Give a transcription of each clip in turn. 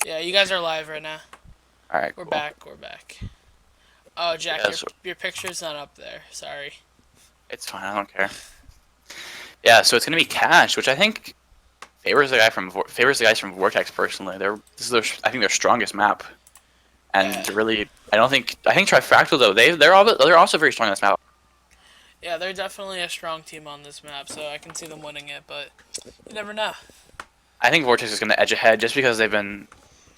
Yeah, you guys are live right now. All right, We're cool. back. We're back. Oh, Jack, Yeah, your so your picture's not up there. Sorry. it's fine. I don't care. Yeah, so it's gonna be Cash, which I think favors the guys from Vortex personally. This is I think their strongest map, Yeah, and really I think Trifractal though they're also very strong on this map. yeah, they're definitely a strong team on this map, so I can see them winning it. But you never know. I think Vortex is gonna edge ahead just because they've been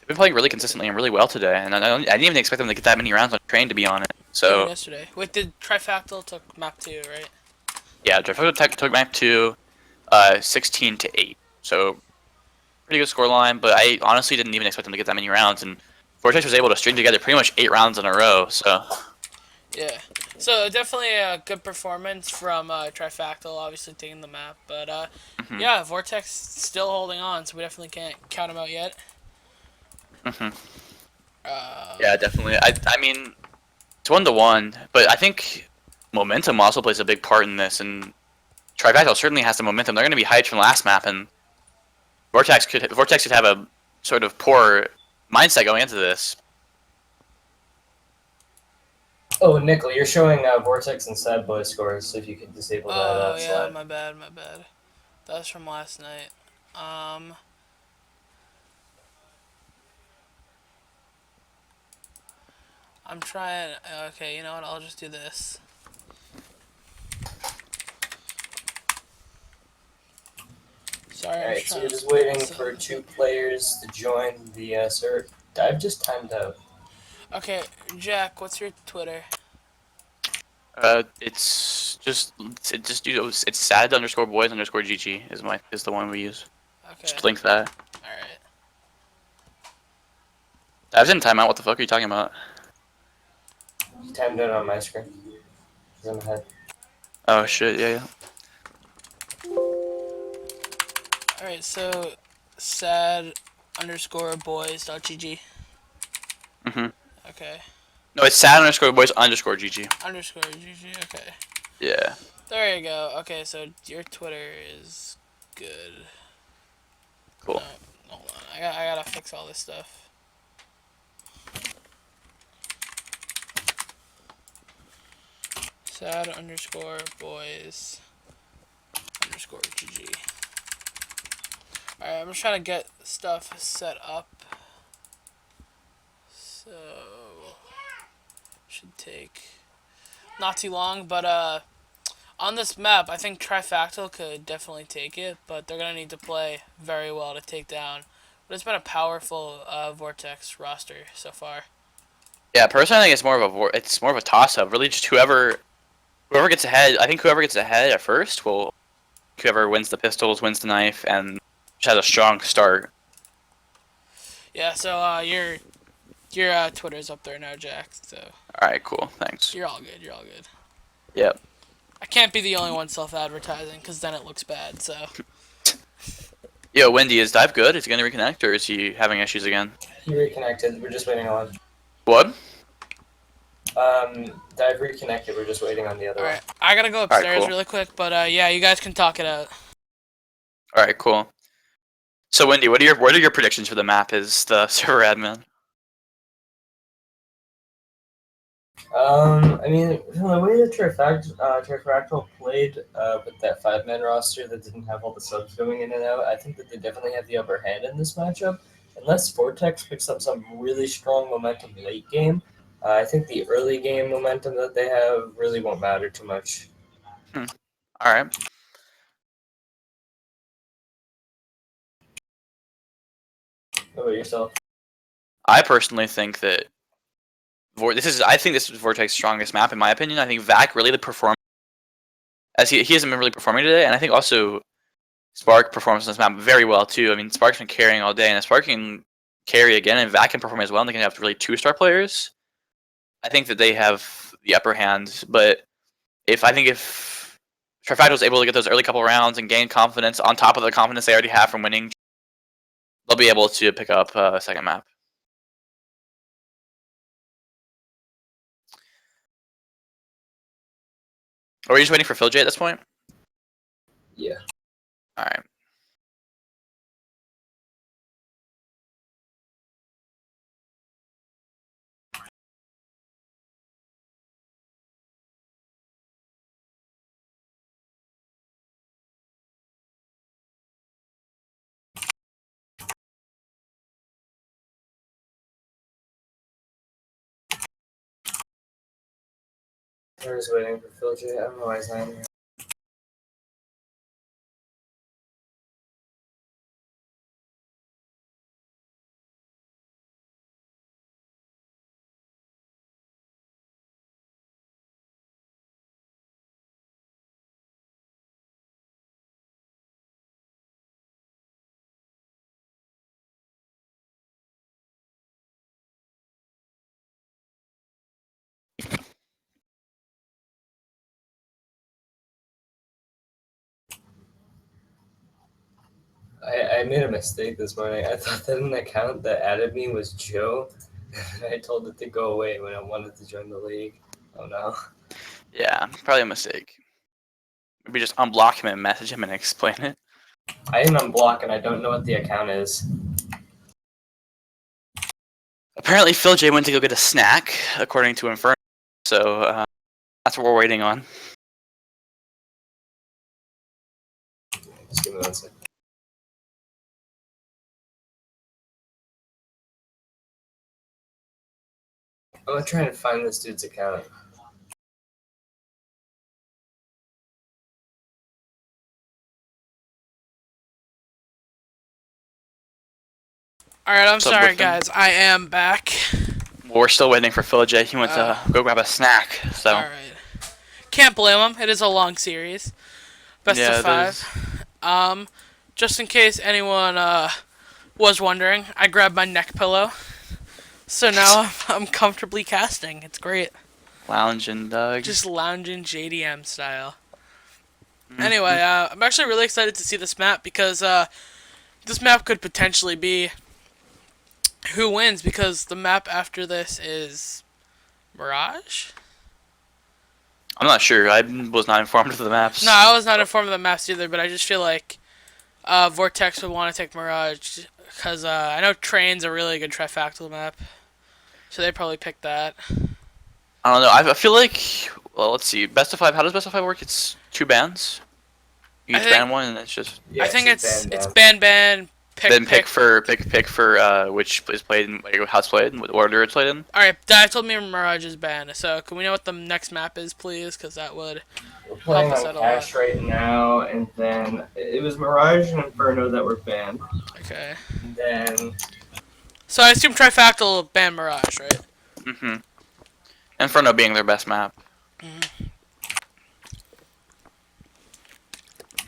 playing really consistently and really well today, and I didn't even expect them to get that many rounds on train to be honest. Even So yesterday. Wait, did Trifactal took map 2, right? yeah, Trifractal took map 2, 16-8. So pretty good score line, but I honestly didn't even expect them to get that many rounds, and Vortex was able to string together pretty much 8 rounds in a row. So Yeah. So definitely a good performance from Trifactal, obviously taking the map. But hmm yeah, Vortex still holding on, so we definitely can't count them out yet. hmm Um, yeah, definitely. I mean it's 1-1, but I think momentum also plays a big part in this, and Trifactal certainly has the momentum. They're going to be hyped from last map, and Vortex could have a sort of poor mindset going into this. Oh, Nickel, you're showing Vortex and Sad Boy scores, so if you could disable that oh yeah, slide. my bad, my bad. That was from last night. Um, I'm trying. Okay, you know what? I'll just do this. Sorry, I'm just Alright, so trying we're to just pull waiting for something two up. players to join the server. I've just timed out. Okay, Jack, what's your Twitter? It's sad underscore boys underscore GG is the one we use. Okay, Just link that. all right. I was in timeout. What the fuck are you talking about? You timed out on my screen. 'Cause I'm ahead. Oh Okay. shit, yeah, All right. So, sad underscore boys dot gg. yeah. Okay. No, it's sad underscore boys underscore GG. Underscore gg. Okay. Yeah, There you go. Okay, so your Twitter is good. No, cool. hold on. I gotta fix all this stuff. Sad underscore boys underscore gg. Alright, I'm just trying to get stuff set up. So should take not too long, but on this map I think Trifactal could definitely take it, but they're gonna need to play very well to take down. But it's been a powerful Vortex roster so far. Yeah, personally, I think it's more of a toss up. Really, just whoever gets ahead. I think whoever gets ahead at first will whoever wins the pistols wins the knife and just has a strong start. Yeah, so your Twitter's up there now, Jack. So All right, cool. Thanks. you're all good. You're all good. Yep. I can't be the only one self-advertising because then it looks bad. So Yo, Wendy, is Dive good? Is he gonna reconnect or is he having issues again? He reconnected. We're just waiting on. What? Dive reconnected. We're just waiting on the other all one. right, I gotta go All right, upstairs cool. really quick, but yeah, you guys can talk it out. All right, cool. So, Wendy, what are your predictions for the map? Is the server admin? I mean, from the way that Trifactal played with that five-man roster that didn't have all the subs going in and out, I think that they definitely have the upper hand in this matchup. Unless Vortex picks up some really strong momentum late game, I think the early game momentum that they have really won't matter too much. Hmm. All right. What about yourself? I personally think that I think this is Vortex's strongest map in my opinion. I think Vac really performed as he hasn't been really performing today, and I think also Spark performs on this map very well too. I mean, Spark's been carrying all day, and if Spark can carry again and Vac can perform as well, and they can have really two-star players. I think that they have the upper hand. But if Trifactor was able to get those early couple rounds and gain confidence on top of the confidence they already have from winning, they'll be able to pick up a second map. Are we just waiting for Phil J at this point? Yeah. All right. I was waiting for Phil J. I don't know why he's not in here. I made a mistake this morning. I thought that an account that added me was Joe. And I told it to go away when I wanted to join the league. Oh no. Yeah, probably a mistake. Maybe just unblock him and message him and explain it. I didn't unblock and I don't know what the account is. Apparently, Phil J went to go get a snack, according to Inferno. So that's what we're waiting on. Just give me 1 second. I'm gonna try to find this dude's account. Alright, I'm What's up sorry, with him? guys. I am back. Well, we're still waiting for Phil J. He went to go grab a snack. So Alright. Can't blame him. It is a long series. Best Yeah, of it is. 5. Just in case anyone was wondering, I grabbed my neck pillow. So now I'm comfortably casting. It's great. Lounging, Doug. Just lounging JDM style. Mhm. Anyway, I'm actually really excited to see this map because this map could potentially be who wins, because the map after this is Mirage? I'm not sure. I was not informed of the maps. No, I was not informed of the maps either, but I just feel like Vortex would want to take Mirage because I know Train's a really good trifactal map, so they probably pick that. I don't know. I feel like, well, let's see. Best of 5. How does best of 5 work? It's 2 bands. You I each think- ban one, and it's just I think it's ban. ban, pick for which is played and like, how it's played and what order it's played in. Alright, Dive told me Mirage is banned, so can we know what the next map is, please? Because that would... We're playing Help us on out a Cash right now, and then it was Mirage and Inferno that were banned. Okay. And then So I assume trifactal ban Mirage, right? Mm-hmm. Inferno being their best map.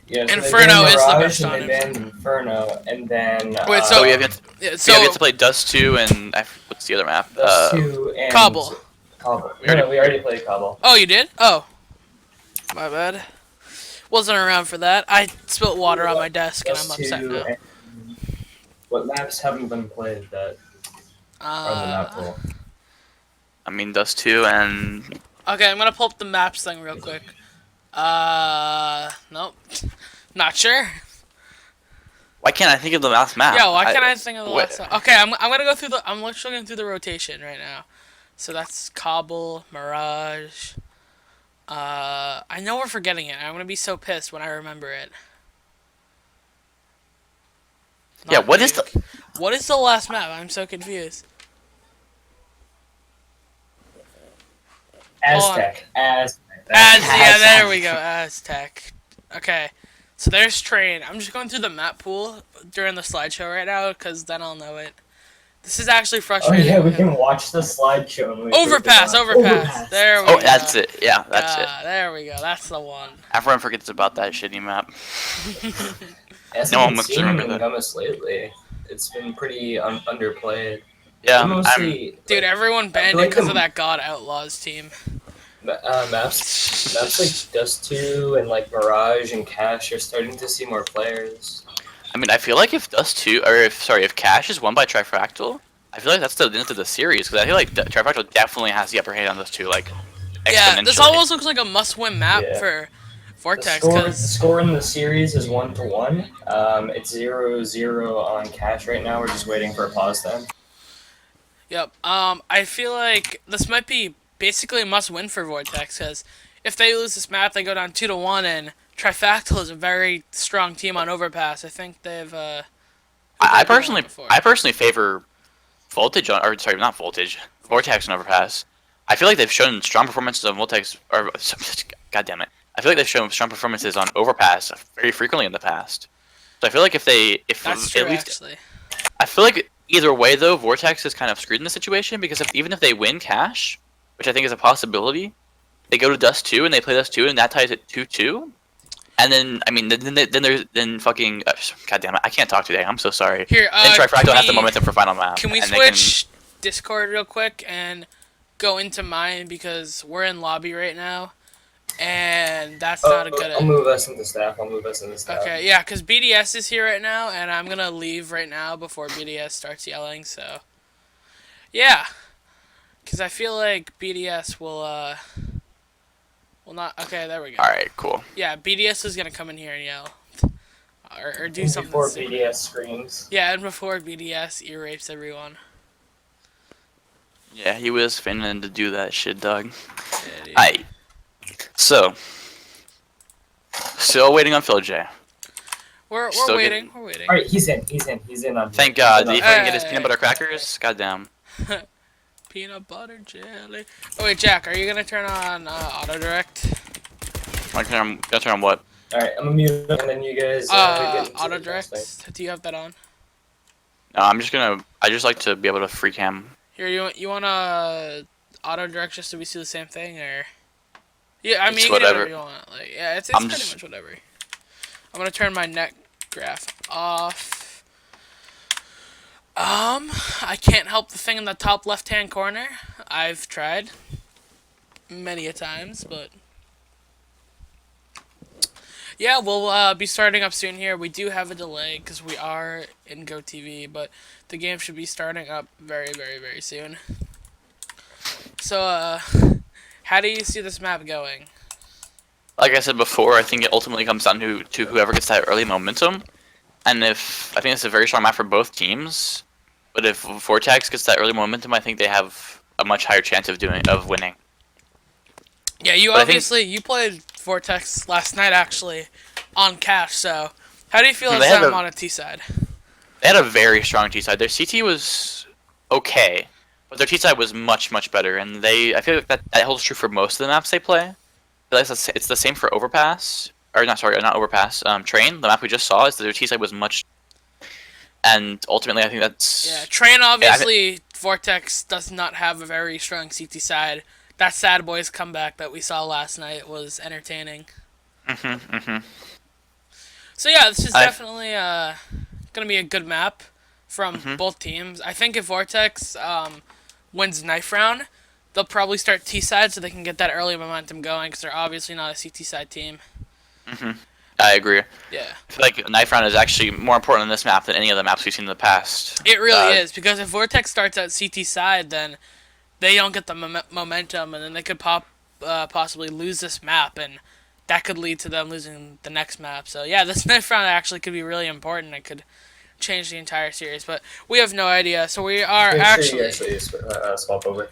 yeah, so Inferno they banned is the Mirage best and on they banned Inferno, and then Wait, So So- we have yet Yeah, we so have yet to play Dust 2 and what's the other map? those two and Cobble. Cobble. We already- No, we already played Cobble. Oh, you did? Oh. My bad. Wasn't around for that. I spilled water on my desk and I'm Dust upset 2 now. and what maps haven't been played that are on the map pool? I mean Dust 2 and Okay, I'm gonna pull up the maps thing real quick. Nope. Not sure. why can't I think of the last map? Yeah, why can't I think of the what- last one? Okay, I'm gonna go through I'm literally going through the rotation right now. So that's Cobble, Mirage. I know we're forgetting it. I'm gonna be so pissed when I remember it. Yeah, Not what is Nuke. What is the last map? I'm so confused. Aztec. Aztec. Yeah, there we go. Aztec. Okay, so there's Train. I'm just going through the map pool during the slideshow right now because then I'll know it. This is actually Oh frustrating. yeah, we can watch the slideshow. and we Overpass, forget. overpass. There we Oh, go. that's it. Yeah, that's it. There we go. That's the one. Everyone forgets about that shitty map. Hasn't No one been wants to seen remember in that. Gummas lately. It's been pretty underplayed. Yeah, Mostly, Dude, everyone banned it like because the- of that God Outlaws team. maps like Dust 2 and like Mirage and Cash are starting to see more players. I mean, I feel like if Dust 2, or if Cash is won by Trifractal, I feel like that's the end of the series, because I feel like Trifractal definitely has the upper hand on Dust 2, like, Yeah, this exponentially. almost looks like a must-win map Yeah. for The Vortex score, the because score in the series is 1-1. It's 0-0 on Cash right now. We're just waiting for a pause time. Yep. I feel like this might be basically a must-win for Vortex because if they lose this map, they go down 2-1, and Trifactal is a very strong team on Overpass. I think they've. I they've beaten personally, before. I personally favor Voltage on, or sorry, not Voltage, Vortex on Overpass. I feel like they've shown strong performances on Voltex, or God damn it, I feel like they've shown strong performances on Overpass very frequently in the past. So I feel like if That's true, at least, actually. I feel like either way though, Vortex is kind of screwed in the situation because even if they win cash, which I think is a possibility, they go to Dust 2 and they play Dust 2 and that ties it 2-2. And then, I mean, then fucking, God damn it, I can't talk today. I'm so sorry. Here, Then Trifractal has the momentum for final map. Can we and switch Discord real quick and go into mine because we're in lobby right now, and that's not a good. I'll move us into staff. Okay, yeah, because BDS is here right now, and I'm gonna leave right now before BDS starts yelling. So, yeah, because I feel like BDS will not. Okay, there we go. All right, cool. Yeah, BDS is gonna come in here and yell, or do And something. before stupid. BDS screams. Yeah, and before BDS ear rapes everyone. Yeah, he was finna to do that shit, dog. Yeah, dude. Aight. So, still waiting on Phil J. We're Still waiting. We're waiting. All right, he's in on. Thank God. Did he fucking get his Hey. peanut butter crackers? Goddamn. Peanut butter jelly. Oh wait, Jack, are you gonna turn on auto direct? Gonna turn on what? All right, I'm gonna mute him, and then you guys get into Auto the next thing. direct. Do you have that on? No, I'm just gonna. I just like to be able to free cam. Here, you wanna auto direct just so we see the same thing, or? Yeah, I mean, It's you can do whatever whatever. you want. Like, yeah, it's I'm pretty just- much whatever. I'm gonna turn my net graph off. I can't help the thing in the top left-hand corner. I've tried many a times, but yeah, we'll be starting up soon here. We do have a delay because we are in GoTV, but the game should be starting up very, very, very soon. So, how do you see this map going? Like I said before, I think it ultimately comes down to whoever gets that early momentum. And I think it's a very strong map for both teams. But if Vortex gets that early momentum, I think they have a much higher chance of winning. Yeah, you But I think- obviously you played Vortex last night actually on Cash. So, how do you feel They as had I'm a- on a T side? They had a very strong T side. Their CT was okay, but their T side was much, much better. And I feel like that holds true for most of the maps they play. It's the same for Overpass, or not Overpass. Train, the map we just saw, is that their T side was much. And ultimately, I think that's Yeah, Train obviously Vortex does not have a very strong CT side. That Sad Boys comeback that we saw last night was entertaining. So yeah, this is definitely gonna be a good map from both teams. I think if Vortex wins knife round, they'll probably start T side so they can get that early momentum going because they're obviously not a CT side team. I agree. Yeah, I feel like Knife Round is actually more important on this map than any of the maps we've seen in the past. it really is because if Vortex starts at CT side, then they don't get the momentum, and then they could possibly lose this map, and that could lead to them losing the next map. So yeah, this knife round actually could be really important. It could change the entire series, but we have no idea. So we are Make sure you actually swap over.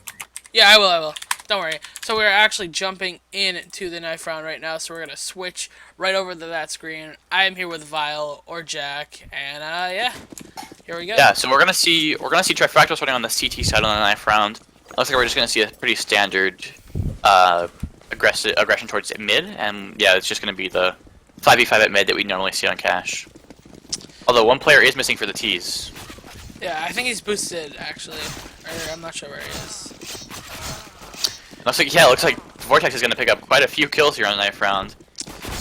yeah, I will. Don't worry. So we're actually jumping into the knife round right now. So we're gonna switch right over to that screen. I am here with Vile or Jack, and yeah, here we go. Yeah, so we're gonna see Trifractal starting on the CT side on the Knife Round. Looks like we're just gonna see a pretty standard aggression towards mid, and yeah, it's just gonna be the 5v5 at mid that we normally see on Cash. Although one player is missing for the T's. Yeah, I think he's boosted actually, or I'm not sure where he is. It looks like Vortex is gonna pick up quite a few kills here on the Knife Round.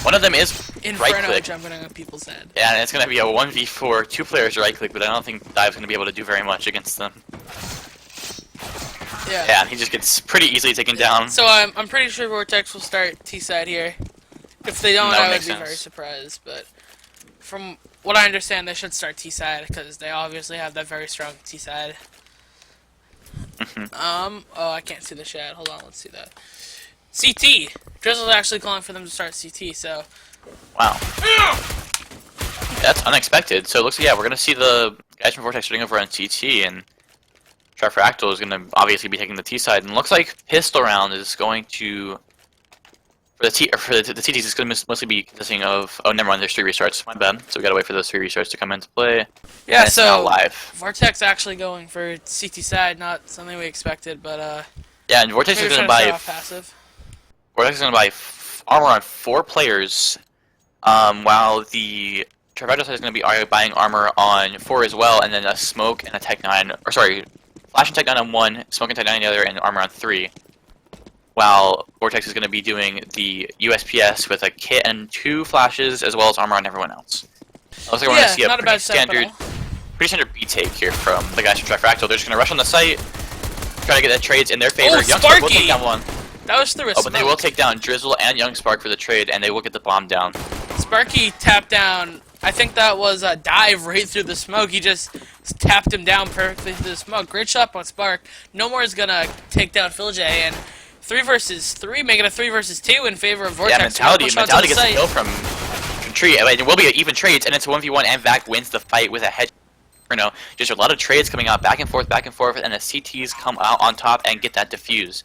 One of them is Inferno right click. jumping on people's head. Yeah, and it's gonna be a 1v4, two players right click, but I don't think Dive's gonna be able to do very much against them. Yeah. Yeah, and he just gets pretty easily taken down. So I'm pretty sure Vortex will start T side here. If they don't, That would I would make be sense. very surprised. But from what I understand, they should start T side because they obviously have that very strong T side. Oh, I can't see the chat. Hold on, let's see that. CT. Drizzle's actually calling for them to start CT. So Wow. That's unexpected. So it looks like, yeah, we're going to see the guys from Vortex starting over on CT, and Trifractal is going to obviously be taking the T side. And it looks like Pistol Round is going to... For the TTs, it's going to mostly be consisting of... Oh, never mind, there's 3 restarts. My bad. So we got to wait for those 3 restarts to come into play. yeah, And it's now so live. Vortex actually going for CT side, not something we expected, but Yeah, and Vortex Maybe is trying going to to show buy off passive. armor on 4 players, while the Trifecta side is going to be buying armor on 4 as well, and then a Smoke and a Tech 9, or sorry, Flash and Tech 9 on 1, Smoke and Tech 9 on the other, and armor on 3. While Vortex is going to be doing the USPS with a kit and 2 flashes, as well as armor on everyone else. Looks like we're going to see a not a pretty bad setup at standard, all. pretty standard B take here from the guys from Trifecta. They're just going to rush on the site, try to get that trades in their favor. Oh, Young Spark will Sparky! take down one. That was through a Oh, but they smoke. will take down Drizzle and Young Spark for the trade, and they will get the bomb down. Sparky tapped down. I think that was a dive right through the smoke. He just tapped him down perfectly through the smoke. Great shot by Spark. No more is gonna take down PhilJ, and 3 versus 3, making a 3 versus 2 in favor of Vortex. Yeah, Mentality Push onto the gets a site. kill from Tree. It will be even trades, and it's a 1v1, and Vac wins the fight with a head. Just a lot of trades coming out back and forth, and the CTs come out on top and get that defuse.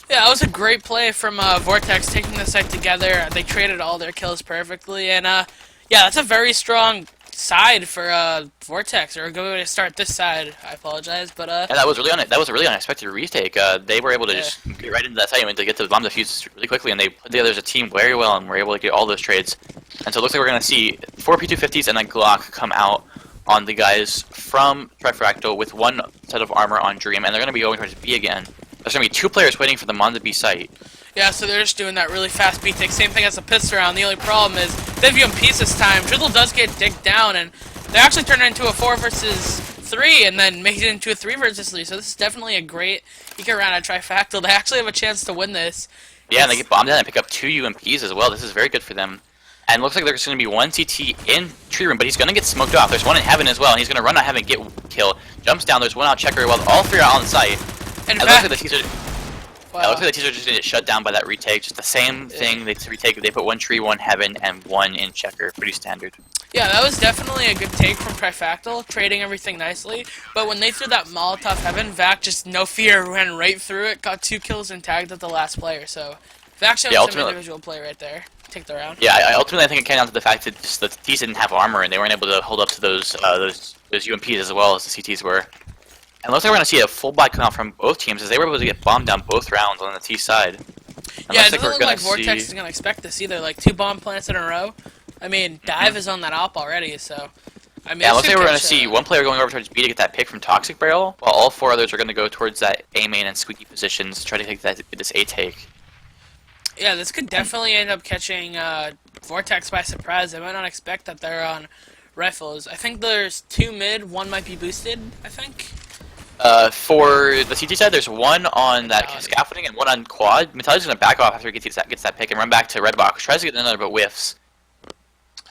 Yeah, that was a great play from Vortex, taking the site together. They traded all their kills perfectly, and yeah, that's a very strong side for Vortex. Or a good way to start this side. I apologize, but Yeah, that was a really unexpected retake. They were able to just get right into that site and to get the bomb defused really quickly, and they put together as a team very well, and were able to get all those trades. And so it looks like we're going to see 4 P250s and a Glock come out on the guys from Trifractal with 1 set of armor on Dream, and they're going to be going towards B again. There's going to be 2 players waiting for them on the B site. yeah, so they're just doing that really fast B take. Same thing as the pistol round. The only problem is they have UMPs this time. Drizzle does get digged down, and they actually turn it into a 4 versus 3, and then make it into a 3 versus 3. So this is definitely a great eco round at Trifactal. They actually have a chance to win this. Yeah, and they get bombed down and pick up 2 UMPs as well. This is very good for them. And it looks like there's going to be 1 CT in Tree Room, but he's going to get smoked off. There's 1 in Heaven as well, and he's going to run out Heaven, get kill, jumps down. There's 1 out Checker while all 3 are on site. And It looks like the teaser. wow. It looks like the teaser just gonna get shut down by that retake. Just the same thing. They retake. They put 1 Tree, 1 Heaven, and 1 in Checker. Pretty standard. Yeah, that was definitely a good take from Trifactal, trading everything nicely. But when they threw that Molotov Heaven, Vac just no fear ran right through it, got 2 kills and tagged at the last player. So Vac showed some ultimately- individual play right there. Take the round. Yeah, ultimately I think it came down to the fact that just the T's didn't have armor and they weren't able to hold up to those UMPs as well as the CTs were. And it looks like we're gonna see a full buy come out from both teams as they were able to get bombed down both rounds on the T side. And Yeah, looks it doesn't we're look gonna like Vortex see- is gonna expect this either. Like 2 bomb plants in a row. I mean, Dive is on that op already, so I mean. Yeah, it this looks could like we're gonna catch, see 1 player going over towards B to get that pick from Toxic Barrel, while all 4 others are gonna go towards that A main and squeaky positions to try to take this A take. Yeah, this could definitely end up catching Vortex by surprise. They might not expect that they're on rifles. I think there's 2 mid, 1 might be boosted, I think. For the CT side, there's 1 on that Mentality. scaffolding and 1 on quad. Metality's gonna back off after he gets that pick and run back to red box. Tries to get another but whiffs.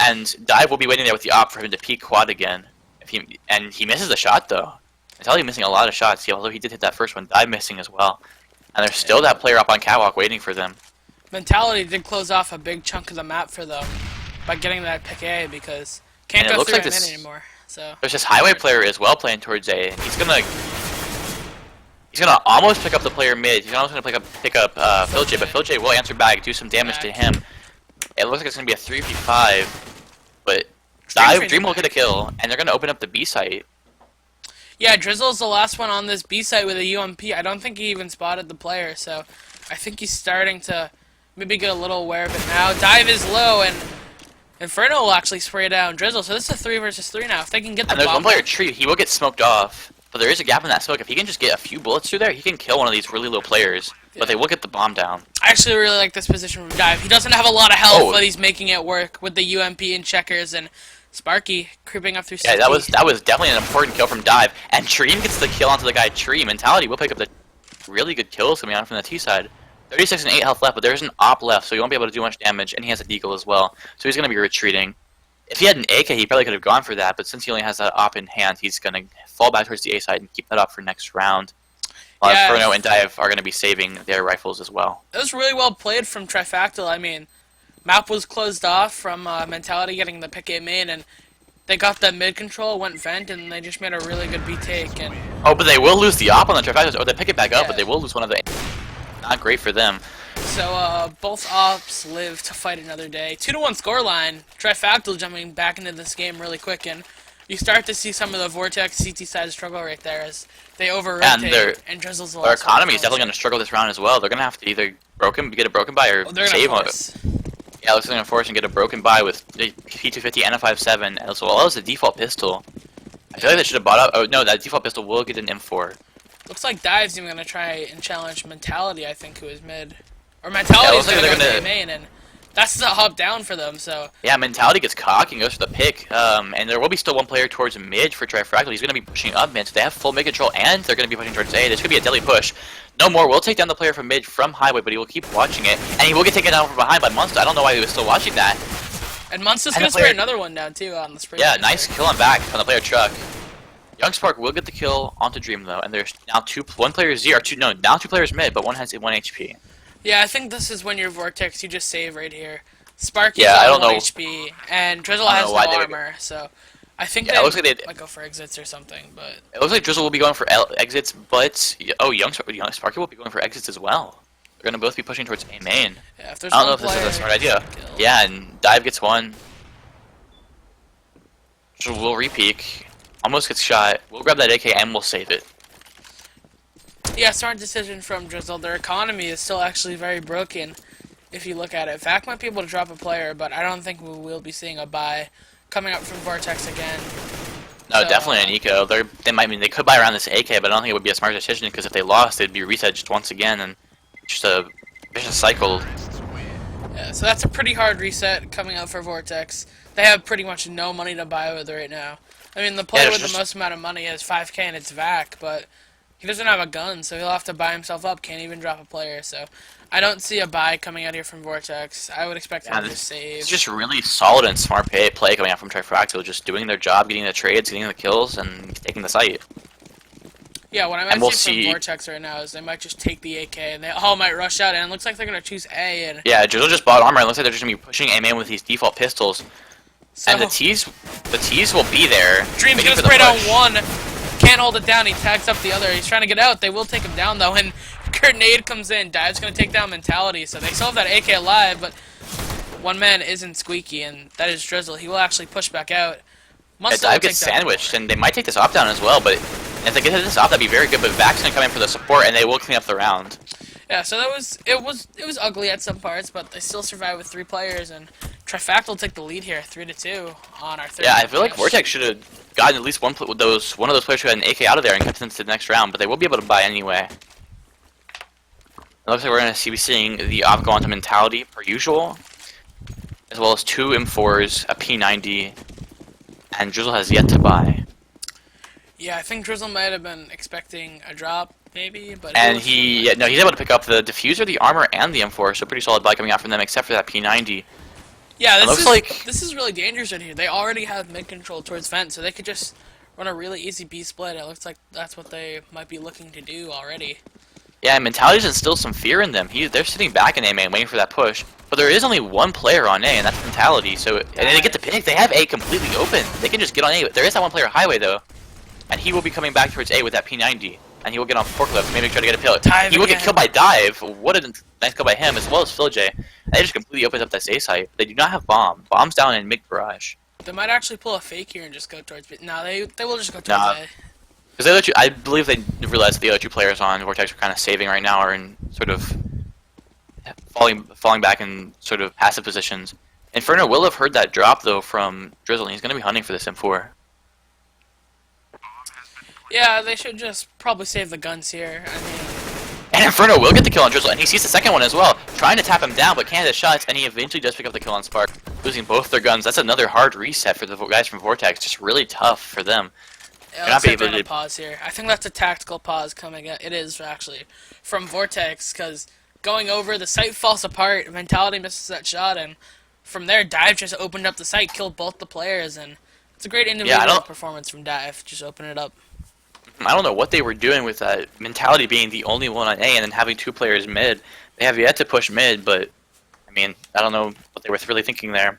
And Dive will be waiting there with the op for him to peek quad again. He misses the shot though. Mentality missing a lot of shots. Although he did hit that first one, Dive missing as well. And there's still that player up on catwalk waiting for them. Mentality did close off a big chunk of the map for them by getting that pick A because can't And it go looks through like and this- in anymore. So There's this highway player as well playing towards A. He's gonna almost pick up the player mid. He's almost gonna pick up PhilJ, but PhilJ will answer back, do some damage to him. It looks like it's gonna be a 3v5, but Dream will get a kill, and they're gonna open up the B site. yeah, Drizzle's the last one on this B site with a UMP. I don't think he even spotted the player, so I think he's starting to maybe get a little aware of it now. Dive is low, and Inferno will actually spray down Drizzle. So this is a 3 versus 3 now. If they can get the And there's bomb one player down- Tree. He will get smoked off, but there is a gap in that smoke. If he can just get a few bullets through there, he can kill one of these really low players. Yeah. But they will get the bomb down. I actually really like this position from Dive. He doesn't have a lot of health, Oh. but he's making it work with the UMP and checkers and Sparky creeping up through. Yeah, CT. that was definitely an important kill from Dive. And Treem gets the kill onto the guy Tree. Mentality will pick up the really good kills coming out from the T side. 36 and 8 health left, but there's an op left, so he won't be able to do much damage, and he has a deagle as well. So he's going to be retreating. If he had an AK, he probably could have gone for that, but since he only has that op in hand, he's going to fall back towards the A side and keep that up for next round. While Yeah. Inferno and Dive are going to be saving their rifles as well. It was really well played from Trifactal. I mean, map was closed off from Mentality getting the pick A main, and they got the mid control, went vent, and they just made a really good B take. And Oh, but they will lose the op on the Trifectas. Oh, they pick it back up, Yeah. but they will lose one of the... Not great for them. so both ops live to fight another day. 2-1 scoreline. Trifactal jumping back into this game really quick, and You start to see some of the Vortex CT side struggle right there as they over And rotate and Drizzle's the Their last one economy is to definitely going to struggle this round as well. They're going to have to either get a broken buy or Oh, they're gonna save one. force. Yeah, looks like they're going to force and get a broken buy with a P250 and a 5.7 as well as the default pistol. I feel like they should have bought up. Oh no, that default pistol will get an M4. Looks like Dive's even gonna try and challenge Mentality, I think, who is mid. Or Mentality's looks like gonna they're go to gonna- the main, and that's the hop down for them, so... Yeah, Mentality gets cocky and goes for the pick. And there will be still one player towards mid for Trifractal. He's going to be pushing up mid, so they have full mid control, and they're going to be pushing towards A. This could be a deadly push. No more will take down the player from mid from Highway, but he will keep watching it, and he will get taken down from behind by Monster. I don't know why he was still watching that. And Munster's And gonna the spray player- another one down, too, on the spray. Yeah, laser. nice kill on back on the player truck. Young Spark will get the kill onto Dream though, and there's now one player Z, or now two players mid, but one has 1 HP. Yeah, I think this is when your Vortex, you just save right here. Sparky's Yeah, I on don't 1 know- HP, and Drizzle I don't has know no why they would- armor, so... I think Yeah, they it looks like they- might go for exits or something, but... It looks like Drizzle will be going for exits, but Young Sparky will be going for exits as well. They're gonna both be pushing towards A main. Yeah, if there's I don't know one if this is a player- smart idea. kill. Yeah, and Dive gets one. Drizzle will repeak. Almost gets shot. We'll grab that AK and we'll save it. Yeah, smart decision from Drizzle. Their economy is still actually very broken, if you look at it. Vac might be able to drop a player, but I don't think we will be seeing a buy coming up from Vortex again. No, So, definitely an eco. They could buy around this AK, but I don't think it would be a smart decision because if they lost, they'd be reset just once again and just a vicious cycle. Yeah, so that's a pretty hard reset coming out for Vortex. They have pretty much no money to buy with right now. I mean, the player Yeah, with just- the most amount of money has 5k and it's Vac, but he doesn't have a gun, so he'll have to buy himself up. Can't even drop a player, so I don't see a buy coming out here from Vortex. I would expect Yeah, him to just save. It's just really solid and smart play coming out from Trifractal, just doing their job, getting the trades, getting the kills, and taking the site. Yeah, what I And might we'll see from see- Vortex right now is they might just take the AK and they all might rush out, and it looks like they're gonna choose A. And Yeah, Drizzle just bought armor. It looks like they're just gonna be pushing A main with these default pistols, so and the T's will be there. Dream's waiting gonna for the spray down push. one, can't hold it down. He tags up the other. He's trying to get out. They will take him down though, and Grenade comes in. Dive's gonna take down Mentality, so they still have that AK alive, but one man isn't Squeaky, and that is Drizzle. He will actually push back out. Yeah, Must Dive gets sandwiched, and they might take this off down as well, but if they get this off, that'd be very good, but Vac's gonna come in for the support, and they will clean up the round. Yeah, so it was ugly at some parts, but they still survived with 3 players, and Trifactal take the lead here, 3-2 on our third. Yeah, I feel like match. Vortex should have gotten at least one of those players who had an AK out of there and kept them to the next round, but they will be able to buy anyway. It looks like we're going to be seeing the op go onto Mentality per usual, as well as 2 M4s, a P90, and Drizzle has yet to buy. Yeah, I think Drizzle might have been expecting a drop, maybe, but And he's able to pick up the diffuser, the armor, and the M4, so pretty solid buy coming out from them, except for that P90. yeah, looks like- this is really dangerous in here. They already have mid control towards vent, so they could just run a really easy B split. It looks like that's what they might be looking to do already. Yeah, Mentality's instilled some fear in them. They're sitting back in A main waiting for that push. But there is only one player on A, and that's Mentality. So, and they get the pick. They have A completely open. They can just get on A. There is that one player Highway though, and he will be coming back towards A with that P90, and he will get on forklift, maybe try to get a pill. Dive He will get again. killed by Dive. What a nice kill by him, as well as Phil J. And they just completely opens up that A site. They do not have bomb. Bomb's down in mid garage. They might actually pull a fake here and just go towards B. No, they will just go towards Nah. A. Because the other two, I believe they realized the other 2 players on Vortex are kind of saving right now, or in sort of falling back in sort of passive positions. Inferno will have heard that drop though from Drizzle, and he's going to be hunting for this M4. Yeah, they should just probably save the guns here. I mean, And Inferno will get the kill on Drizzle, and he sees the second one as well, trying to tap him down, but can't hit shots, and he eventually does pick up the kill on Spark, losing both their guns. That's another hard reset for the guys from Vortex, just really tough for them. it not looks be like they're able gonna to- pause here. I think that's a tactical pause coming out. It is actually from Vortex because going over the site falls apart. Mentality misses that shot, and from there, Dive just opened up the site, killed both the players, and it's a great individual don't- performance from Dive. Just open it up. I don't know what they were doing with that Mentality being the only one on A and then having 2 players mid. They have yet to push mid, but I mean, I don't know what they were really thinking there.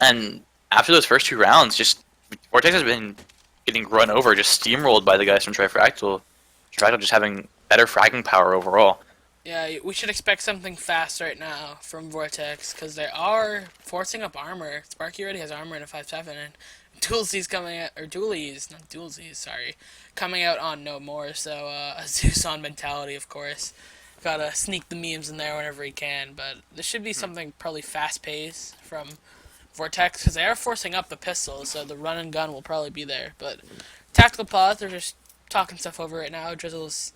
And after those first 2 rounds, just Vortex has been getting run over, just steamrolled by the guys from Trifractal. Trifractal just having better fragging power overall. Yeah, we should expect something fast right now from Vortex because they are forcing up armor. Sparky already has armor in a 5.7, and Dualsy's coming out, or Dualies, not Dualsy's, sorry, coming out on No More. So a Zeus on mentality, of course. Gotta sneak the memes in there whenever he can. But this should be something probably fast paced from Vortex, because they are forcing up the pistol, so the run and gun will probably be there. But tactical pause, they're just talking stuff over right now. Drizzle's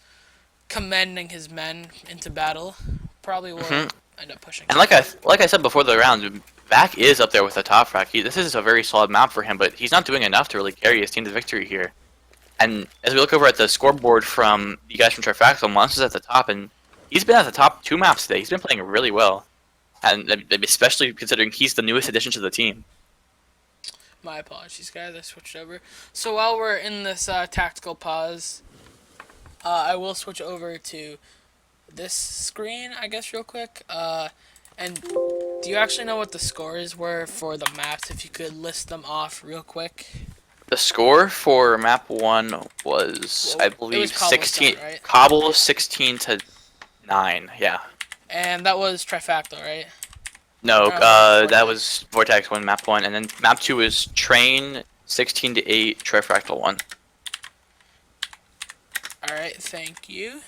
commending his men into battle. Probably will end up pushing. And like I said before the round, Vac is up there with the top frac. This is a very solid map for him, but he's not doing enough to really carry his team to victory here. And as we look over at the scoreboard from you guys from Trifactal, Monster's at the top, and he's been at the top 2 maps today. He's been playing really well, and especially considering he's the newest addition to the team. My apologies, guys. I switched over. So while we're in this tactical pause, I will switch over to this screen, I guess, real quick. And do you actually know what the scores were for the maps? If you could list them off real quick. The score for map 1 was, Well, I it believe, was Cobblestone, 16. right? Cobble 16 to 9. Yeah. And that was Trifactal, right? No, Vortex. that was Vortex 1, map 1, and then map 2 was Train 16 to 8, Trifactal 1. Alright, thank you.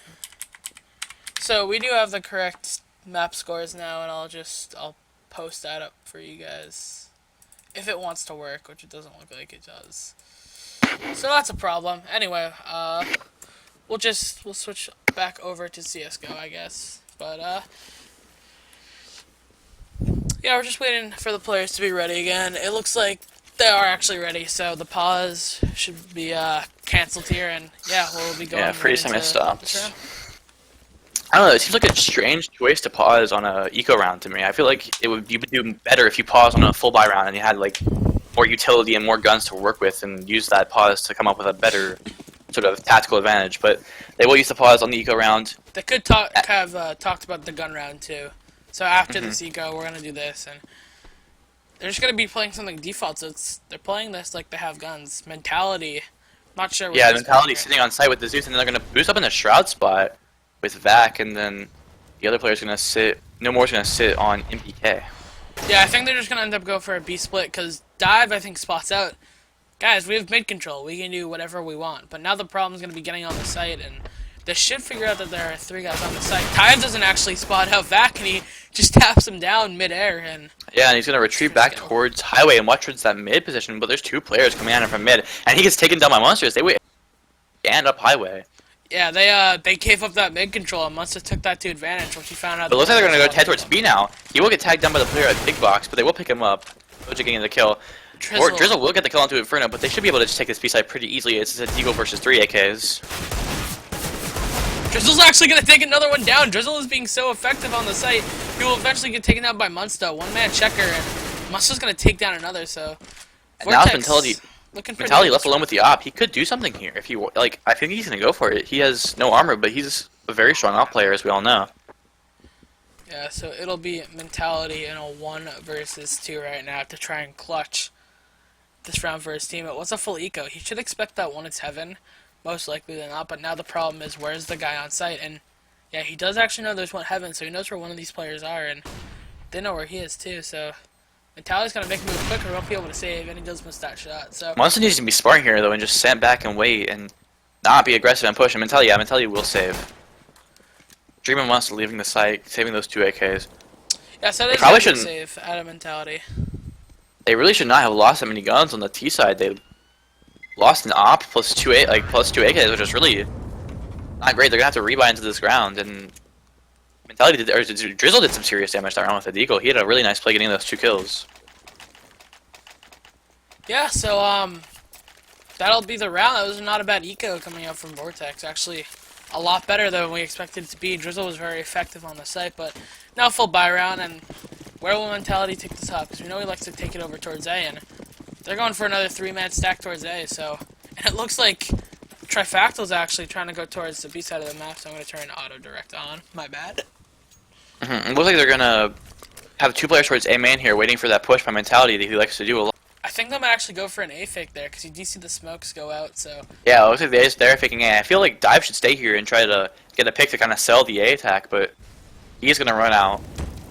So we do have the correct map scores now, and I'll post that up for you guys. If it wants to work, which it doesn't look like it does. So that's a problem. Anyway, we'll switch back over to CSGO, I guess. But yeah, we're just waiting for the players to be ready again. It looks like they are actually ready, so the pause should be canceled here, and yeah, we'll be going. Yeah, pretty right into stopped. this round. I don't know, it seems like a strange choice to pause on a eco round to me. I feel like you would do better if you pause on a full buy round and you had like more utility and more guns to work with and use that pause to come up with a better sort of tactical advantage. But they will use the pause on the eco round. They could have talked about the gun round too. So after this eco, we're gonna do this, and they're just gonna be playing something default. So they're playing this like they have guns. Mentality, not sure. What Yeah, he's mentality playing sitting on site with the Zeus, and then they're gonna boost up in the shroud spot with Vac, and then the other player's gonna sit. No more's gonna sit on MPK. here. Yeah, I think they're just gonna end up go for a B split because Dive I think spots out. Guys, we have mid control. We can do whatever we want. But now the problem is gonna be getting on the site, and they should figure out that there are 3 guys on the site. Dive doesn't actually spot out Vac, and he just taps him down midair, and Yeah, and he's gonna retreat back towards highway and watch towards that mid position. But there's 2 players coming at him from mid, and he gets taken down by monsters. They wait and up highway. yeah, they gave up that mid control and Munster took that to advantage once he found out. But it looks like they're gonna go head towards B now. He will get tagged down by the player at Big Box, but they will pick him up. Doja getting the kill. Or Drizzle will get the kill onto Inferno, but they should be able to just take this B side pretty easily. It's a Deagle versus 3 AKs. Drizzle's actually gonna take another one down. Drizzle is being so effective on the site. He will eventually get taken down by Munster. 1-man checker, and Munster's gonna take down another. So And now it's Vortex looking pretty Mentality good. left alone with the op. He could do something here if he like. I think he's gonna go for it. He has no armor, but he's a very strong op player, as we all know. Yeah, so it'll be Mentality in a 1 versus 2 right now to try and clutch this round for his team. It was a full eco. He should expect that one. It's heaven, most likely than not. But now the problem is, where's the guy on site? And yeah, he does actually know there's one heaven, so he knows where one of these players are, and they know where he is too. So Mentality's gonna make a move quicker. Won't be able to save, and he does miss that shot. So Monster needs to be sparring here though, and just stand back and wait and not be aggressive and push. And Mentality will save. Dream and Monster leaving the site, saving those 2 AKs. yeah, so there's probably a good shouldn't- save out of Mentality. They really should not have lost that many guns on the T side. They lost an op plus 2 AKs, which is really not great. They're gonna have to rebuy into this ground, and Drizzle did some serious damage that round with the Deagle. He had a really nice play getting those 2 kills. Yeah, so that'll be the round. That was not a bad eco coming out from Vortex. Actually, a lot better than we expected it to be. Drizzle was very effective on the site, but now full buy round, and where will Mentality take this up? Because we know he likes to take it over towards A, and they're going for another 3-man stack towards A. So, and it looks like Trifactal's actually trying to go towards the B side of the map. So I'm going to turn auto direct on. My bad. It looks like they're gonna have 2 players towards A main here, waiting for that push by Mentality that he likes to do a lot. I think they might actually go for an A fake there, because you do see the smokes go out. So Yeah, it looks like they're faking A. I feel like Dive should stay here and try to get a pick to kind of sell the A attack, but he's gonna run out.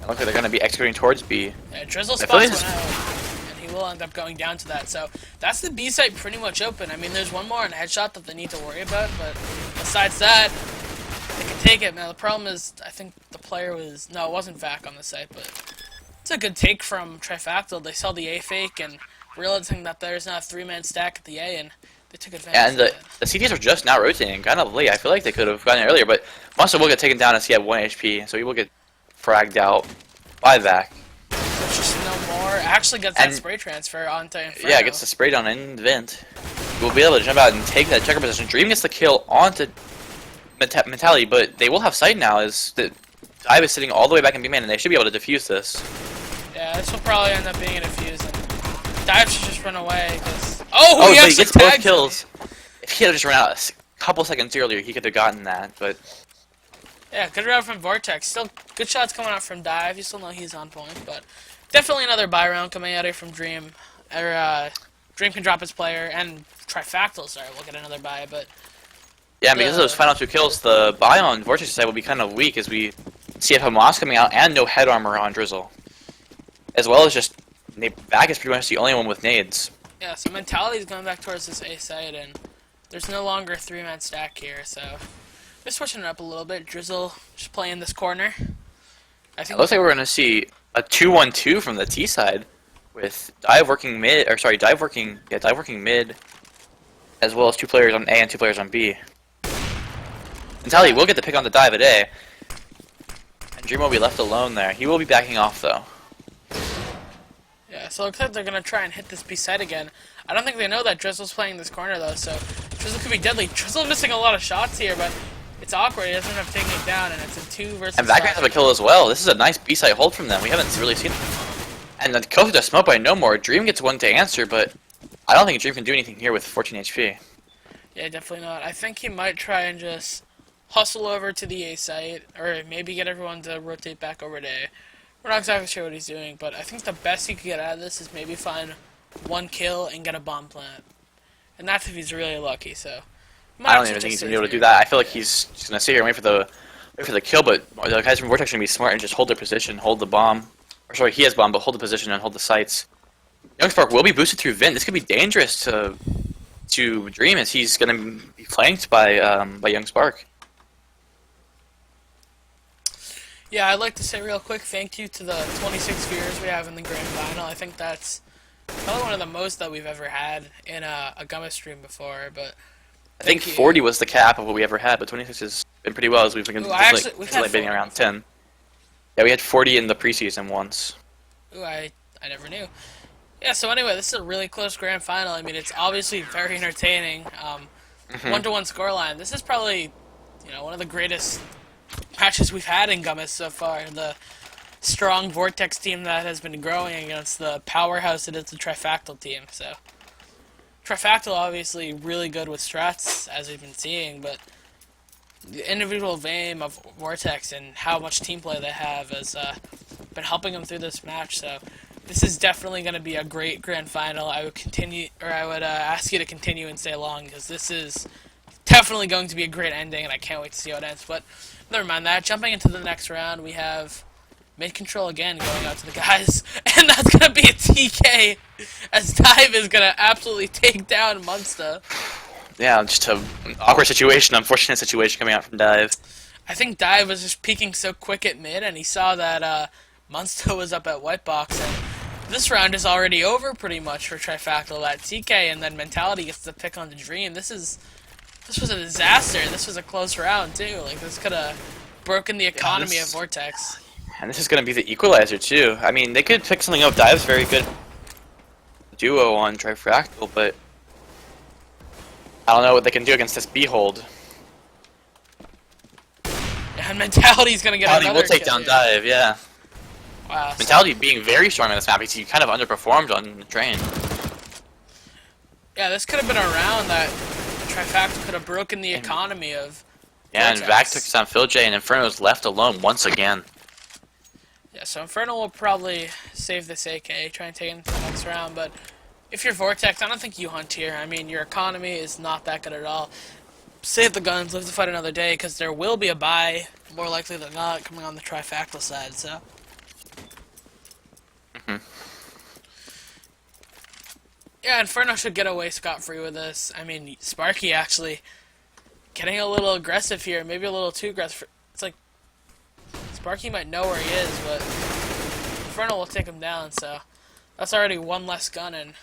It looks like they're gonna be executing towards B. yeah, Drizzle I feel spots like one out, and he will will end up going down to that. So that's the B site pretty much open. I mean, there's one more on headshot that they need to worry about, but besides that, they can take it. Now the problem is, I think the player was it wasn't Vac on the site, but it's a good take from Trifactal. They saw the A fake and realizing that there's not a 3-man stack at the A, and they took advantage. Yeah, and of the CTs are just now rotating, kind of late. I feel like they could have gotten it earlier, but Monster will get taken down as he had 1 HP, so he will get fragged out by Vac. So it's just no more. Actually gets that And- spray transfer onto Inferno. Yeah, gets the spray down in Vent. He will be able to jump out and take that checker position. Dream gets the kill onto Mentality, but they will have sight now as the Dive is sitting all the way back in B-man, and they should be able to defuse this. Yeah, this will probably end up being a defuse, and Dive should just run away, because... Oh, But he actually gets both tagged kills. If he had just run out a couple seconds earlier, he could have gotten that, but... Yeah, good round from Vortex. Still good shots coming out from Dive. You still know he's on point, but definitely another buy round coming out here from Dream. Dream can drop his player, and Trifactal, sorry, we'll get another buy, but... Yeah, because of those final 2 kills, the buy on Vortex's side will be kind of weak as we see if Hamas coming out and no head armor on Drizzle. As well as just... Vac is pretty much the only one with nades. Yeah, so Mentality's going back towards this A side, and there's no longer a 3-man stack here, so... Just switching it up a little bit. Drizzle just playing this corner. I It think looks like we're going to see a 2-1-2 from the T side with Dive working mid, or sorry, Dive working mid, as well as 2 players on A and 2 players on B. Mentality will get the pick on the Dive at A, and Dream will be left alone there. He will be backing off though. Yeah, so it looks like they're going to try and hit this B side again. I don't think they know that Drizzle's playing this corner, though, so Drizzle could be deadly. Drizzle missing a lot of shots here, but it's awkward. He doesn't end up taking it down, and it's a 2 versus And Vac 5. have a kill as well. This is a nice B side hold from them. We haven't really seen. And the kill to smoke by No More. Dream gets one to answer, but I don't think Dream can do anything here with 14 HP. Yeah, definitely not. I think he might try and just hustle over to the A site, or maybe get everyone to rotate back over to A. We're not exactly sure what he's doing, but I think the best he could get out of this is maybe find 1 kill and get a bomb plant. And that's if he's really lucky, so... I don't even think he's gonna be able to do that. I feel like he's just gonna sit here and wait for the kill, but the guys from Vortex are gonna be smart and just hold their position, hold the bomb. Or sorry, he has bomb, but hold the position and hold the sights. Young Spark will be boosted through Vent. This could be dangerous to Dream as he's gonna be flanked by Young Spark. Yeah, I'd like to say real quick thank you to the 26 viewers we have in the Grand Final. I think that's probably one of the most that we've ever had in a Gumma stream before, but... I think Thank you. 40 was the cap of what we ever had, but 26 has been pretty well as we've been Ooh, we've had being 40 around before. 10. Yeah, we had 40 in the preseason once. Ooh, I never knew. Yeah, so anyway, this is a really close Grand Final. I mean, it's obviously very entertaining. 1-1 scoreline. This is probably, one of the greatest matches we've had in Gummis so far. The strong Vortex team that has been growing against the powerhouse that is the Trifactal team. So Trifactal obviously really good with strats, as we've been seeing, but the individual game of Vortex and how much team play they have has been helping them through this match. So this is definitely going to be a great Grand Final. I would ask you to continue and stay along, because this is definitely going to be a great ending, and I can't wait to see how it ends. But never mind that. Jumping into the next round, we have mid control again going out to the guys, and that's going to be a TK, as Dive is going to absolutely take down Munster. Yeah, just an awkward situation, unfortunate situation coming out from Dive. I think Dive was just peeking so quick at mid, and he saw that Munster was up at white box, and this round is already over pretty much for Trifactal. That TK and then Mentality gets the pick on the Dream. This was a disaster. This was a close round too. Like, this could have broken the economy of Vortex. And this is going to be the equalizer too. I mean, they could pick something up. Dive's very good duo on Trifactal, but I don't know what they can do against this B hold. And Mentality's gonna get Mentality another will take kill down here. Dive, yeah. Wow. Mentality being very strong on this map because he kind of underperformed on the train. Yeah, this could have been a round that Trifactal could have broken the economy of Yeah, and Vortex. Vac took down Phil J, and Inferno's left alone once again. Yeah, so Inferno will probably save this AK, try and take it into the next round, but if you're Vortex, I don't think you hunt here. I mean, your economy is not that good at all. Save the guns, live to fight another day, because there will be a buy, more likely than not, coming on the Trifactal side, so... Yeah, Inferno should get away scot-free with this. I mean, Sparky actually getting a little aggressive here, maybe a little too aggressive. It's like Sparky might know where he is, but Inferno will take him down, so that's already one less gun, and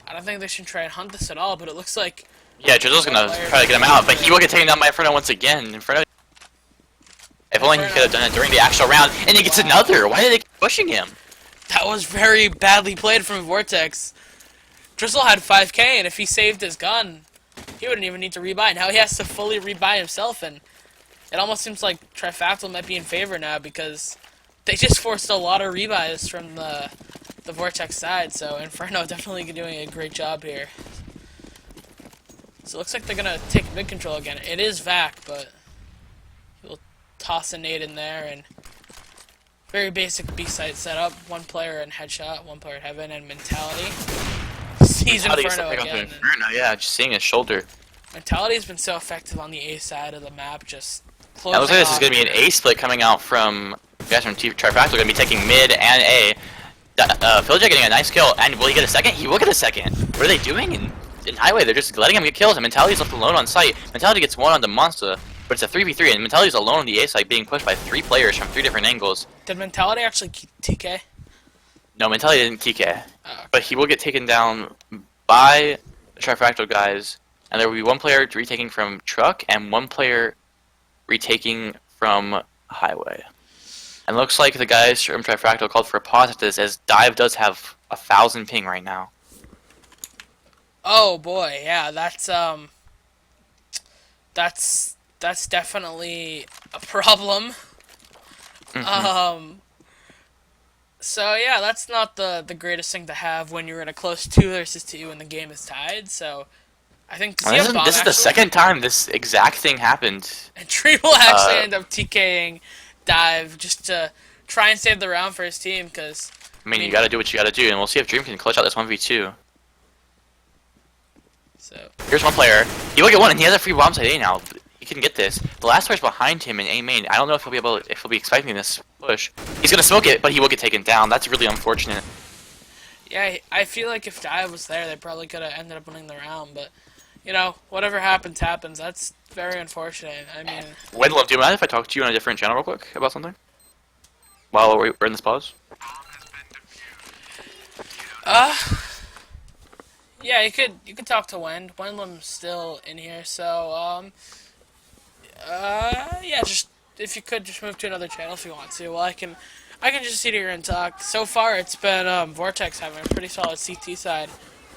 I don't think they should try and hunt this at all, but it looks like Yeah, Drizzle's gonna try to get him out, but he will get taken down by Inferno once again. Inferno. If only he could have done it during the actual round, and he gets another. Why did they keep pushing him? that was very badly played from Vortex. Drizzle had 5k, and if he saved his gun, he wouldn't even need to rebuy. Now he has to fully rebuy himself, and it almost seems like Trifactal might be in favor now because they just forced a lot of rebuys from the Vortex side, so Inferno definitely doing a great job here. So it looks like they're gonna take mid control again. It is Vac, but he'll toss a nade in there, and very basic B-site setup. One player in headshot, one player in heaven, and mentality. Sees How do you get Inferno something on the again. Inferno? Yeah, just seeing his shoulder. Mentality has been so effective on the A side of the map, just It closing looks like this is off. going to be an A split coming out from guys from Trifactal. Going to be taking mid and A. Philjack getting a nice kill, and will he get a second? He will get a second. What are they doing in Highway? They're just letting him get kills, and Mentality's left alone on site. Mentality gets one on the Monster, but it's a 3v3, and Mentality's alone on the A side being pushed by 3 players from 3 different angles. Did Mentality actually TK? No, Mentality didn't TK, Oh, but he will get taken down by the Trifactal guys, and there will be one player retaking from Truck and one player retaking from Highway. And looks like the guys from Trifactal called for a pause at this, as Dive does have 1,000 ping right now. oh boy, yeah, that's definitely a problem. So yeah, that's not the greatest thing to have when you're in a close 2 versus 2 and the game is tied. So I think to see a bomb This is the actually- second time this exact thing happened. and Tree will actually end up TKing Dive just to try and save the round for his team, because I mean, you gotta do what you gotta do, and we'll see if Dream can clutch out this 1v2. so Here's one player. He will get one, and he has a free bomb site A now. He can get this. The last player's behind him in A main. I don't know if he'll be expecting this push. He's gonna smoke it, but he will get taken down. That's really unfortunate. yeah, I feel like if Dive was there, they probably could have ended up winning the round, but you know, whatever happens, happens. That's very unfortunate. I mean, Wendell, do you mind if I talk to you on a different channel real quick about something? While we're in this pause? yeah, you could talk to Wend. Wendlam's still in here, so yeah, just if you could just move to another channel if you want to. Well, I can just sit here and talk. So far, it's been Vortex having a pretty solid CT side.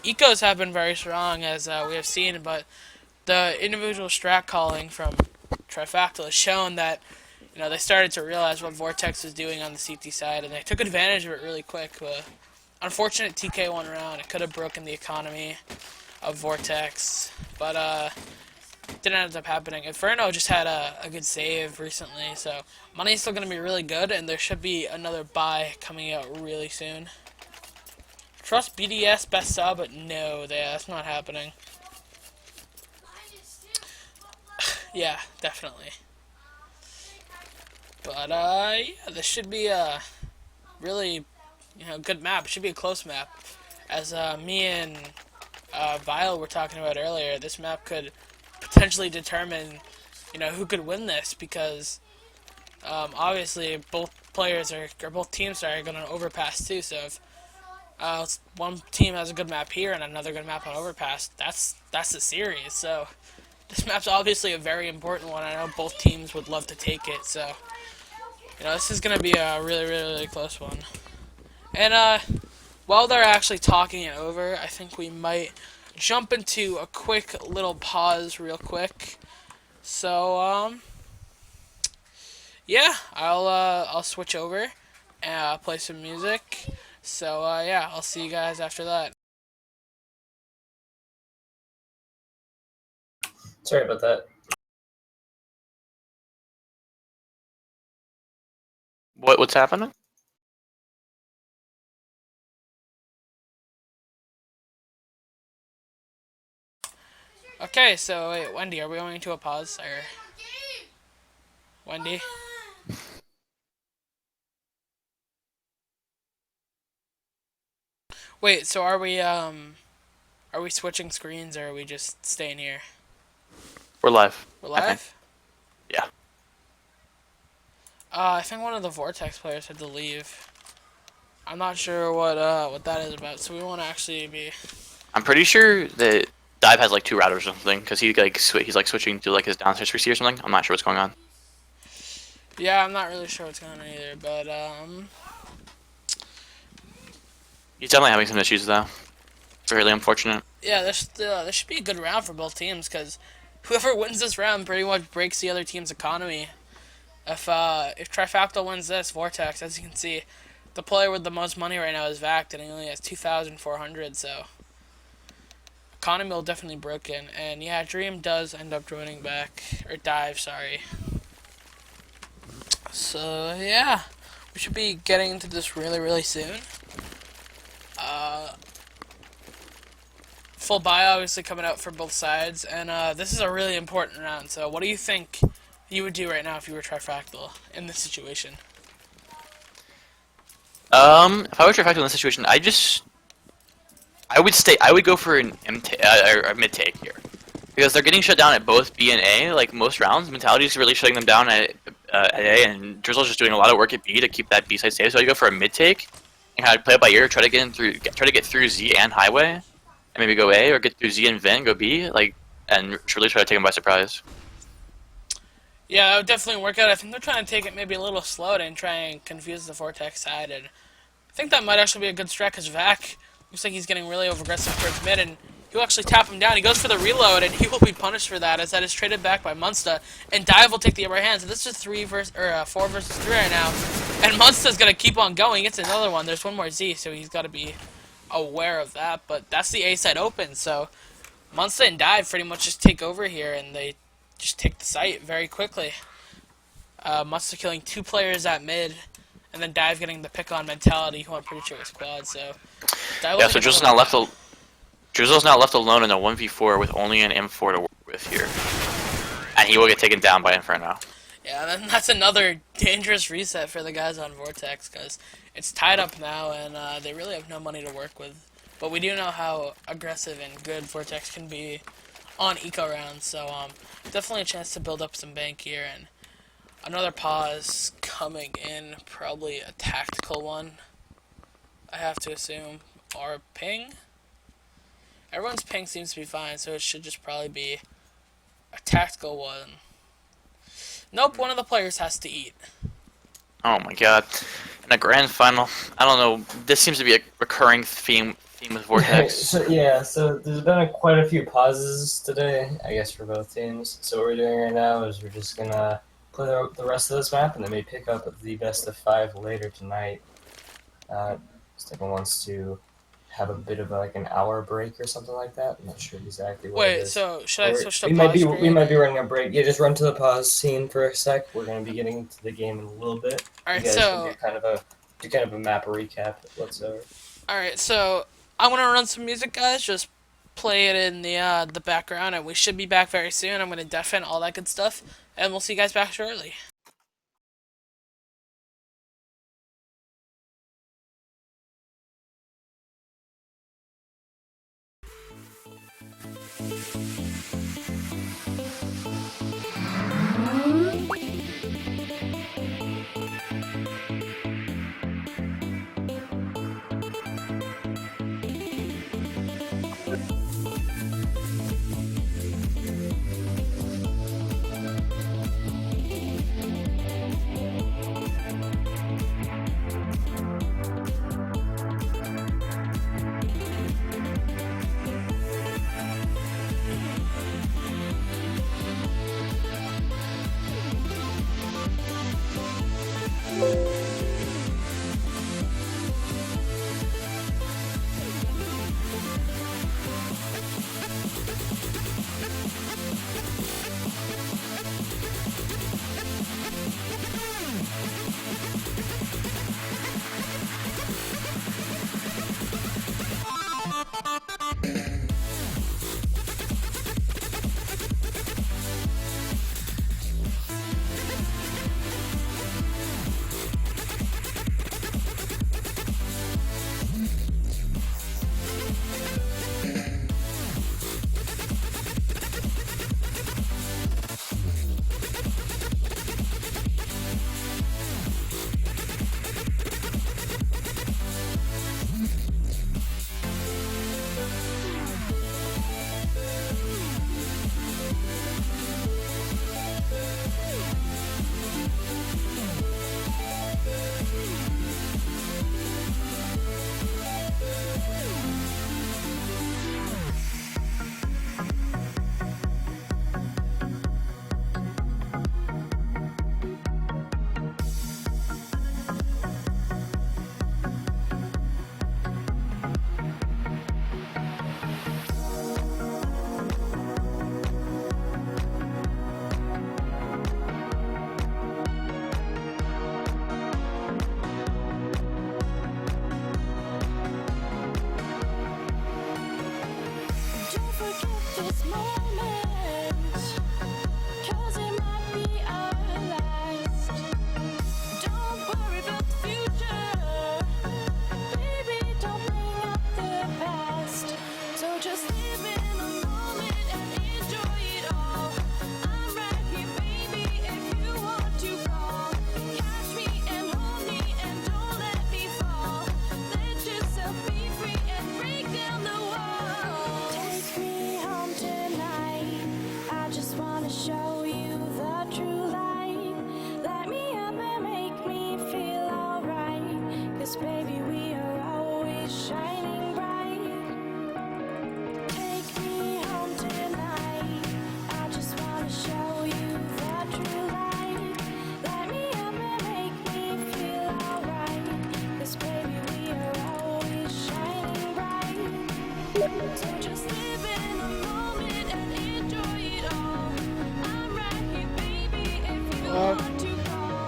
Ecos have been very strong, as we have seen, but the individual strat calling from Trifactal has shown that, you know, they started to realize what Vortex was doing on the CT side, and they took advantage of it really quick. Unfortunate TK1 round. It could have broken the economy of Vortex, but didn't end up happening. Inferno just had a good save recently, so money's still going to be really good, and there should be another buy coming out really soon. Trust BDS best sub, but no, that's not happening. Yeah, definitely. But yeah, this should be a really, you know, good map. It should be a close map. As me and Vile were talking about earlier, this map could potentially determine, you know, who could win this, because obviously both teams are going to overpass too. So if one team has a good map here and another good map on overpass, that's the series. So this map's obviously a very important one. I know both teams would love to take it. So you know, this is going to be a really, really, really close one. And while they're actually talking it over, I think we might jump into a quick little pause real quick. So yeah, I'll switch over and play some music. So yeah, I'll see you guys after that. Sorry about that. What's happening? Okay, so wait, Wendy, are we going to a pause, or Wendy? Wait, so are we Are we switching screens or are we just staying here? We're live. We're I think. live? Yeah. I think one of the Vortex players had to leave. I'm not sure what that is about, so we won't actually be... I'm pretty sure that Dive has like 2 routers or something, because he's like switching to like his downstairs PC or something. I'm not sure what's going on. Yeah, I'm not really sure what's going on either, but, He's definitely having some issues though. Really unfortunate. yeah, this should be a good round for both teams, because whoever wins this round pretty much breaks the other team's economy. If Trifactal wins this, Vortex, as you can see, the player with the most money right now is Vact, and he only has 2,400, so... Economy will definitely broken, and yeah, Dream does end up joining back, or Dive, sorry. So, yeah, we should be getting into this really, really soon. Full buy obviously coming out for both sides, and this is a really important round, so what do you think you would do right now if you were Trifactal in this situation? If I were Trifactal in this situation, I would go for an a mid take here, because they're getting shut down at both B and A. Like most rounds, Mentality is really shutting them down at A, and Drizzle's just doing a lot of work at B to keep that B side safe. So I go for a mid take and kind of play it by ear, try to get through Z and Highway, and maybe go A, or get through Z and Vent, go B, and really try to take them by surprise. Yeah, that would definitely work out. I think they're trying to take it maybe a little slow and try and confuse the Vortex side, and I think that might actually be a good strat, because Vac looks like he's getting really over-aggressive towards mid, and he'll actually tap him down. He goes for the reload, and he will be punished for that, as that is traded back by Munsta, and Dive will take the upper hand. So this is 4 versus 3 right now, and Munsta's gonna keep on going. He gets another one. There's one more Z, so he's got to be aware of that. But that's the A side open, so Munsta and Dive pretty much just take over here, and they just take the site very quickly. Munsta killing 2 players at mid, and then Dive getting the pick on Mentality, who I'm pretty sure was quad. So Yeah, so Drizzle's now left alone in a 1v4 with only an M4 to work with here, and he will get taken down by Inferno. Yeah, then that's another dangerous reset for the guys on Vortex, because it's tied up now, and they really have no money to work with. But we do know how aggressive and good Vortex can be on eco rounds, so definitely a chance to build up some bank here, and another pause coming in, probably a tactical one, I have to assume, or ping? Everyone's ping seems to be fine, so it should just probably be a tactical one. Nope, one of the players has to eat. Oh my god. In a grand final, I don't know, this seems to be a recurring theme with Vortex. So there's been quite a few pauses today, I guess, for both teams. So what we're doing right now is we're just gonna play the rest of this map, and then we pick up the best of 5 later tonight. Stephen wants to have a bit of an hour break or something like that. I'm not sure exactly what it Wait, is. so should I switch to we pause might be screen? we might be running a break. Yeah, just run to the pause scene for a sec. We're gonna be getting into the game in a little bit. Alright, You guys so can do kind of a map recap whatsoever. alright, so I'm gonna run some music, guys. Just play it in the background, and we should be back very soon. I'm gonna deafen all that good stuff, and we'll see you guys back shortly.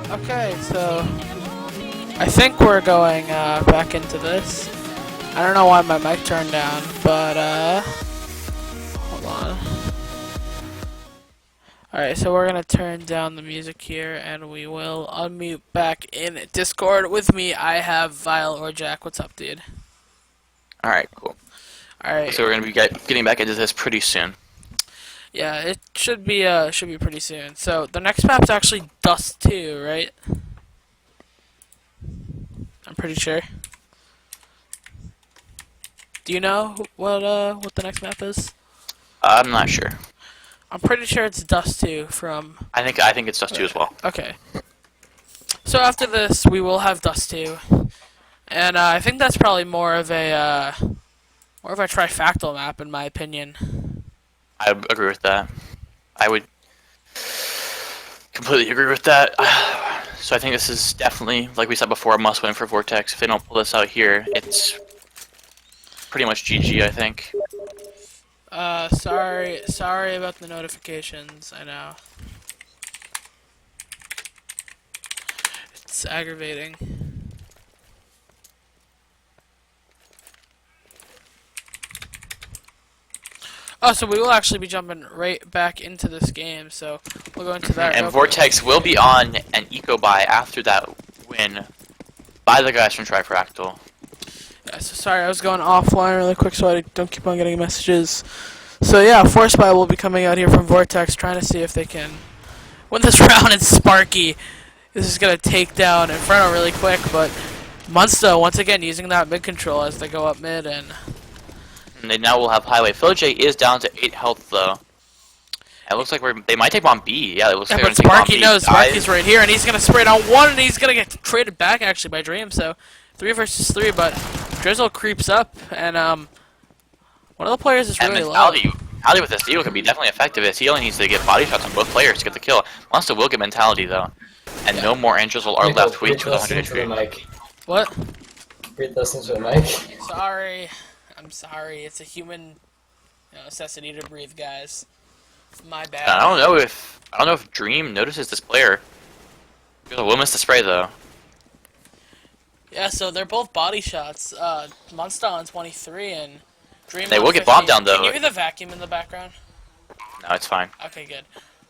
Okay, so I think we're going back into this. I don't know why my mic turned down, but hold on. Alright, so we're gonna turn down the music here, and we will unmute back in Discord. With me, I have Vile or Jack. What's up, dude? All right, cool. Alright, So we're gonna be getting back into this pretty soon. yeah, it should be pretty soon. So the next map's actually Dust 2, right? I'm pretty sure. Do you know what the next map is? I'm not sure. I'm pretty sure it's Dust 2 from... I think it's Dust 2 as well. Okay. So after this, we will have Dust 2. And I think that's probably more of a trifactal map, in my opinion. I agree with that. I would completely agree with that. So I think this is definitely, like we said before, a must-win for Vortex. If they don't pull this out here, it's pretty much GG, I think. Sorry about the notifications, I know. It's aggravating. Oh, so we will actually be jumping right back into this game, so we'll go into that. And real Vortex will be on an eco buy after that win by the guys from Trifractal. Yeah, so sorry, I was going offline really quick so I don't keep on getting messages. So yeah, Force Buy will be coming out here from Vortex, trying to see if they can win this round. It's Sparky. This is going to take down Inferno really quick, but Munsta, once again, using that mid control as they go up mid, and they now will have Highway. Philj is down to 8 health, though. It looks like they might take bomb B. Yeah, it looks like but they're gonna Sparky take bomb B. knows Sparky's right here, and he's going to spray it on one, and he's going to get traded back, actually, by Dream, so 3 versus 3, but Drizzle creeps up, and one of the players is really low. Mentality with this deal can be definitely effective, as he only needs to get body shots on both players to get the kill. Monster will get mentality, though. And no more angels are left with 100 HP. What? Read listen to the mic. Sorry. I'm sorry. It's a human necessity to breathe, guys. My bad. I don't know if Dream notices this player. We'll miss the spray, though. Yeah, so they're both body shots. Monster on 23 and Dream. They on will get 50. bombed down, though. Can you hear the vacuum in the background? No, it's fine. Okay, good.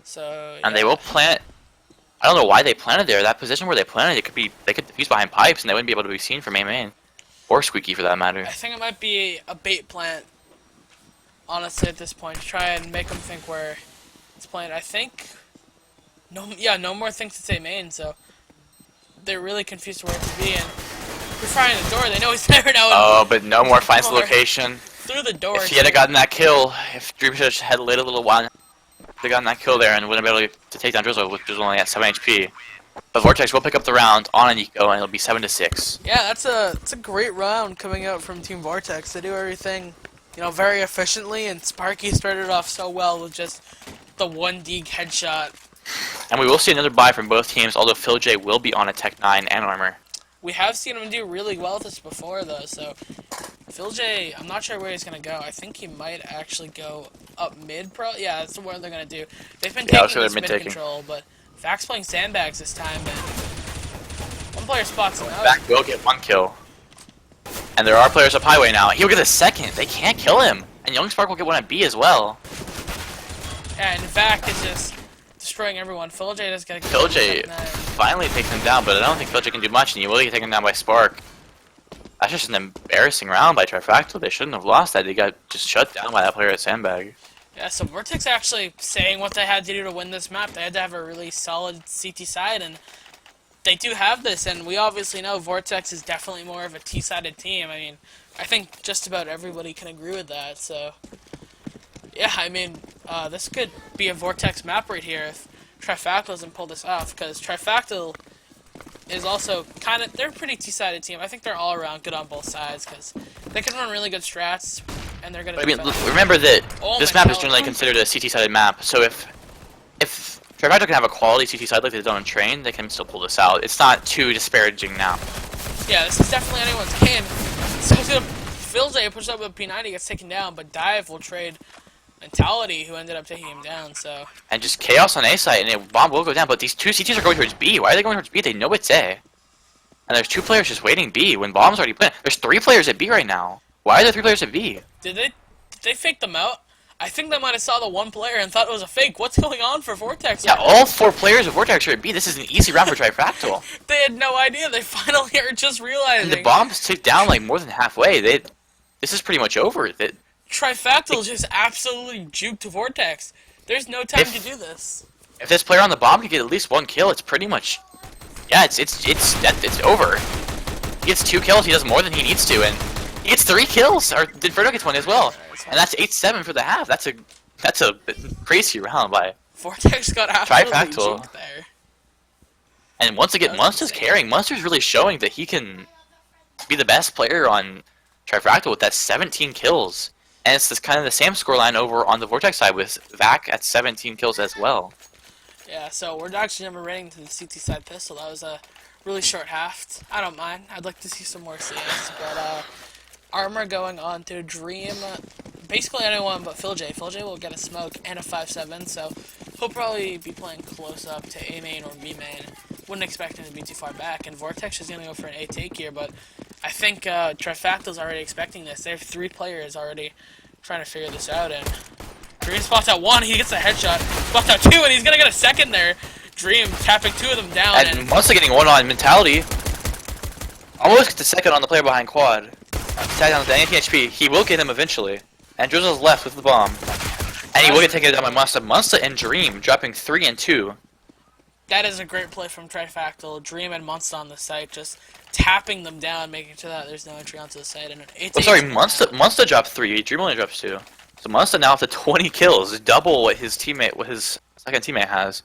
So. And they will plant. I don't know why they planted there. That position where they planted, they could defuse behind pipes, and they wouldn't be able to be seen from main, or Squeaky for that matter. I think it might be a bait plant. Honestly, at this point, to try and make them think where it's planted. I think. No more things to say main. So they're really confused where to be, and we're frying the door. They know he's there now. Oh, but no more finds the location. Through the door. If he had gotten that kill, if Dream just had waited a little while, they gotten that kill there and wouldn't have been able to take down Drizzle, which was only at 7 HP. But Vortex will pick up the round on an eco, and it'll be 7-6. Yeah, that's a great round coming out from Team Vortex. They do everything, very efficiently, and Sparky started off so well with just the 1D headshot. And we will see another buy from both teams, although Philj will be on a Tech 9 and armor. We have seen him do really well with this before, though, so Philj, I'm not sure where he's going to go. I think he might actually go up mid, yeah, that's what they're going to do. They've been taking this mid control, but Vax playing sandbags this time, and one player spots him out. Vax will get 1 kill. And there are players up highway now. He'll get a second. They can't kill him. And Young Spark will get 1 at B as well. Yeah, and Vax is just destroying everyone. Philj just got to Philj finally takes him down, but I don't think Philj can do much, and he will get taken down by Spark. That's just an embarrassing round by Trifactal. They shouldn't have lost that. They got just shut down by that player at Sandbag. Yeah, so Vortex actually saying what they had to do to win this map. They had to have a really solid CT side, and they do have this, and we obviously know Vortex is definitely more of a T-sided team. I mean, I think just about everybody can agree with that, so yeah, I mean, this could be a Vortex map right here if Trifactal doesn't pull this off, because Trifactal is also they're a pretty T-sided team. I think they're all around good on both sides, because they can run really good strats, and they're going to remember that this map is generally considered a CT-sided map, so if Trifactal can have a quality CT side like they've done on Train, they can still pull this out. It's not too disparaging now. Yeah, this is definitely anyone's game. So Philj pushes up with P90, gets taken down, but Dive will trade Mentality, who ended up taking him down. So And just chaos on A site, and bomb will go down. But these two CTs are going towards B. Why are they going towards B? They know it's A. And there's 2 players just waiting B when bomb's already planted. There's 3 players at B right now. Why are there 3 players at B? did they fake them out? I think they might have saw the one player and thought it was a fake. What's going on for Vortex? Yeah, all 4 players of Vortex are at B. This is an easy round for Trifractal. They had no idea. They finally are just realizing. And the bombs ticked down like more than halfway. This is pretty much over. Trifactal just absolutely juked Vortex. There's no time to do this. If this player on the bomb could get at least 1 kill, it's pretty much, yeah, it's over. He gets 2 kills, he does more than he needs to, and he gets 3 kills. Or did Verdo gets 1 as well? And that's 8-7 for the half. That's a crazy round by Vortex got absolutely Trifactal. juked there. And once again, That's Munster's insane. carrying. Munster's really showing that he can be the best player on Trifractal with that 17 kills. And it's this kind of the same scoreline over on the Vortex side with Vac at 17 kills as well. Yeah, so we're actually never rating to the CT side pistol. That was a really short half. I don't mind. I'd like to see some more CS, but Armor going on to Dream. Basically anyone but PhilJ. PhilJ will get a smoke and a 5-7, so he'll probably be playing close up to A main or B main. Wouldn't expect him to be too far back, and Vortex is going to go for an A take here, but I think Trifactal's already expecting this. They have 3 players already trying to figure this out, and Dream spots out 1, he gets a headshot, spots out 2, and he's going to get a second there. Dream tapping 2 of them down, And Munster getting 1 on Mentality. Almost gets the second on the player behind quad. Tag down with the anti-HP. He will get him eventually. And Drizzle's left with the bomb. And he will get taken down by Munster. Munster and Dream dropping 3 and 2. that is a great play from Trifactal. Dream and Munster on the site, just tapping them down, making sure that there's no entry onto the site. And it's Oh, sorry, Munster dropped 3. Dream only drops 2. So Munster now up to 20 kills, double what his second teammate has.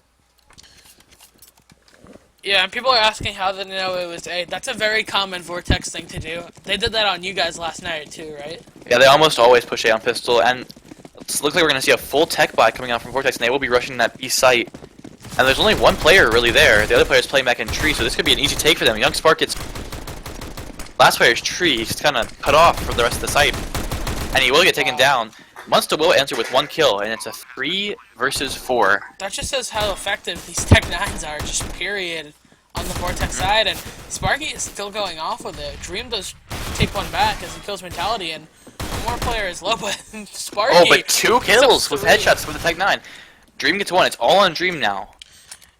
Yeah, and people are asking how they know it was A. That's a very common Vortex thing to do. They did that on you guys last night too, right? Yeah, they almost always push A on pistol, and it looks like we're going to see a full tech buy coming out from Vortex, and they will be rushing that B site. And there's only 1 player really there. The other player's playing back in tree, so this could be an easy take for them. Young Spark gets last player's tree. He's kind of cut off from the rest of the site, and he will get taken down. Munster will answer with 1 kill, and it's a 3 versus 4. That just says how effective these Tech 9s are, just period, on the Vortex side. And Sparky is still going off with it. Dream does take 1 back as he kills Mentality, and one more player is low, but Sparky... Oh, but 2 kills with 3. headshots with the Tech 9. Dream gets 1. It's all on Dream now.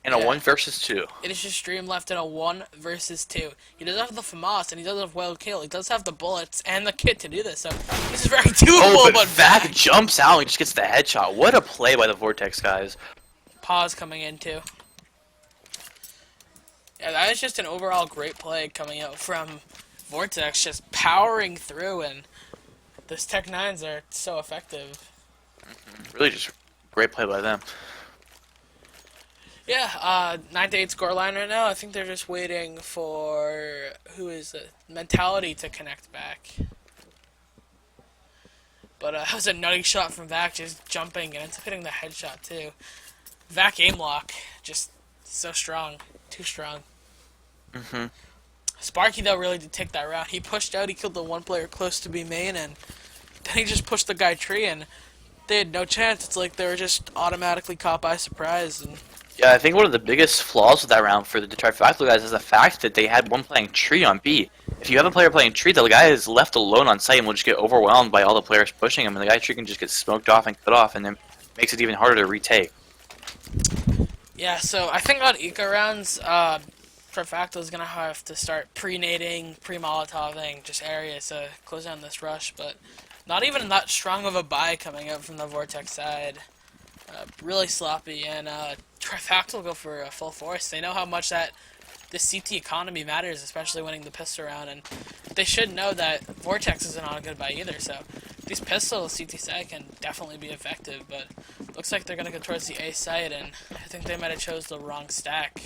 In a Yeah. 1 versus 2. It is just Dream left in a 1 versus 2. He does have the FAMAS, and he does have Wild Kill. He does have the bullets and the kit to do this, so this is very doable, Oh, but Vac jumps out and just gets the headshot. What a play by the Vortex guys. Pause coming in too. Yeah, that is just an overall great play coming out from Vortex, just powering through, and those Tech 9s are so effective. Really just great play by them. Yeah, 9-8 scoreline right now. I think they're just waiting for, who is it? Mentality to connect back. But that was a nutty shot from Vac, just jumping, and ends up hitting the headshot too. Vac aim lock, just so strong. Too strong. Mm-hmm. Sparky, though, really did take that round. He pushed out, he killed the 1 player close to B main, and then he just pushed the guy tree, and they had no chance. It's like they were just automatically caught by surprise. And Yeah, I think one of the biggest flaws of that round for the Trifactal guys is the fact that they had 1 playing tree on B. If you have a player playing tree, the guy is left alone on site and will just get overwhelmed by all the players pushing him, and the guy tree can just get smoked off and cut off, and then makes it even harder to retake. yeah, so I think on eco rounds, Trifactal is going to have to start pre-nading, pre-molotoving, just areas to close down this rush, but not even that strong of a buy coming out from the Vortex side. Really sloppy, and Trifactal will go for a full force. They know how much that the CT economy matters, especially winning the pistol round, and they should know that Vortex isn't on a good buy either, so these pistols CT side can definitely be effective, but looks like they're going to go towards the A side, and I think they might have chose the wrong stack.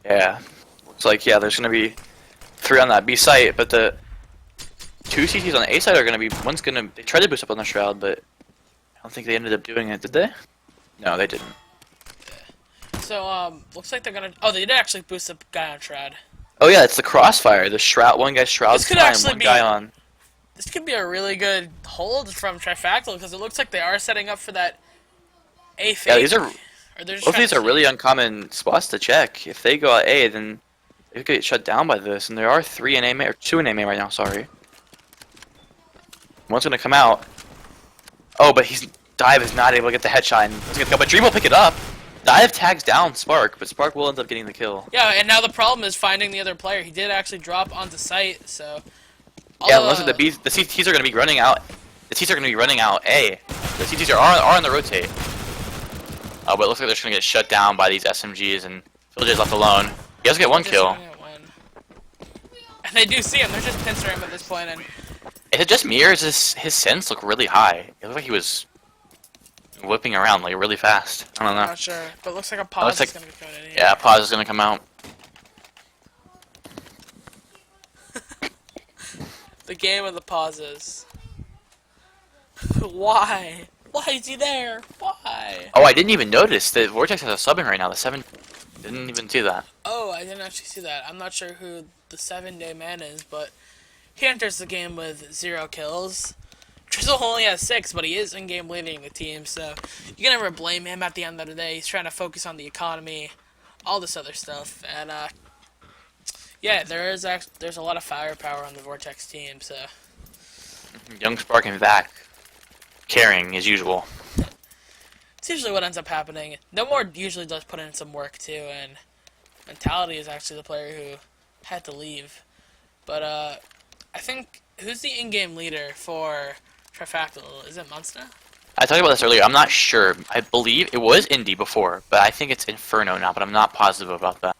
Yeah. Looks like, yeah, there's going to be 3 on that B site, but the 2 CTs on the A side are going to be, one's going to, they tried to boost up on the Shroud, but I don't think they ended up doing it, did they? No, they didn't. So, looks like they're going to, oh, they did actually boost the guy on Shroud. Oh yeah, it's the Crossfire, the Shroud, one guy's Shroud's This could time, actually one be- guy on. This could be a really good hold from Trifactal because it looks like they are setting up for that A fake. Yeah, these are Or they're just both of trying these to are really fake. uncommon spots to check. If they go at A, then they could get shut down by this. And there are 3 in A main, or 2 in A main right now. Sorry. One's gonna come out. Oh, but Dive is not able to get the headshot. And it's gonna go, but Dream will pick it up. Dive tags down Spark, but Spark will end up getting the kill. Yeah, and now the problem is finding the other player. He did actually drop onto site, so. Yeah, looks like the CTs are gonna be running out. The CTs are gonna be running out A. The CTs are on the rotate. But it looks like they're just gonna get shut down by these SMGs, and PhilJ's left alone. He does get one Just kill. gonna win. And they do see him. They're just pincer him at this point, and Is it just me, or does his sense look really high? It looked like he was whipping around like really fast. I don't I'm know. not sure. But it looks like a pause like- is gonna be coming in here. Yeah, pause is gonna come out. The game of the pauses. Why? Why is he there? Why? Oh, I didn't even notice that Vortex has a sub in right now. The 7 didn't even see that. Oh, I didn't actually see that. I'm not sure who the 7-day man is, but he enters the game with 0 kills. Drizzle only has 6, but he is in-game leading the team, so you can never blame him at the end of the day. He's trying to focus on the economy, all this other stuff, and yeah, there's a lot of firepower on the Vortex team, so Young Spark and Vac carrying as usual. it's usually what ends up happening. No More usually does put in some work too, and Mentality is actually the player who had to leave. But I think who's the in-game leader for Trifactal? Is it Munster? I talked about this earlier. I'm not sure. I believe it was Indy before, but I think it's Inferno now. But I'm not positive about that.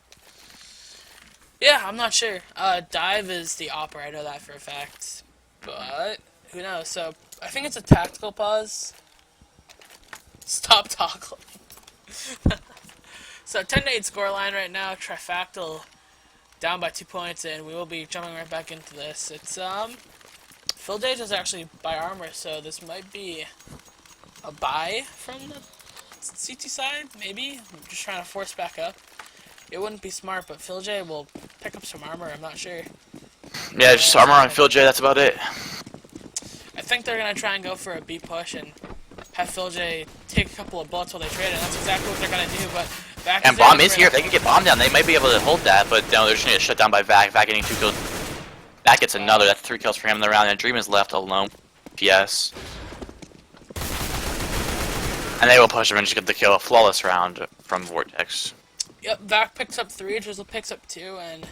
Yeah, I'm not sure. Dive is the opera, I know that for a fact. But who knows? So I think it's a tactical pause. Stop talking. So 10-8 scoreline right now. Trifactal down by 2 points, and we will be jumping right back into this. It's Phil J does actually buy armor, so this might be a buy from the CT side. Maybe I'm just trying to force back up. It wouldn't be smart, but Phil J will pick up some armor. I'm not sure. Yeah, just armor on Phil J. That's about it. I think they're gonna try and go for a B push and have Phil J take a couple of bullets while they trade it. That's exactly what they're gonna do. But Vac And there Bomb to is trade here. it. If they can get Bomb down, they might be able to hold that. But no, they're just gonna get shut down by Vac. Vac getting 2 kills. Vac gets another. That's 3 kills for him in the round. And Dream is left alone. PS. And they will push him and just get the kill. A flawless round from Vortex. Yep, Vac picks up 3, Drizzle picks up 2, and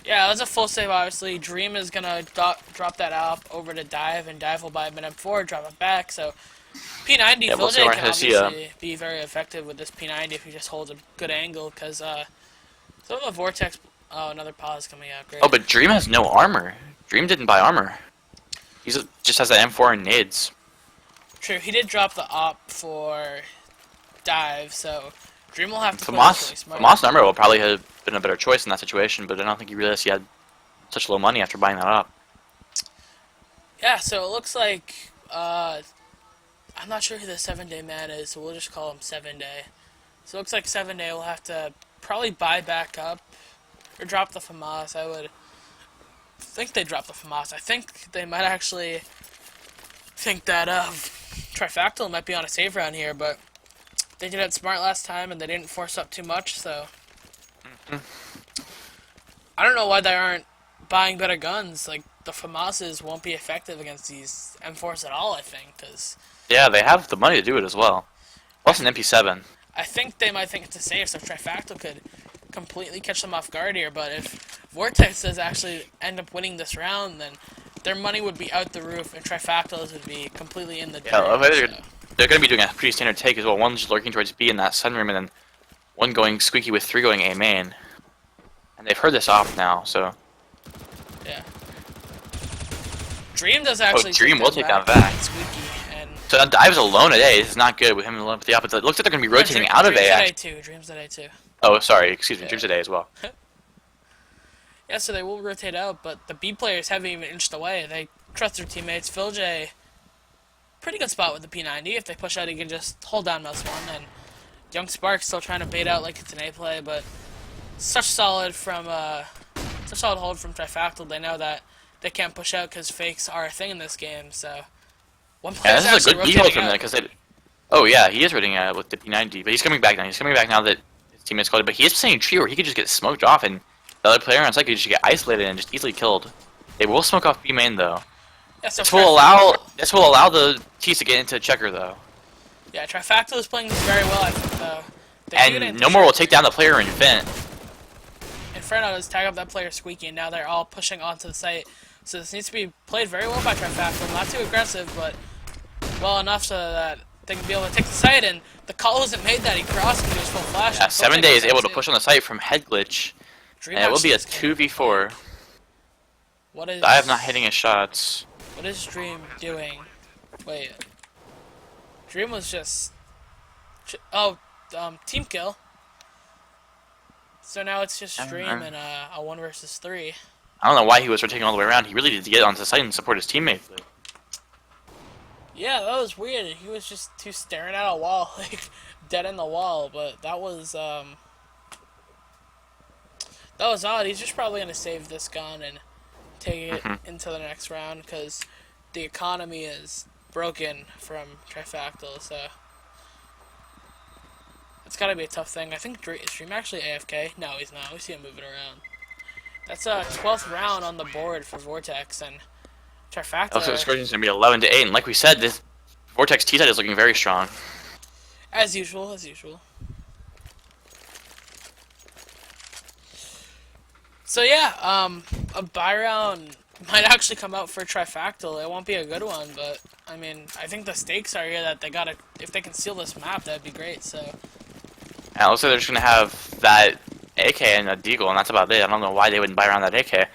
yeah, that's a full save, obviously. Dream is gonna drop that out over to Dive, and Dive will buy a minute 4, drop it back, so P90, Yeah, Phil we'll see J where can he see, obviously be very effective with this P90 if he just holds a good angle, because some of the Vortex, oh, another pause coming out, great. Oh, but Dream has no armor. Dream didn't buy armor. He just has that M4 and nades. True, he did drop the op for Dive, so Dream will have to play this really smart. Famas and armor will probably have been a better choice in that situation, but I don't think he realized he had such low money after buying that up. Yeah, so it looks like, I'm not sure who the 7-day man is, so we'll just call him 7-day. So it looks like 7-day will have to probably buy back up, or drop the FAMAS. I would think they drop the FAMAS. I think they might actually think that, Trifactal might be on a save round here, but they did it smart last time, and they didn't force up too much, so I don't know why they aren't buying better guns. Like, the FAMASs won't be effective against these M4s at all, I think, because Yeah, they have the money to do it as well. Plus an MP7. I think they might think it's a save, so Trifactal could completely catch them off guard here, but if Vortex does actually end up winning this round, then their money would be out the roof, and Trifactals would be completely in the dirt. Yeah, so. they're going to be doing a pretty standard take as well. One just lurking towards B in that sunroom, and then one going squeaky with 3 going A main. And they've heard this off now, so... Yeah. Dream does actually Dream will take down back Vac. Squeaky, and So now Dive's alone at A. This is not good with him alone with the opposite. It looks like they're going to be rotating out of A. Dream's at Actually. A2. Dream's at A2. Oh, sorry. Excuse me. Yeah. Dream's at A as well. Yeah, so they will rotate out, but the B players haven't even inched away. They trust their teammates. Phil J, pretty good spot with the P90. If they push out, he can just hold down mouse 1, and Young Spark still trying to bait out like it's an A play, but such solid hold from Trifactal. They know that they can't push out because fakes are a thing in this game. So one Yeah, player's this is a actually good deal rotating from that out. because oh yeah, he is rotating with the P90, but he's coming back now. He's coming back now that his teammate's called. But he is playing tree where he could just get smoked off, and the other player on site could just get isolated and just easily killed. They will smoke off B main though. Yeah, so This will allow the T's to get into checker though. Yeah, Trifacto is playing this very well, I think, though. They do get And into No More will check. take down the player in Vent. Inferno does tag up that player Squeaky, and now they're all pushing onto the site. So this needs to be played very well by Trifacto. Not too aggressive, but well enough so that they can be able to take the site. And the call wasn't made that he crossed and he was full flash. Yeah, and 7 Filtek days was able to too. push on the site from head glitch, Dream and it will be a actually is gonna- 2v4. What is? I have not hitting his shots. What is Dream doing? Wait. Dream was just. Team kill. So now it's just Dream and a 1 versus 3. I don't know why he was rotating all the way around. He really needed to get onto the site and support his teammate. But Yeah, that was weird. He was just staring at a wall, like dead in the wall. But that was odd. He's just probably gonna save this gun and take it into the next round because the economy is broken from Trifactal. So it's gotta be a tough thing. I think is Dream actually AFK? No, he's not. We see him moving around. That's a 12th round on the board for Vortex and Trifacta. also, the score is going to be 11-8, and like we said, this Vortex T side is looking very strong. As usual, as usual. So yeah, a buy round might actually come out for Trifactal. It won't be a good one, but I mean, I think the stakes are here that they gotta, if they can steal this map, that'd be great. So And it looks like they're just going to have that AK and a Deagle, and that's about it. I don't know why they wouldn't buy around that AK.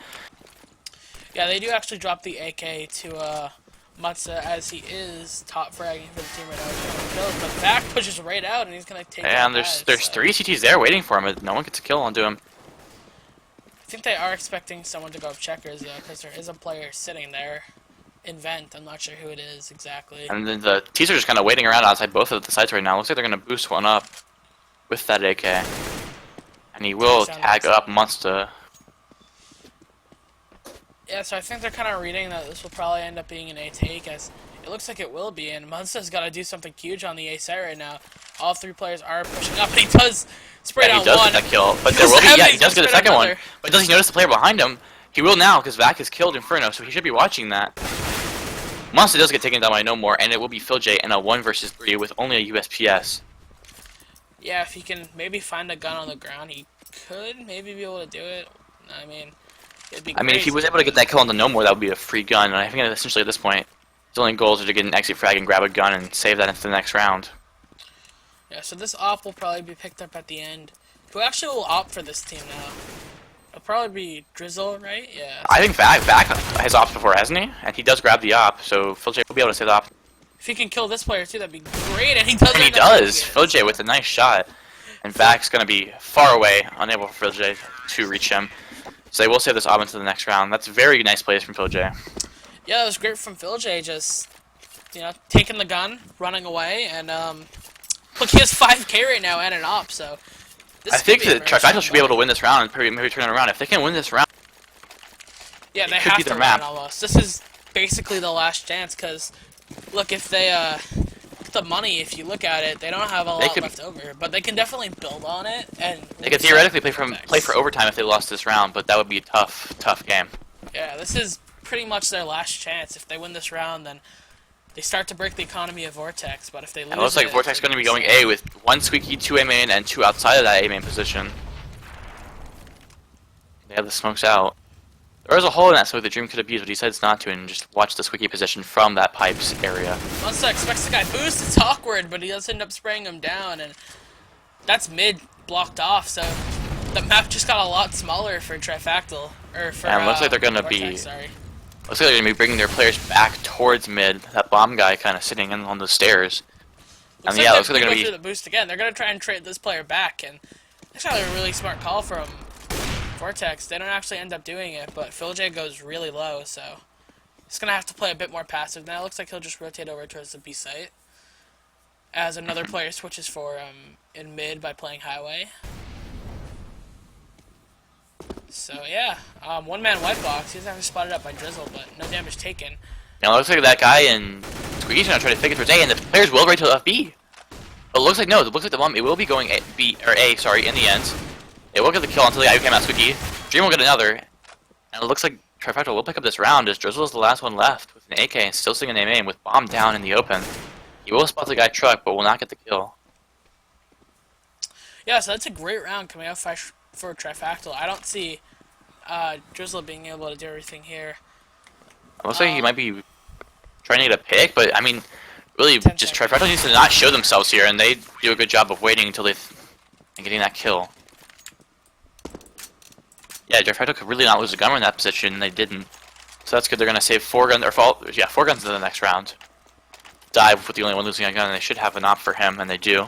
yeah, they do actually drop the AK to Matza as he is top fragging for the team right now. But Vac pushes right out and he's gonna take. And down there's guys, 3 CTs there waiting for him, but no one gets a kill onto him. I think they are expecting someone to go up checkers though, because there is a player sitting there in vent. I'm not sure who it is exactly. And then the T's are just kind of waiting around outside both of the sites right now. Looks like they're going to boost one up with that AK. And he will tag up Monster. Yeah, so I think they're kind of reading that this will probably end up being an A take, as it looks like it will be, and Munster's got to do something huge on the A site right now. All 3 players are pushing up, and he does spray Yeah, down he does one. get that kill, but He there will be, doesn't yeah, have he does any, get the spray down second one. another. But does he notice the player behind him? He will now, because Vac has killed Inferno, so he should be watching that. Monster does get taken down by No More, and it will be PhilJ in a 1 versus 3 with only a USPS. Yeah, if he can maybe find a gun on the ground, he could maybe be able to do it. I mean, it'd be I mean, if he crazy. was able to get that kill on the No More, that would be a free gun, and I think essentially at this point, his only goals are to get an exit frag and grab a gun and save that into the next round. Yeah, so this op will probably be picked up at the end. Who actually will opt for this team now? It'll probably be Drizzle, right? Yeah. I think Vac has ops before, hasn't he? And he does grab the op, so PhilJ will be able to save the op. If he can kill this player too, that'd be great, and he does. And he end up does! doing it. PhilJ with a nice shot. And Vac's going to be far away, unable for PhilJ to reach him. So they will save this op into the next round. That's very nice plays from PhilJ. Yeah, it was great from PhilJ, just, you know, taking the gun, running away, and, look, he has 5k right now and an op, so... This I think could be a that very Trifactal strong should be able to buy. win this round and maybe turn it around. If they can win this round, Yeah, they could have be to their win map. almost. This is basically the last chance, because, look, if they, the money, if you look at it, they don't have a lot could- left over, but they can definitely build on it, and... they could theoretically play for overtime if they lost this round, but that would be a tough game. Yeah, this is pretty much their last chance. If they win this round, then they start to break the economy of Vortex, but if they lose It looks like Vortex is going to be going A with 1 Squeaky, 2 A main, and 2 outside of that A main position. They have the smokes out. There was a hole in that smoke that Dream could have used, but he decides not to and just watch the Squeaky position from that pipes area. Monster expects the guy boost, it's awkward, but he does end up spraying him down, and that's mid blocked off, so the map just got a lot smaller for Trifactal, or for, And it looks like they're gonna Vortex, be- sorry. Looks like they're going to be bringing their players back towards mid. That bomb guy kind of sitting in on the stairs. Looks And yeah, like looks like they're go going to through be... the boost again. They're gonna try and trade this player back, and that's actually a really smart call from Vortex. They don't actually end up doing it, but PhilJ goes really low, so he's gonna have to play a bit more passive. Now it looks like he'll just rotate over towards the B site as another player switches for in mid by playing highway. So yeah, one-man white box. He's actually spotted up by Drizzle, but no damage taken. Now it looks like that guy in Squeaky's gonna try to fake it towards A, and the players will right to FB. But it looks like no, it looks like the bomb. It will be going A, sorry, in the end. It will get the kill until the guy who came out, Squeaky. Dream will get another, and it looks like Trifecta will pick up this round as Drizzle is the last one left with an AK and still sitting in aim with bomb down in the open. He will spot the guy truck, but will not get the kill. Yeah, so that's a great round coming out for Trifactal. I don't see Drizzle being able to do everything here. It looks like he might be trying to get a pick, but I mean, really, 10 just seconds. Trifecta needs to not show themselves here, and they do a good job of waiting until and getting that kill. Yeah, Trifecta could really not lose a gunner in that position, and they didn't. So that's good. They're gonna save 4 guns, or 4 guns in the next round. Dive with the only one losing a gun, and they should have an op for him, and they do.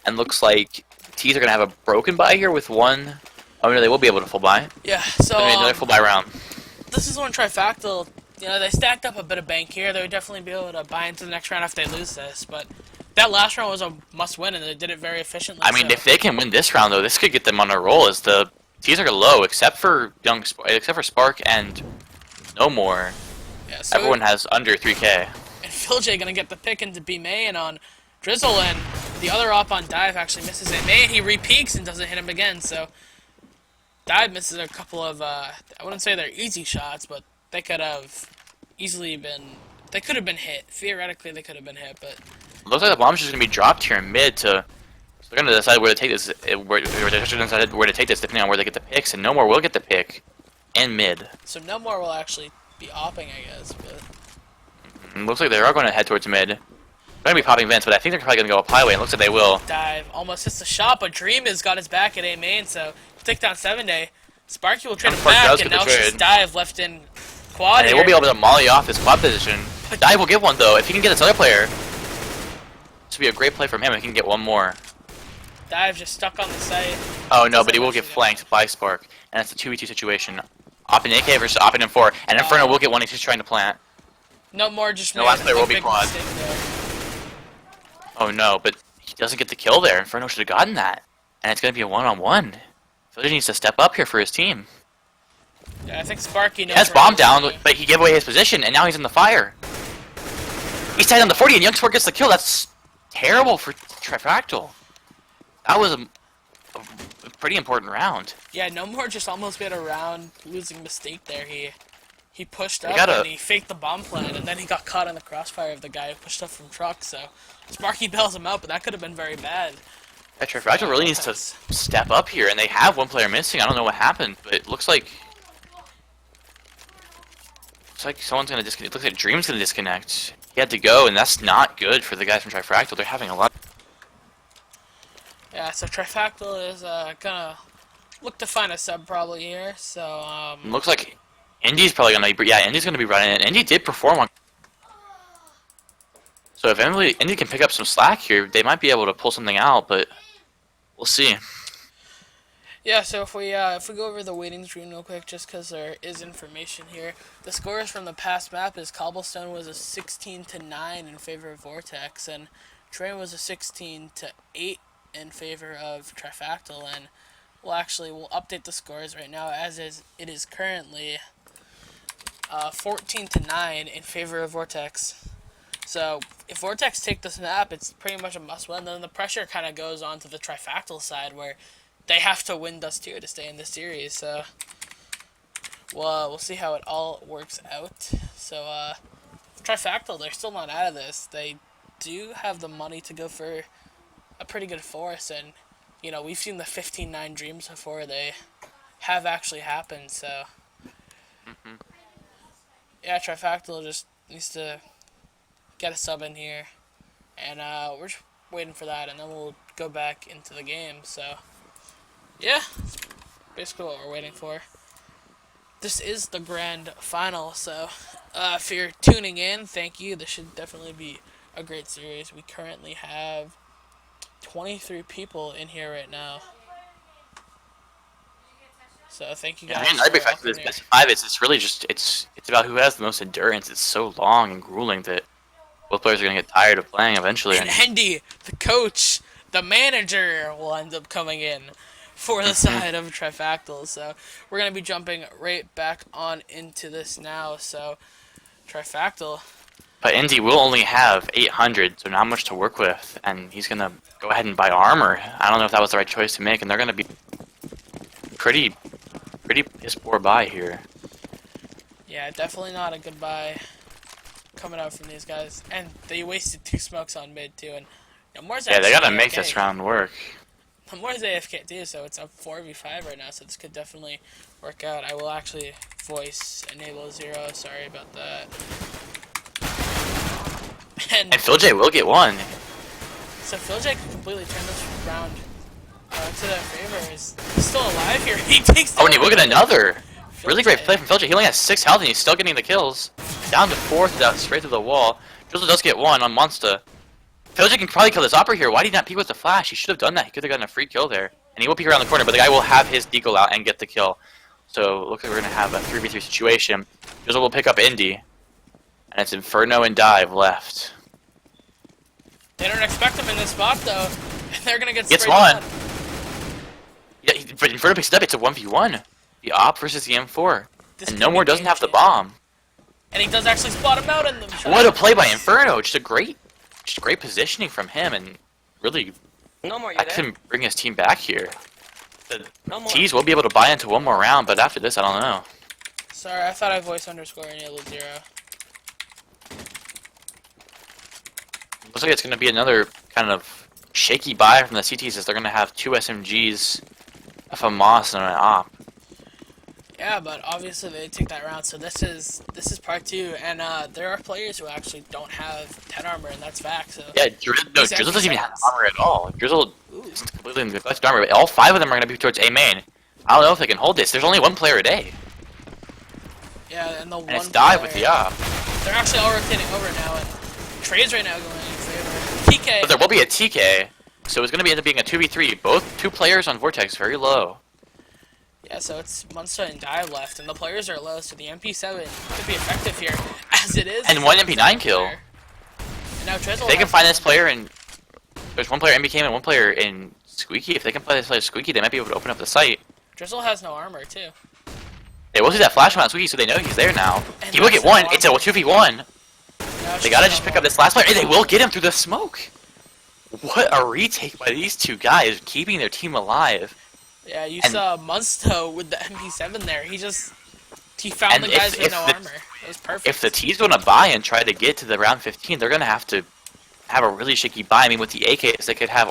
And looks like T's are gonna have a broken buy here with one. Oh no, they will be able to full buy. Yeah, so Another full buy round. this is when Trifactal, you know, they stacked up a bit of bank here. They would definitely be able to buy into the next round if they lose this, but that last round was a must-win, and they did it very efficiently. I mean, so. if they can win this round though, this could get them on a roll. As the T's are low, except for Spark and No More. Yeah, so Everyone has under 3K. and PhilJ gonna get the pick into B main on Drizzle, and the other op on Dive actually misses it. Main, he re-peeks and doesn't hit him again, so Dive misses a couple of, I wouldn't say they're easy shots, but they could have easily been, they could have been hit. Theoretically, they could have been hit, but It looks like the bomb's just gonna be dropped here in mid to. So they're gonna decide where to take this. Where to take this, depending on where they get the picks, and No More will get the pick in mid. so No More will actually be opping, I guess, but And it looks like they are going to head towards mid. They're gonna be popping vents, but I think they're probably gonna go up highway. It looks like they will. Dive almost hits the shot, but Dream has got his back at A main, so take down 7-Day. Sparky will trade him Spark back, does and get now the it's just trade. Dive left in quad And they here. will be able to molly off this quad position. Dive will get one though. If he can get this other player, this would be a great play from him if he can get one more. Dive just stuck on the site. Oh no, but he will get flanked by Spark, and it's a 2v2 situation. Op in AK versus Op in M4, and Inferno will get one if he's trying to plant. No More just The made last a player will be big quad. mistake there. Oh no, but he doesn't get the kill there. Inferno should have gotten that. And it's going to be a one-on-one. Philly needs to step up here for his team. Yeah, I think Sparky knows He has where bomb he's down, going. but he gave away his position, and now he's in the fire. He's tied on the 40, and Youngsport gets the kill. That's terrible for Trifactal. That was a pretty important round. Yeah, No More just almost made a round losing mistake there. He pushed They up gotta- and he faked the bomb plant, and then he got caught in the crossfire of the guy who pushed up from truck. So Sparky bails him out, but that could have been very bad. Yeah, Trifactal really needs to step up here, and they have one player missing. I don't know what happened, but it looks like someone's gonna disconnect. It looks like Dream's gonna disconnect. He had to go, and that's not good for the guys from Trifactal. They're having a lot. Yeah, so Trifactal is gonna look to find a sub probably here. So It looks like Indy's probably gonna be. Yeah, Indy's gonna be running it. Indy did perform on. So if Indy can pick up some slack here, they might be able to pull something out, but we'll see. yeah, so if we go over the waiting screen real quick, just because there is information here, the scores from the past map is Cobblestone was a 16-9 in favor of Vortex, and Train was a 16-8 in favor of Trifactal, and we'll update the scores right now as it is currently 14-9 in favor of Vortex. So if Vortex take this map, it's pretty much a must-win. Then the pressure kind of goes on to the Trifactal side, where they have to win Dust 2 to stay in this series. So we'll see how it all works out. So Trifactal, they're still not out of this. They do have the money to go for a pretty good force, and you know, we've seen the 15-9 dreams before. They have actually happened. So yeah, Trifactal just needs to get a sub in here, and we're just waiting for that, and then we'll go back into the game. So yeah, that's basically what we're waiting for. This is the grand final, so if you're tuning in, thank you. This should definitely be a great series. We currently have 23 people in here right now, so thank you Yeah, guys. and I'd be for fact hopping this here. best of 5 it's really just it's about who has the most endurance. It's so long and grueling that both players are gonna get tired of playing eventually. And Hendy, the coach, the manager, will end up coming in. for the side of Trifactal. So we're gonna be jumping right back on into this now. So Trifactal. But Indy will only have 800, so not much to work with, and he's gonna go ahead and buy armor. I don't know if that was the right choice to make, and they're gonna be pretty piss poor buy here. Yeah, definitely not a good buy coming out from these guys. And they wasted 2 smokes on mid too. And Nomor's Yeah, they gotta actually make AFK. this round work. Nomor's AFK too, so it's a 4v5 right now. So this could definitely work out. I will actually voice enable 0. Sorry about that. And And J will get one. so PhilJ can completely turn this round to their favor. He's still alive here. He takes. Oh, and he will get another. Really great PhilJ. play from J. He only has 6 health, and he's still getting the kills. Down to 4th, down straight to the wall. Drizzle does get 1 on Monster. J can probably kill this Opera here. Why did he not peek with the flash? He should have done that. He could have gotten a free kill there. And he will peek around the corner, but the guy will have his deagle out and get the kill. So it looks like we're going to have a 3v3 situation. Drizzle will pick up Indy. And it's Inferno and Dive left. They don't expect him in this spot though, and they're gonna get Gets sprayed one. down. Yeah, but Inferno picks it up. It's a 1v1. The Op versus the M4. This And could No More be doesn't have the game-changing. bomb. And he does actually spot him out in the shot. What a play by Inferno! Just great positioning from him, and really No more, you that there? can bring his team back here. The No more. T's will be able to buy into one more round, but after this, I don't know. Sorry, I thought I voice underscore enabled 0. Looks like it's going to be another kind of shaky buy from the CTs, as they're going to have 2 SMGs, a FAMAS, and an Op. Yeah, but obviously they take that round, so this is part 2, and there are players who actually don't have 10 armor, and that's fact. So Yeah, Drizzle doesn't even have armor at all. Drizzle Ooh. is completely neglected armor, but all 5 of them are going to be towards A main. I don't know if they can hold this. There's only 1 player a day, yeah, and the and one it's Dive with the player- Op. They're actually all rotating over now, and Trey's right now going in favor. TK. But there will be a TK, so it's going to be end up being a 2v3. Both 2 players on Vortex, very low. Yeah, so it's Munster and Dive left, and the players are low, so the MP7 could be effective here, as it is. And one MP9 kill. And now Drizzle If they can has find this one. player in... There's 1 player in MBK and 1 player in Squeaky. If they can play this player Squeaky, they might be able to open up the site. Drizzle has no armor, too. They will see that flash on Squeaky, so they know he's there now. And He will get that's 1. no It's a armor. 2v1. Now it's They gotta just no pick up armor. this last player, and they will get him through the smoke. What a retake by these 2 guys, keeping their team alive. Yeah, you and- saw Munsto with the MP7 there. He found And the if- guys with if no the- armor. It was perfect. If the T's gonna buy and try to get to the round 15, they're gonna have to have a really shaky buy. I mean, with the AKs, they could have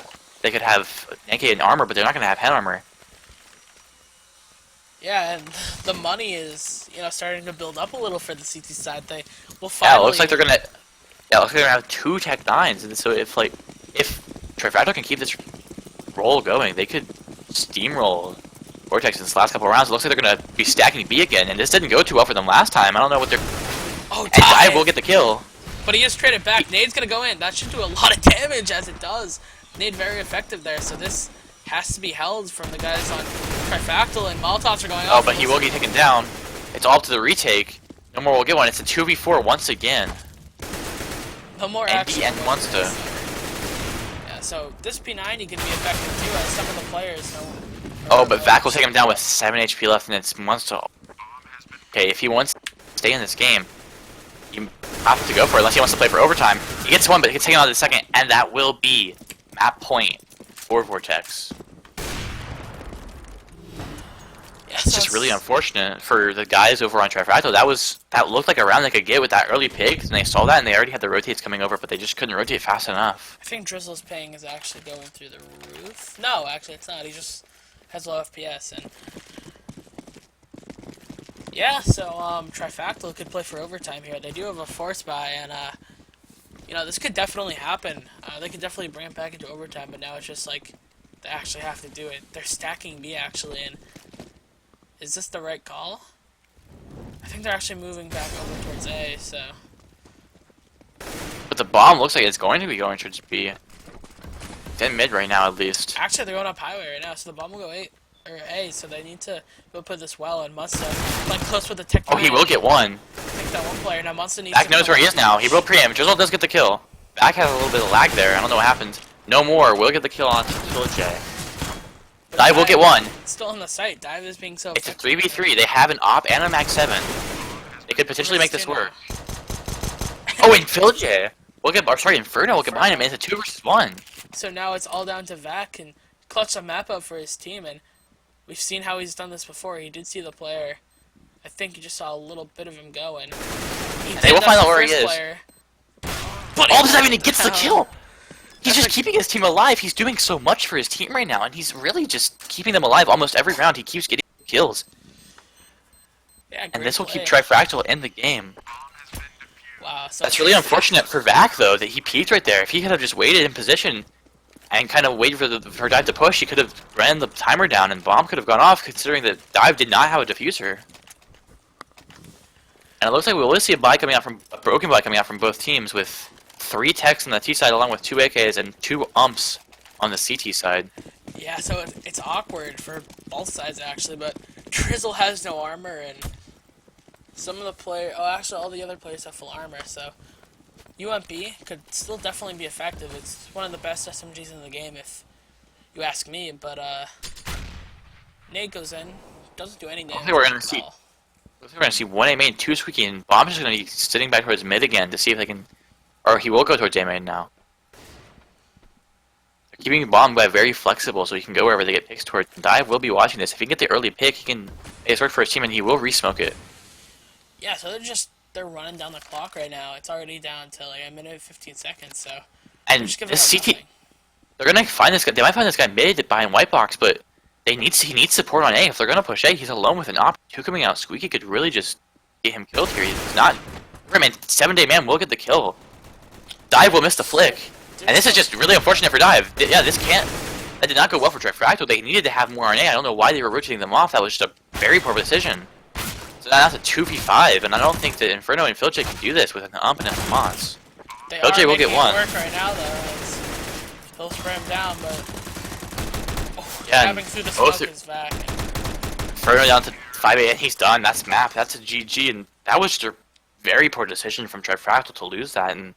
AK and armor, but they're not gonna have head armor. Yeah, and the money is, starting to build up a little for the CT side. They will Yeah, finally... it looks like they're gonna. Yeah, it looks like they're gonna have 2 Tech 9s, and so if Trifactor can keep this roll going, they could steamroll Vortex in this last couple of rounds. It looks like they're gonna be stacking B again, and this didn't go too well for them last time. I don't know what they're. Oh, And Dive will Dive! get the kill. But he is traded back. Nade's gonna go in. That should do a lot of damage, as it does. Nade very effective there, so this has to be held from the guys on Trifactal, and Molotovs are going Oh, off. but he will get taken down. It's all up to the retake. No More will get one. It's a 2v4 once again. No more And action. he and Munster. Yeah, so this P90 could be effective too, as some of the players know. Oh, but Vac will take him down with 7 HP left, and it's Munster. Okay, if he wants to stay in this game, you have to go for it, unless he wants to play for overtime. He gets 1, but he gets taken out in the second, and that will be map point for Vortex. Yeah, It's just really unfortunate for the guys over on Trifactal. That looked like a round they could get with that early pick, and they saw that, and they already had the rotates coming over, but they just couldn't rotate fast enough. I think Drizzle's ping is actually going through the roof. No, actually it's not. He just has low FPS, and yeah, so Trifactal could play for overtime here. They do have a force buy, and this could definitely happen. They could definitely bring it back into overtime, but now it's just like they actually have to do it. They're stacking B actually, and is this the right call? I think they're actually moving back over towards A, so But the bomb looks like it's going to be going towards B. It's in mid right now, at least. actually they're going up highway right now, so the bomb will go A, so they need to go put this well, and Munster playing close with the tech. Oh, he will get 1. Take that one player. Now Munster needs Back to knows come where he up. is now. He will preempt. Drizzle does get the kill. Back has a little bit of lag there. I don't know what happened. No More will get the kill on J. Dive will get one. It's still on the site. Dive is being so It's a effective. 3v3. They have an op and a max 7. They could potentially make this Risky work. Oh, and Philj will get, or sorry, Inferno will get behind him. It's a 2 versus 1. So now it's all down to Vac and clutch a map up for his team, and we've seen how he's done this before. He did see the player. I think you just saw a little bit of him going. They will find out where he is. Player. But all of a sudden he gets the down. kill. He's That's just keeping his team alive. He's doing so much for his team right now, and he's really just keeping them alive almost every round. He keeps getting kills. Yeah, And great this will play. keep Trifractal in the game. Wow, so That's really unfortunate for Vac, though, that he peeked right there. If he could have just waited in position and kind of waited for Dive to push, he could have ran the timer down and Bomb could have gone off, considering that Dive did not have a diffuser. And it looks like we will see a broken buy coming out from both teams with 3 techs on the T side along with 2 AKs and 2 umps on the CT side. Yeah, so it's awkward for both sides actually, but Drizzle has no armor and some of the actually all the other players have full armor, so UMP could still definitely be effective. It's one of the best SMGs in the game if you ask me, but Nade goes in, doesn't do any damage. I think we're gonna at see- all. We're going to see 1 A main, 2 squeaky, and Bomb's just going to be sitting back towards mid again to see if they can... Or he will go towards A main now. They're keeping Bomb very flexible so he can go wherever they get picks towards. Dive will be watching this. If he can get the early pick, he can make work for his team and he will re-smoke it. Yeah, so they're running down the clock right now. It's already down to like 1 minute and 15 seconds, so And they're just giving this them CT... nothing. They're going to find this guy... They might find this guy mid behind White Box, but he needs support on A. If they're going to push A, he's alone with an op. 2 coming out. Squeaky could really just get him killed here. He's not... I mean, 7-day man will get the kill. Dive will miss the flick. And this is just really unfortunate for Dive. Yeah, this can't... That did not go well for Trifractal. They needed to have more on A. I don't know why they were rotating them off. That was just a very poor decision. So now that's a 2v5, and I don't think that Inferno and Philj can do this with an ump and a Moss. They LJ are will get making it one. work right now, though. As he'll spray him down, but Yeah, grabbing through the both smoke is back. Inferno down to 5A, and he's done. That's map. That's a GG, and that was just a very poor decision from Trifractal to lose that, and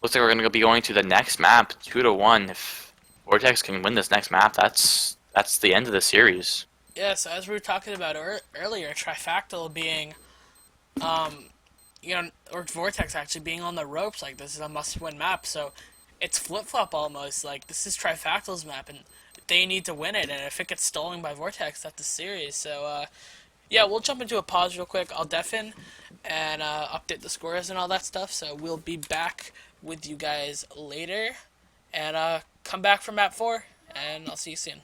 looks like we're going to be going to the next map, 2-1. If Vortex can win this next map, that's the end of the series. Yeah, so as we were talking about earlier, Trifactal being, or Vortex actually being on the ropes, like this is a must-win map, so it's flip-flop almost, like this is Trifactal's map, and they need to win it, and if it gets stolen by Vortex, that's the series, so, yeah, we'll jump into a pause real quick. I'll deafen and update the scores and all that stuff, so we'll be back with you guys later, and come back for map 4, and I'll see you soon.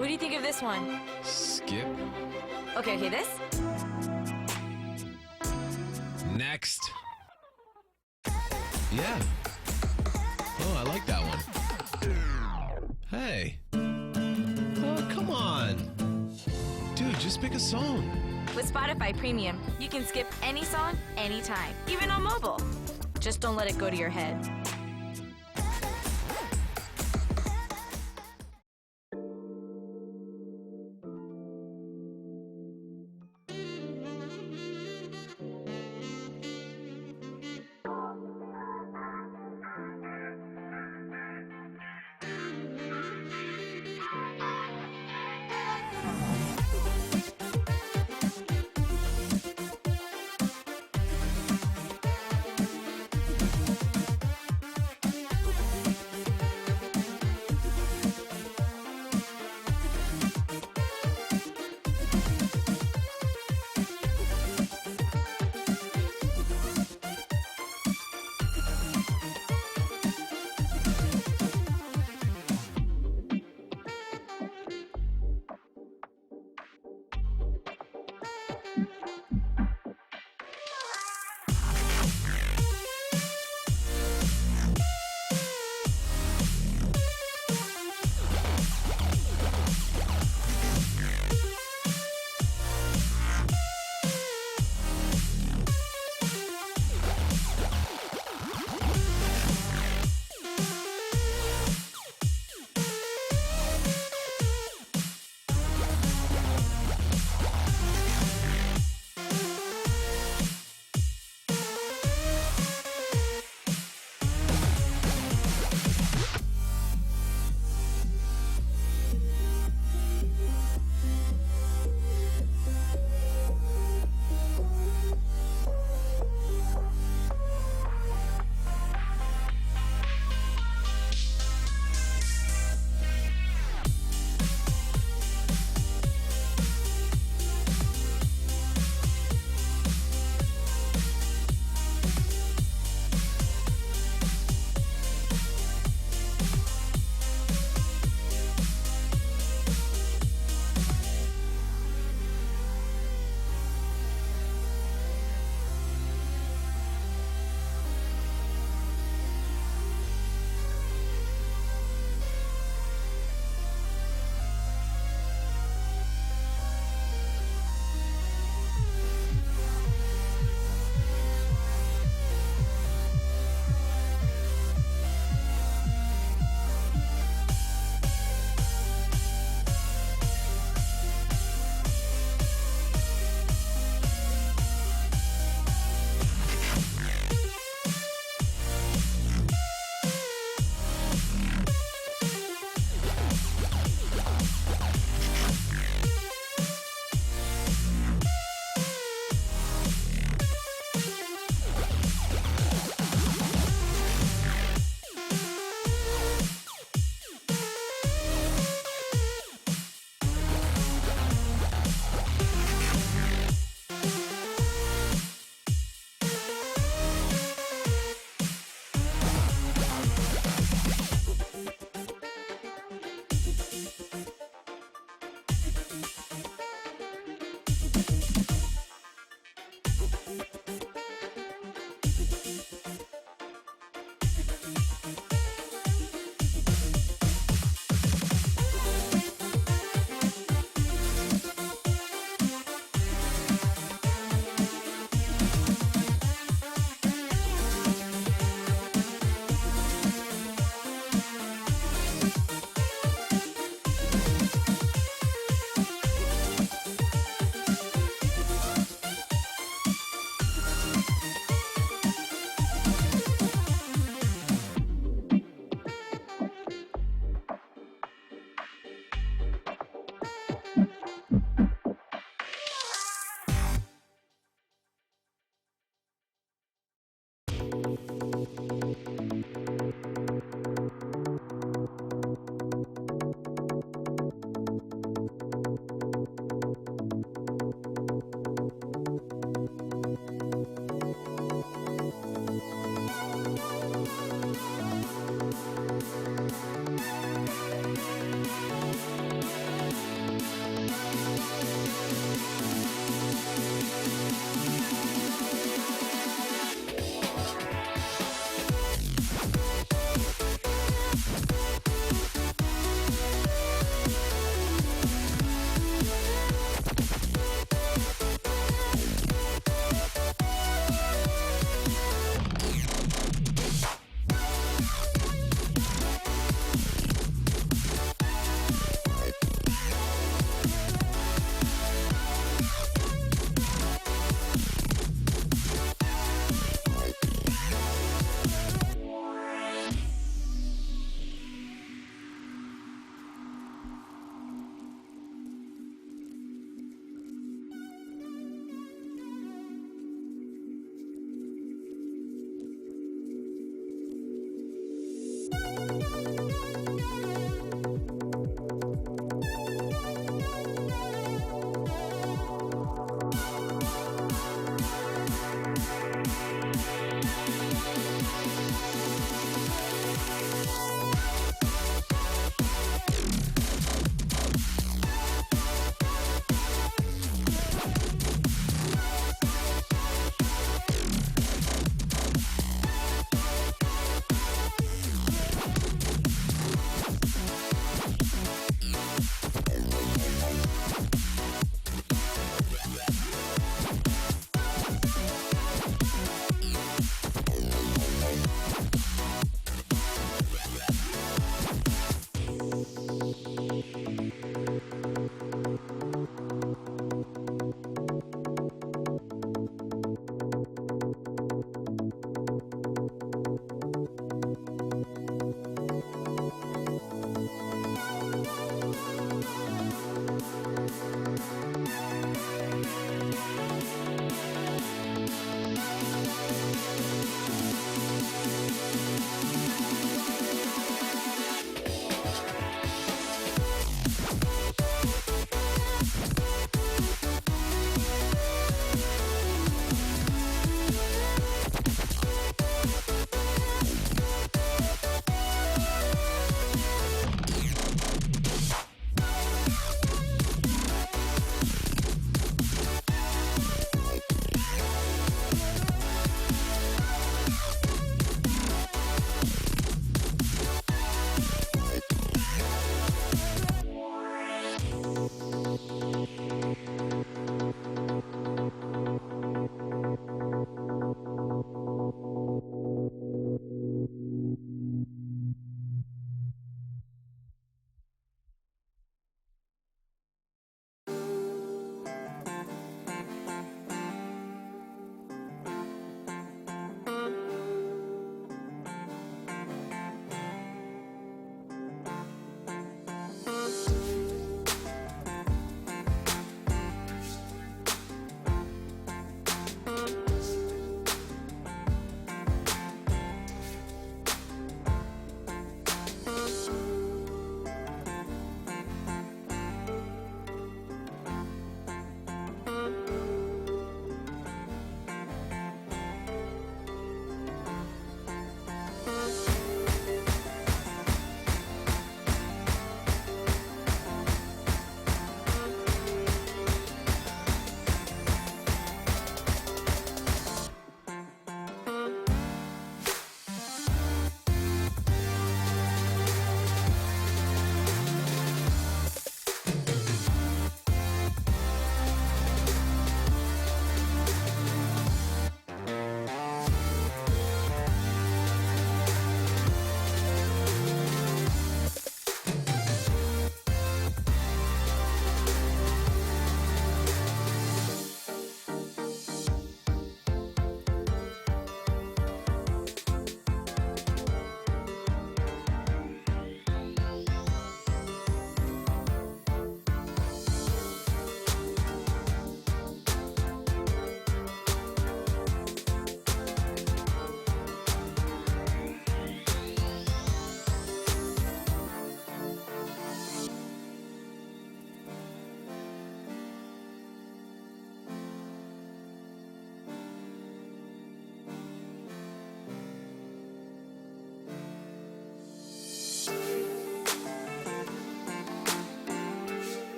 What do you think of this one? Skip. Okay, this? Next. Yeah. Oh, I like that one. Hey. Oh, come on. Dude, just pick a song. With Spotify Premium, you can skip any song, anytime, even on mobile. Just don't let it go to your head.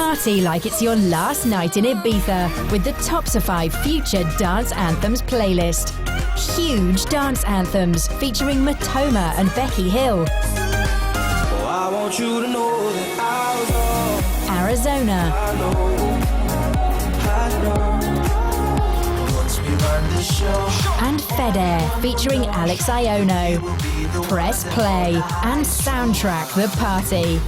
Party like it's your last night in Ibiza with the Topsify Future Dance Anthems playlist. Huge dance anthems featuring Matoma and Becky Hill. I want you to know that Arizona. I know. Once we run the show, And Fed featuring Alex Iono. Press play and soundtrack the party.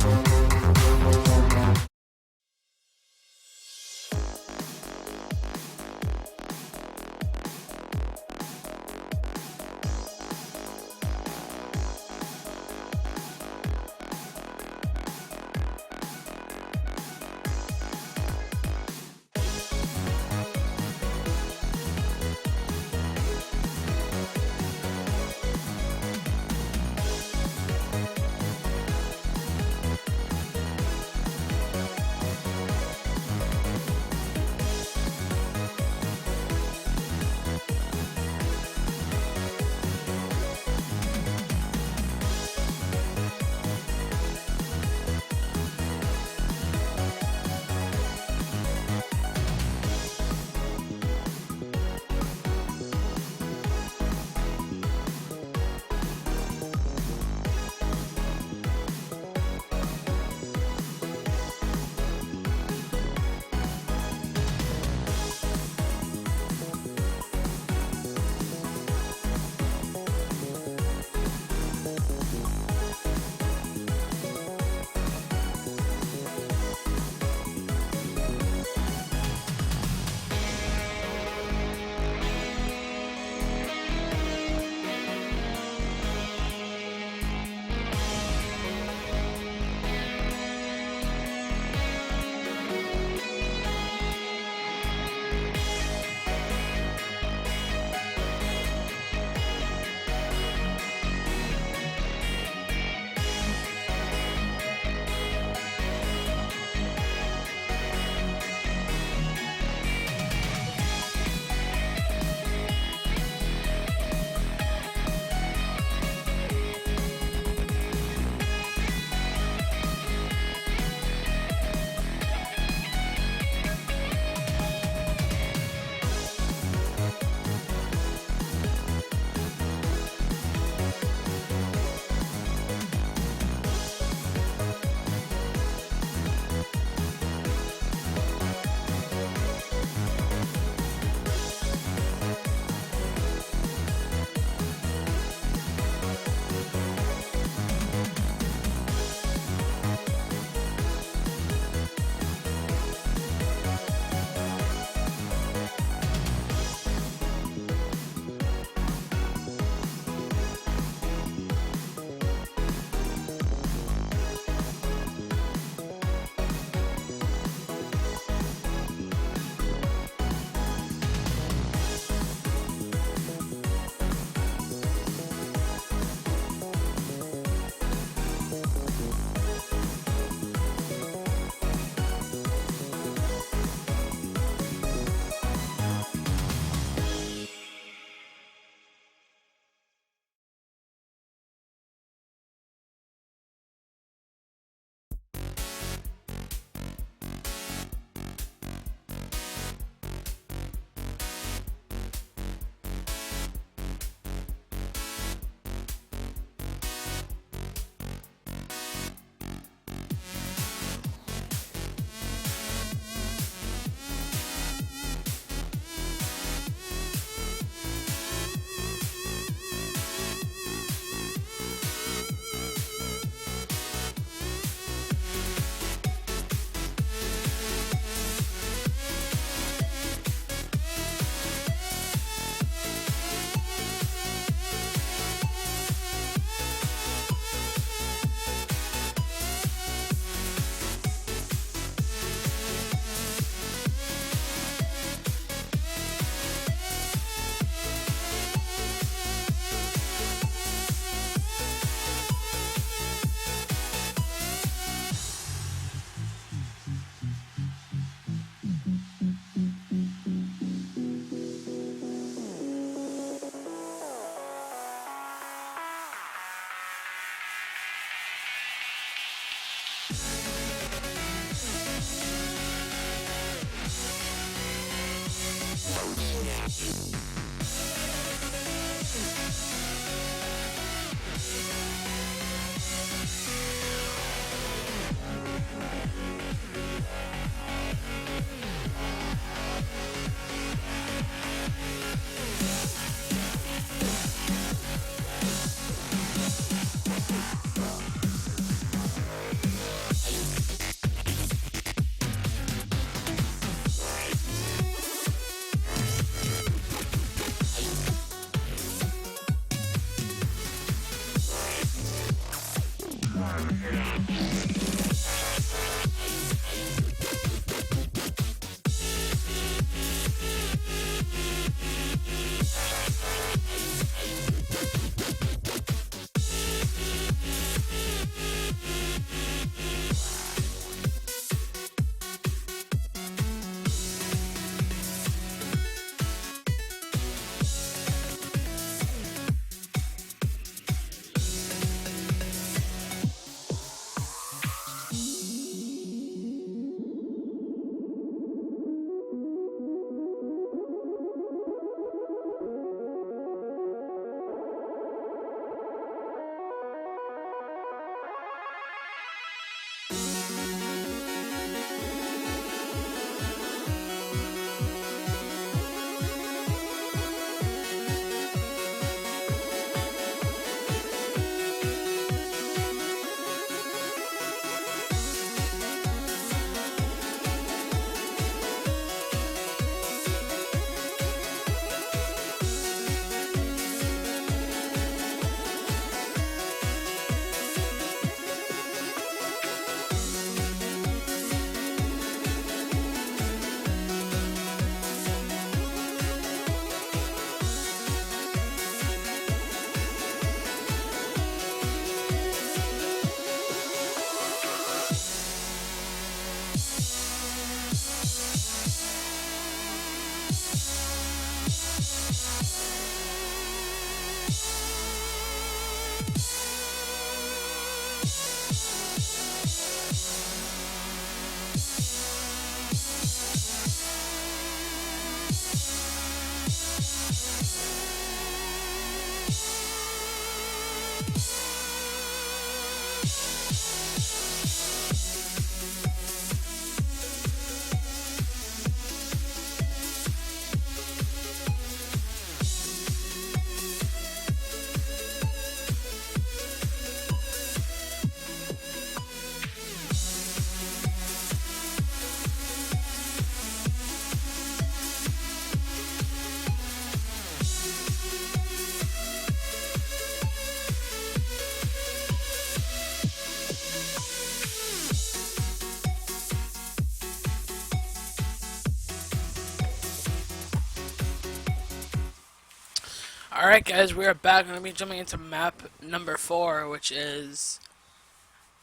Alright guys, we are back. I'm going to be jumping into map number 4, which is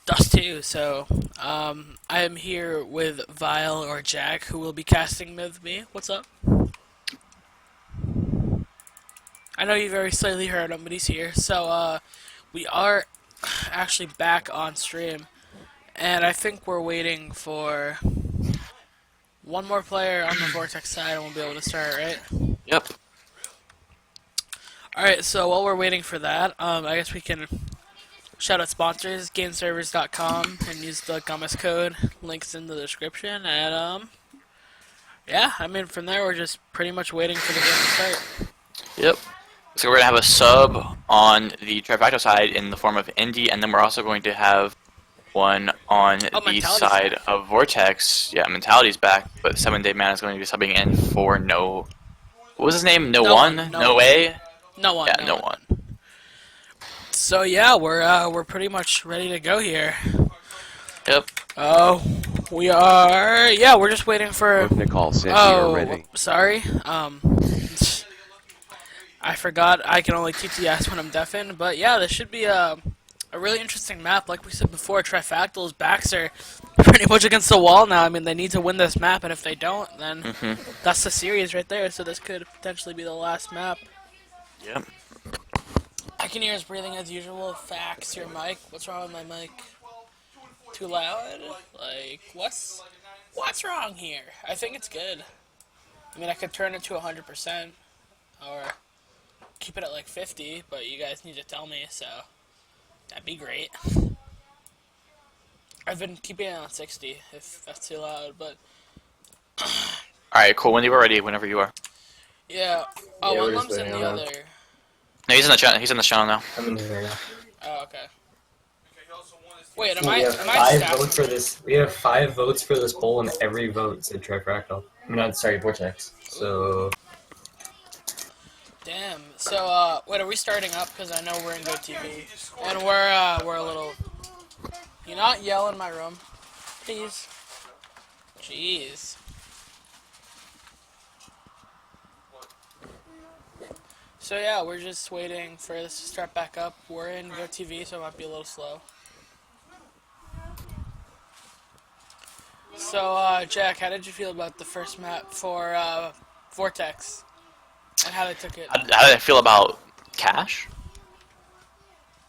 Dust 2. So, I am here with Vile or Jack, who will be casting with me. What's up? I know you very slightly heard him, but he's here. So, we are actually back on stream, and I think we're waiting for one more player on the Vortex side, and we'll be able to start, right? Yep. Alright, so while we're waiting for that, I guess we can shout out sponsors, GameServers.com, and use the Gummus code, links in the description, and, yeah, I mean, from there, we're just pretty much waiting for the game to start. Yep. So we're going to have a sub on the Trifacto side in the form of Indy, and then we're also going to have one on the Mentality's side back. of Vortex. Yeah, Mentality's back, but 7 Day Man is going to be subbing in for No... What was his name? No One? No Way? No one. Yeah, No One. So yeah, we're pretty much ready to go here. Yep. Oh, we are. Yeah, we're just waiting for. Nicole said we Oh, are ready. sorry. I forgot. I can only keep the ass when I'm deafened. But yeah, this should be a really interesting map. Like we said before, Trifactal's backs are pretty much against the wall now. I mean, they need to win this map, and if they don't, then that's the series right there. So this could potentially be the last map. Yep. I can hear us breathing as usual. Fax your mic. What's wrong with my mic? Too loud? Like, what's wrong here? I think it's good. I mean, I could turn it to 100%, or keep it at like 50, but you guys need to tell me, so that'd be great. I've been keeping it on 60, if that's too loud, but Alright, cool. When you are ready, whenever you are. yeah. Oh, Yeah, one we're just lump's in waiting the on other. No, he's in the channel. He's in the channel now. I'm in here now. Oh, okay. Wait, am We I have am I 5 staffing? votes for this. We have 5 votes for this poll, and every vote said Trifractal. I'm not sorry, Vortex. So Damn. So, wait, are we starting up? Because I know we're in GoTV. And we're a little... You not yell in my room, please? Jeez. So yeah, we're just waiting for this to start back up. We're in GoTV, so it might be a little slow. So, Jack, how did you feel about the first map for, Vortex? And how they took it? How did I feel about Cash?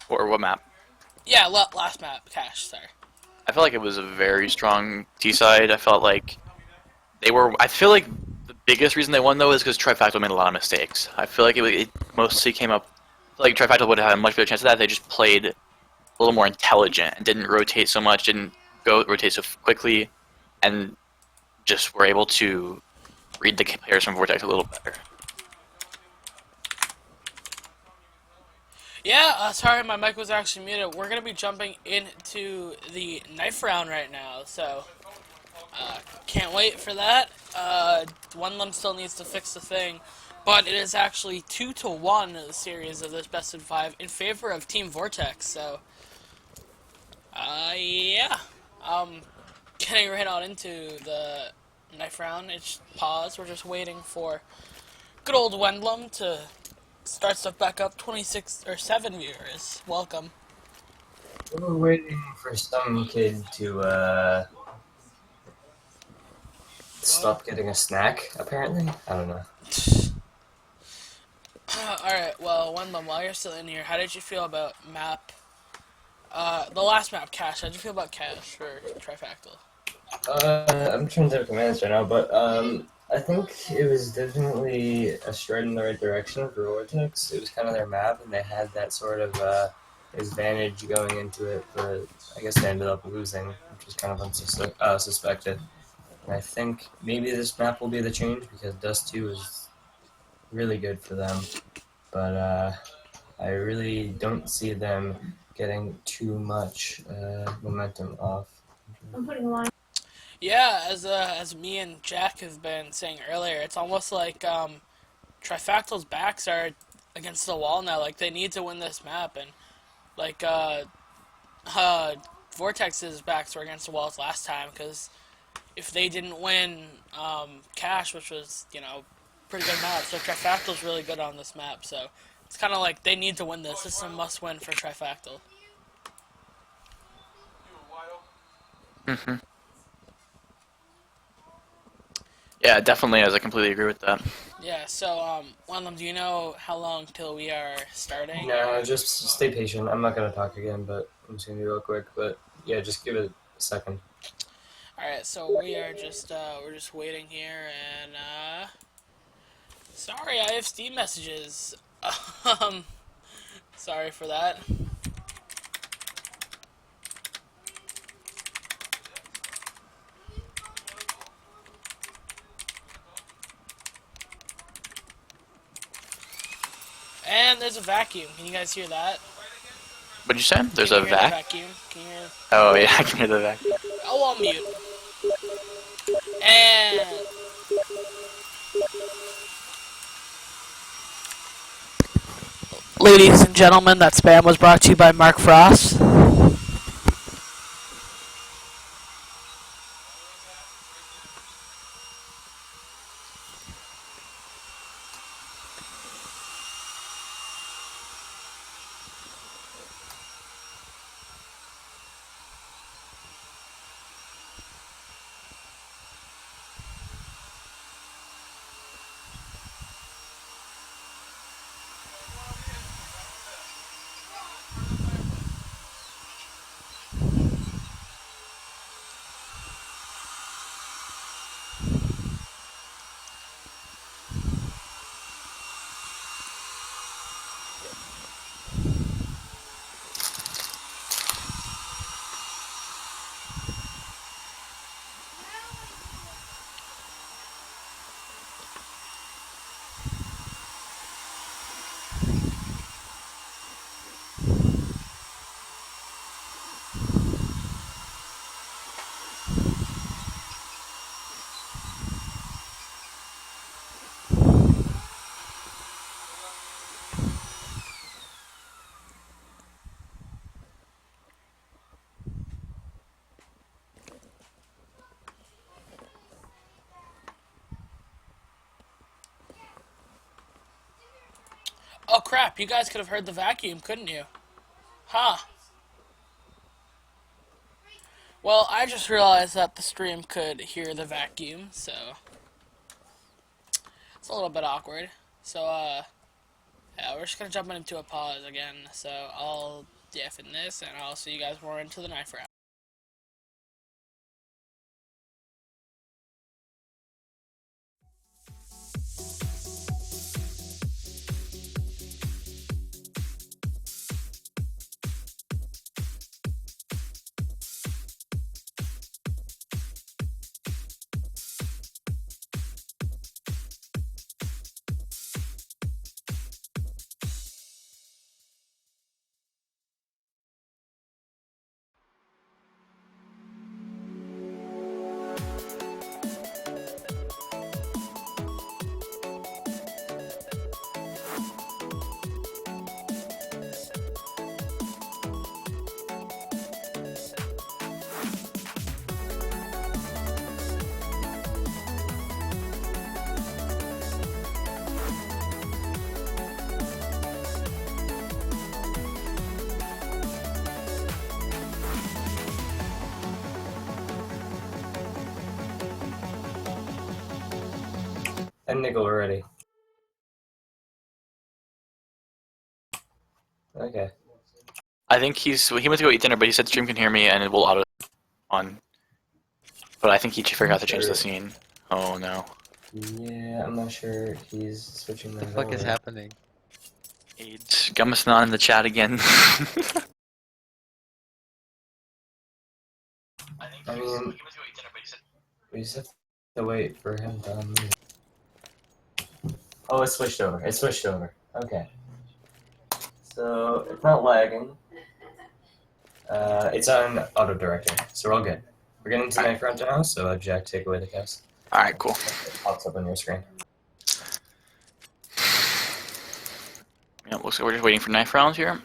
Or what map? Yeah, last map, Cash, sorry. I felt like it was a very strong T side. I felt like they were. I feel like the biggest reason they won though is because Trifactal made a lot of mistakes. I feel like it mostly came up. Like Trifactal would have had a much better chance of that. They just played a little more intelligent and didn't rotate so much, didn't rotate so quickly, and just were able to read the players from Vortex a little better. Yeah, sorry, my mic was actually muted. We're gonna be jumping into the knife round right now, so can't wait for that. One Lump still needs to fix the thing, but it is actually 2-1 in the series of this best of 5 in favor of Team Vortex. So, yeah, getting right on into the knife round. It's pause. We're just waiting for good old Wendlum to start stuff back up. 26 or 7 viewers. Welcome. we're waiting for some kid to stop getting a snack. Apparently, I don't know. Alright, well, Wendlum, while you're still in here, how did you feel about map, the last map, Cash? How did you feel about Cash for Trifactal? I'm trying to commands right now, but I think it was definitely a stride in the right direction for Vortex. It was kind of their map, and they had that sort of advantage going into it, but I guess they ended up losing, which was kind of unsuspected. And I think maybe this map will be the change because Dust 2 is really good for them, but I really don't see them getting too much momentum off. Yeah, as me and Jack have been saying earlier, it's almost like Trifactal's backs are against the wall now. Like, they need to win this map, and like Vortex's backs were against the walls last time, because if they didn't win Cash, which was, you know, pretty good map, so Trifactal's really good on this map, so it's kind of like they need to win this. This is a must-win for Trifactal. Mm-hmm. Yeah, definitely. As I completely agree with that. Yeah, so, Wendlum, do you know how long till we are starting? No, just stay patient. I'm not gonna talk again, but I'm just gonna be real quick. But yeah, just give it a second. Alright, so we are just, we're just waiting here, and, sorry, I have Steam messages. Sorry for that. And there's a vacuum. Can you guys hear that? What'd you say? There's Can a you hear the vac? vacuum? Can you hear? Oh yeah, I can hear the vac. Oh, I'll mute. And ladies and gentlemen, that spam was brought to you by Mark Frost. Oh crap, you guys could have heard the vacuum, couldn't you? Huh. Well, I just realized that the stream could hear the vacuum, so it's a little bit awkward. So, yeah, we're just gonna jump into a pause again. So I'll diff in this, and I'll see you guys more into the knife round. And Nickel already. Okay. I think he went to go eat dinner, but he said the stream can hear me and it will auto on. But I think he forgot to change the scene. Oh no. Yeah, I'm not sure he's switching that. What the fuck is happening? AIDS. Gummas not in the chat again. I mean, we just have to wait for him to unmute. Oh, it switched over. It switched over. Okay. So, it's not lagging. It's on auto director, so we're all good. We're getting to knife round now, so Jack, take away the cast. Alright, cool. It pops up on your screen. Yeah, looks like we're just waiting for knife rounds here.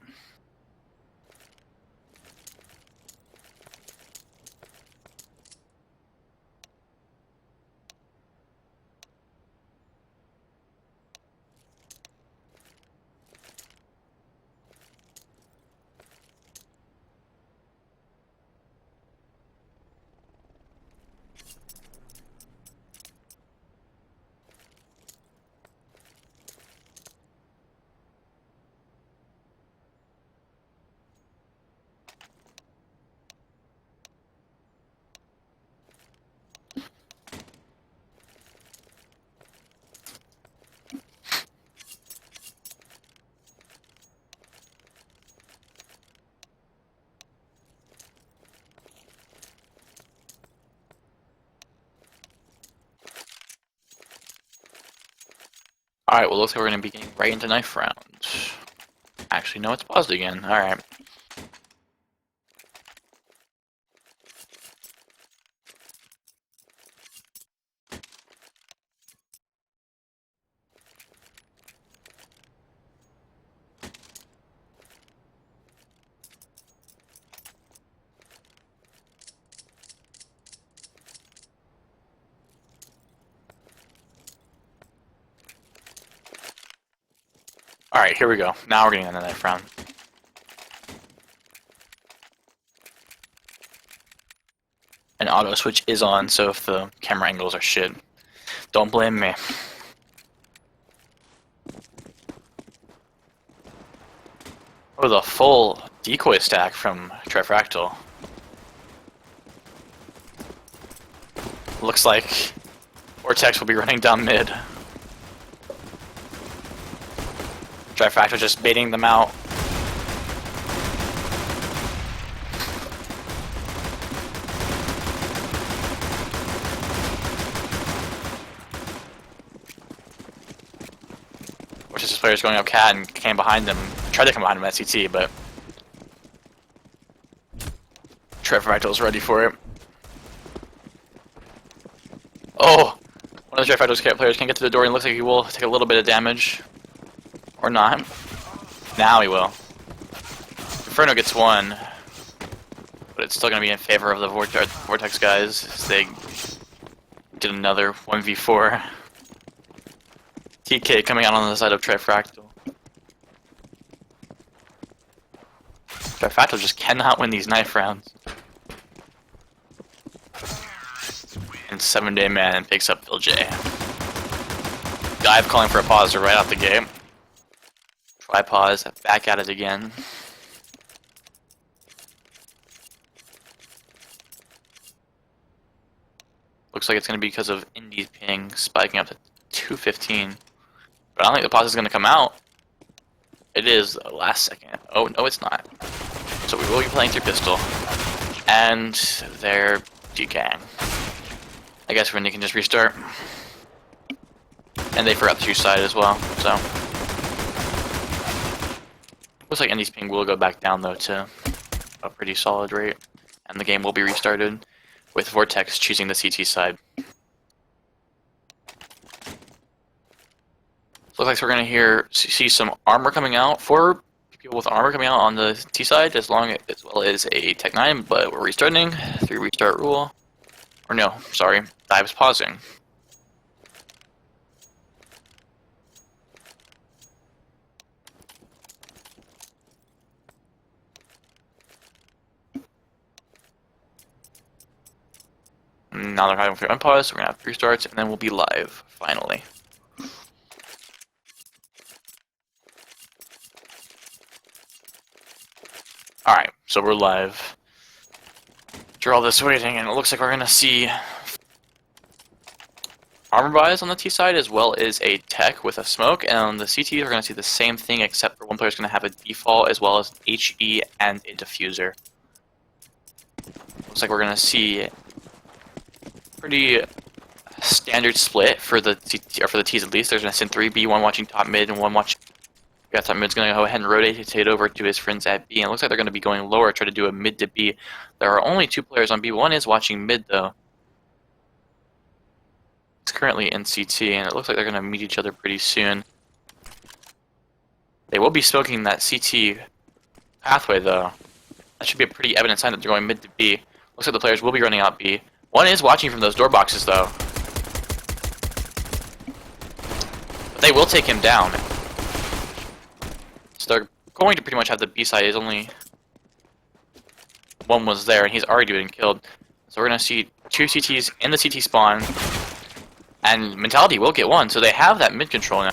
Alright, well, looks like we're going to be getting right into knife round. Actually, no, it's paused again. Alright. Alright, here we go. Now we're getting into the knife round. An auto switch is on, so if the camera angles are shit, don't blame me. Oh, the full decoy stack from Trifractal. Looks like Vortex will be running down mid. Trifractal just baiting them out. Which is this player's going up cat and came behind them. Tried to come behind him at CT, but Trifractal's ready for it. Oh! One of the Trifractal's players can't get to the door and looks like he will take a little bit of damage. Or not. Now he will. Inferno gets one. But it's still going to be in favor of the Vortex guys as they did another 1v4. TK coming out on the side of Trifractal. Trifacto just cannot win these knife rounds. And 7-Day Man picks up Phil J. Dive calling for a pause right out the game. Try pause, back at it again. Looks like it's going to be because of Indy's ping spiking up to 215. But I don't think the pause is going to come out. It is the last second. Oh, no, it's not. So we will be playing through pistol. And they're degang. I guess Rennie can just restart. And they forgot the 2 side as well, so. Looks like Indy's ping will go back down though to a pretty solid rate. And the game will be restarted with Vortex choosing the CT side. Looks like we're going to see some armor coming out for people with armor coming out on the T side, as well as a Tech 9, but we're restarting. 3 restart rule. Or no, sorry, Dive's pausing. Now they're having for unpause, so we're going to have 3 restarts, and then we'll be live, finally. Alright, so we're live. After all this waiting, and it looks like we're gonna see armor buys on the T side, as well as a tech with a smoke, and on the CT we're gonna see the same thing, except for one player's gonna have a default, as well as an HE and a diffuser. Looks like we're gonna see pretty standard split for the CT, or for the T's at least. There's gonna Sin 3B, one watching top mid, and one watching. Yeah, top mid's going to go ahead and rotate it over to his friends at B, and it looks like they're going to be going lower, try to do a mid to B. There are only 2 players on B. One is watching mid, though. It's currently in CT, and it looks like they're going to meet each other pretty soon. They will be smoking that CT pathway, though. That should be a pretty evident sign that they're going mid to B. Looks like the players will be running out B. One is watching from those door boxes, though. But they will take him down. So they're going to pretty much have the B side. Is only one was there, and he's already been killed. So we're going to see 2 CTs in the CT spawn, and Mentality will get 1, so they have that mid control now.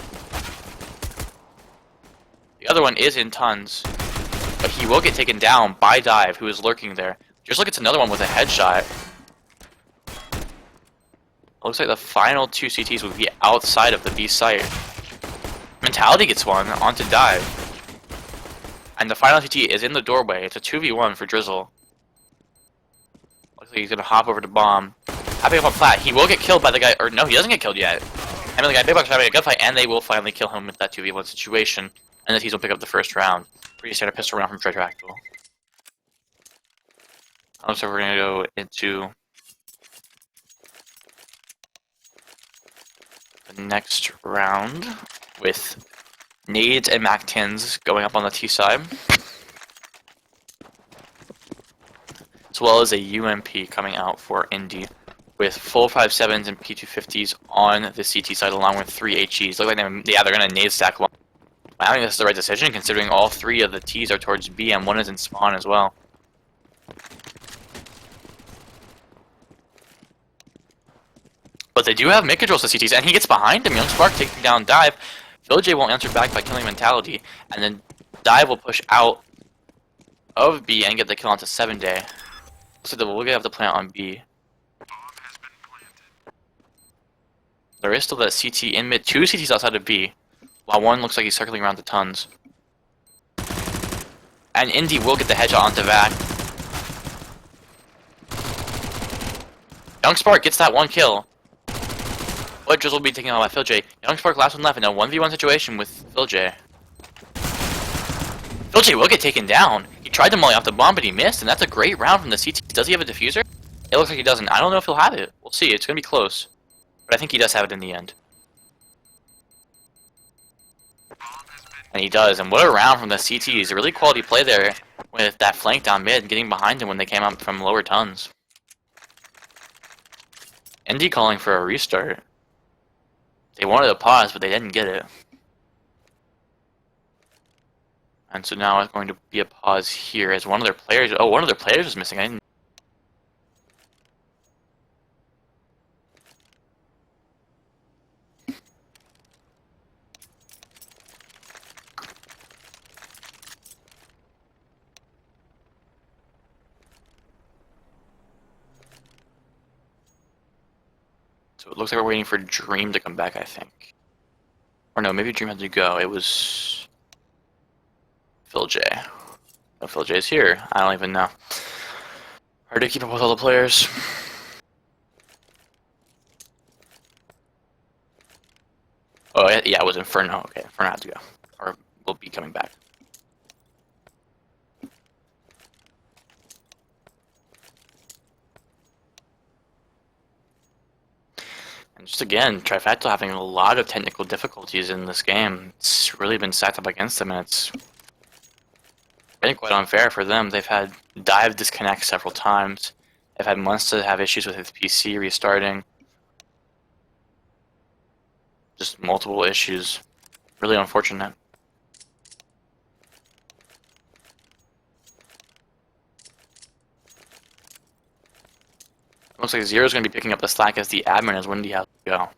The other one is in tons, but he will get taken down by Dive, who is lurking there. Just look, it's another one with a headshot. Looks like the final 2 CTs will be outside of the B site. Mentality gets 1 onto Dive. And the final CT is in the doorway. It's a 2v1 for Drizzle. Looks like he's gonna hop over to bomb. Hopping up on flat. He will get killed by the guy, or no, he doesn't get killed yet. I mean, the guy Big Box is having a gunfight, and they will finally kill him with that 2v1 situation. And the T's will pick up the first round. Pretty standard pistol round from Trifactal. So we're gonna go into the next round with Nades and MAC-10s going up on the T side, as well as a UMP coming out for Indy, with full 5.7s and P250s on the CT side, along with 3 HEs. Look like they're going to nade stack long. I think this is the right decision, considering all 3 of the T's are towards B and 1 is in spawn as well. But they do have mid controls to CTs, and he gets behind him. Young Spark taking down Dive. Phil J won't answer back by killing Mentality, and then Dive will push out of B and get the kill onto 7-Day. So we're going to have the plant on B. There is still that CT in mid. 2 CTs outside of B, while 1 looks like he's circling around the tons. And Indy will get the headshot onto Vac. Young Spark gets that 1 kill. But Drizzle will be taken out by Phil J. Young Spark last 1 left in a 1v1 situation with Phil J. Phil J will get taken down. He tried to molly off the bomb, but he missed, and that's a great round from the CT. Does he have a diffuser? It looks like he doesn't. I don't know if he'll have it. We'll see. It's going to be close. But I think he does have it in the end. And he does. And what a round from the CTs. A really quality play there with that flank down mid, getting behind him when they came up from lower tons. Indy calling for a restart. They wanted a pause, but they didn't get it. And so now it's going to be a pause here as one of their players. Oh, one of their players is missing. I didn't. So it looks like we're waiting for Dream to come back, I think. Or no, maybe Dream had to go. It was Phil J. Oh, Phil J is here. I don't even know. Hard to keep up with all the players. Oh, yeah, it was Inferno. Okay, Inferno had to go. Or will be coming back. And just again, Trifactal having a lot of technical difficulties in this game. It's really been stacked up against them, and it's been quite unfair for them. They've had Dive disconnect several times. They've had Munster have issues with his PC restarting. Just multiple issues. Really unfortunate. Looks like Zero's going to be picking up the slack as the admin as Wendy has to go.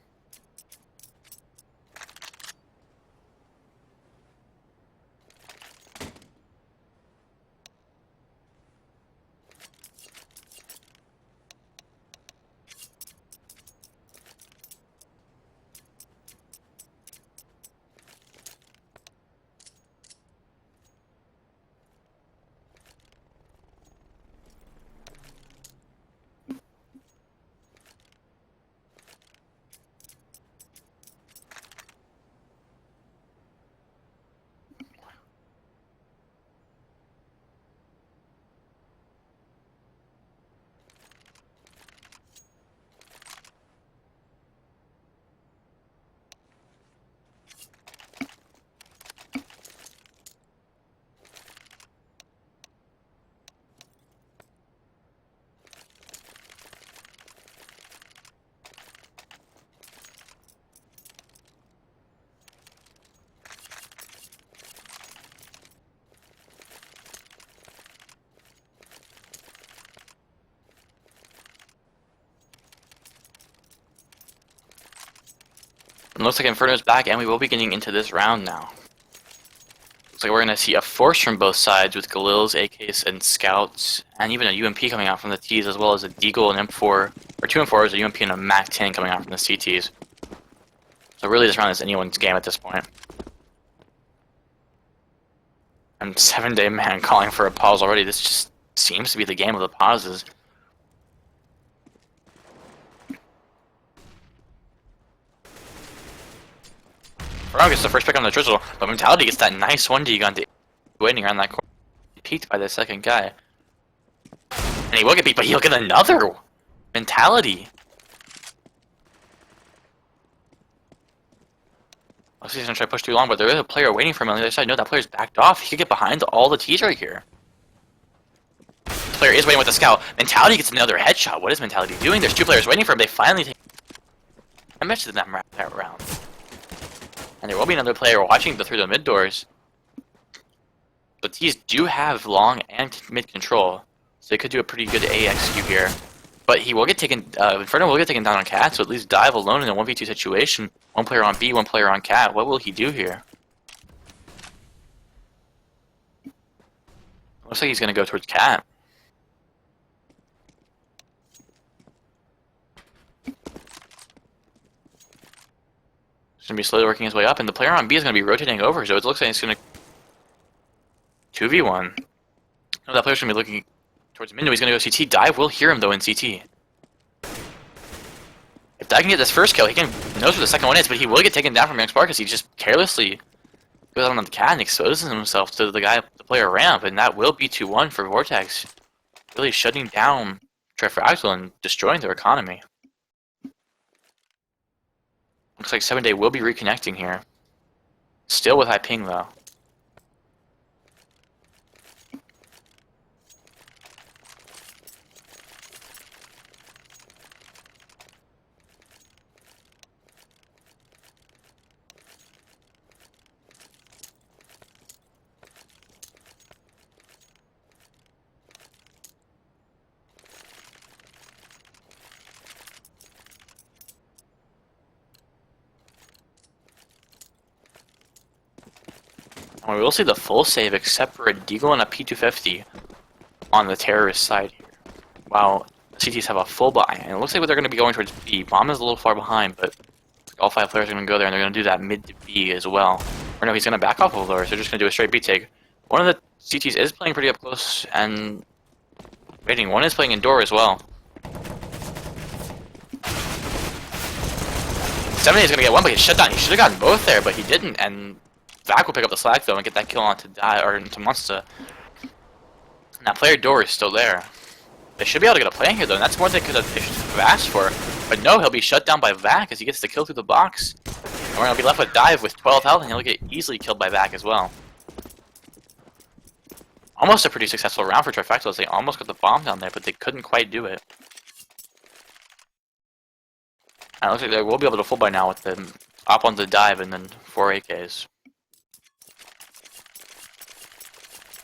And looks like Inferno's back, and we will be getting into this round now. Looks like we're going to see a force from both sides with Galils, AKs, and Scouts, and even a UMP coming out from the Ts, as well as a Deagle and M4, or 2 M4s, a UMP, and a MAC-10 coming out from the CTs. So really this round is anyone's game at this point. And 7 Day Man calling for a pause already. This just seems to be the game of the pauses. Brown gets the first pick on the drizzle, but Mentality gets that nice 1D gun to waiting around that corner. Peeked by the second guy. And he will get beat, but he'll get another Mentality. Looks like he's gonna try to push too long, but there is a player waiting for him on the other side. No, that player's backed off. He could get behind all the T's right here. The player is waiting with the Scout. Mentality gets another headshot. What is Mentality doing? There's 2 players waiting for him. They finally take damage to them that round. And there will be another player watching through the mid doors. But these do have long and mid control, so they could do a pretty good AXQ here. But he will get taken, Inferno will get taken down on Cat, so at least Dive alone in a 1v2 situation. 1 player on B, 1 player on Cat. What will he do here? Looks like he's going to go towards Cat. He's going to be slowly working his way up, and the player on B is going to be rotating over, so it looks like he's going to 2v1. No, that player's going to be looking towards mid. He's going to go CT. Dive will hear him, though, in CT. If Dive can get this first kill, he knows where the second one is, but he will get taken down from Young Spark because he just carelessly goes out on the Cat and exposes himself to the player ramp, and that will be 2-1 for Vortex. Really shutting down Trifactal and destroying their economy. Looks like 7 Day will be reconnecting here. Still with high ping, though. And we will see the full save except for a Deagle and a P250 on the terrorist side here. While CTs have a full buy. And it looks like they're going to be going towards B. Bomb is a little far behind, but all 5 players are going to go there and they're going to do that mid to B as well. Or no, he's going to back off a little, so they're just going to do a straight B take. One of the CTs is playing pretty up close and waiting. One is playing indoor as well. 70 is going to get one, but he shut down. He should have gotten both there, but he didn't. And Vac will pick up the slack though and get that kill onto into Monster. And that player door is still there. They should be able to get a play in here though, and that's more than they should have asked for. But no, he'll be shut down by Vac as he gets the kill through the box. And we're going to be left with Dive with 12 health, and he'll get easily killed by Vac as well. Almost a pretty successful round for Trifecta as they almost got the bomb down there, but they couldn't quite do it. And it looks like they will be able to full by now with them up on the Dive and then 4 AKs.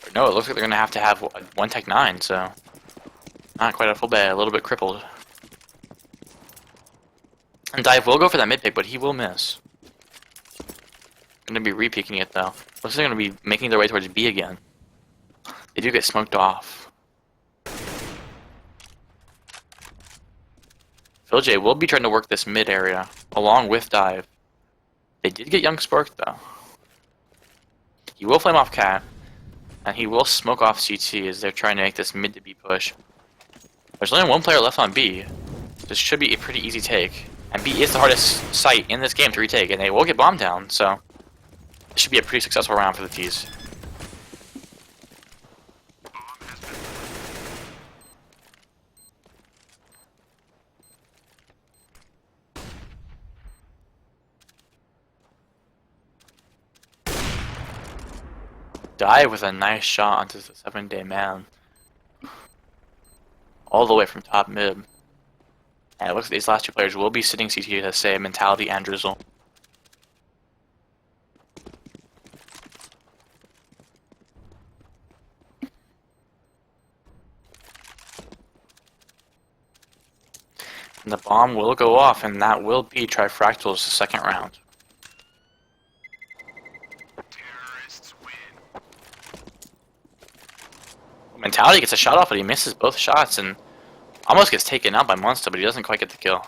But no, it looks like they're going to have 1 Tech 9, so not quite a full bay, a little bit crippled. And Dive will go for that mid pick, but he will miss. Going to be re-peeking it though. Looks like they're going to be making their way towards B again. They do get smoked off. Phil J will be trying to work this mid area along with Dive. They did get Young Spark though. He will flame off Cat, and he will smoke off CT as they're trying to make this mid to B push. There's only 1 player left on B. This should be a pretty easy take. And B is the hardest site in this game to retake, and they will get bombed down, so it should be a pretty successful round for the T's. Dive with a nice shot onto the 7-day man. All the way from top mid. And it looks like these last 2 players will be sitting CT to say Mentality and Drizzle. And the bomb will go off, and that will be Trifractal's second round. Mentality gets a shot off, but he misses both shots and almost gets taken out by Monster, but he doesn't quite get the kill.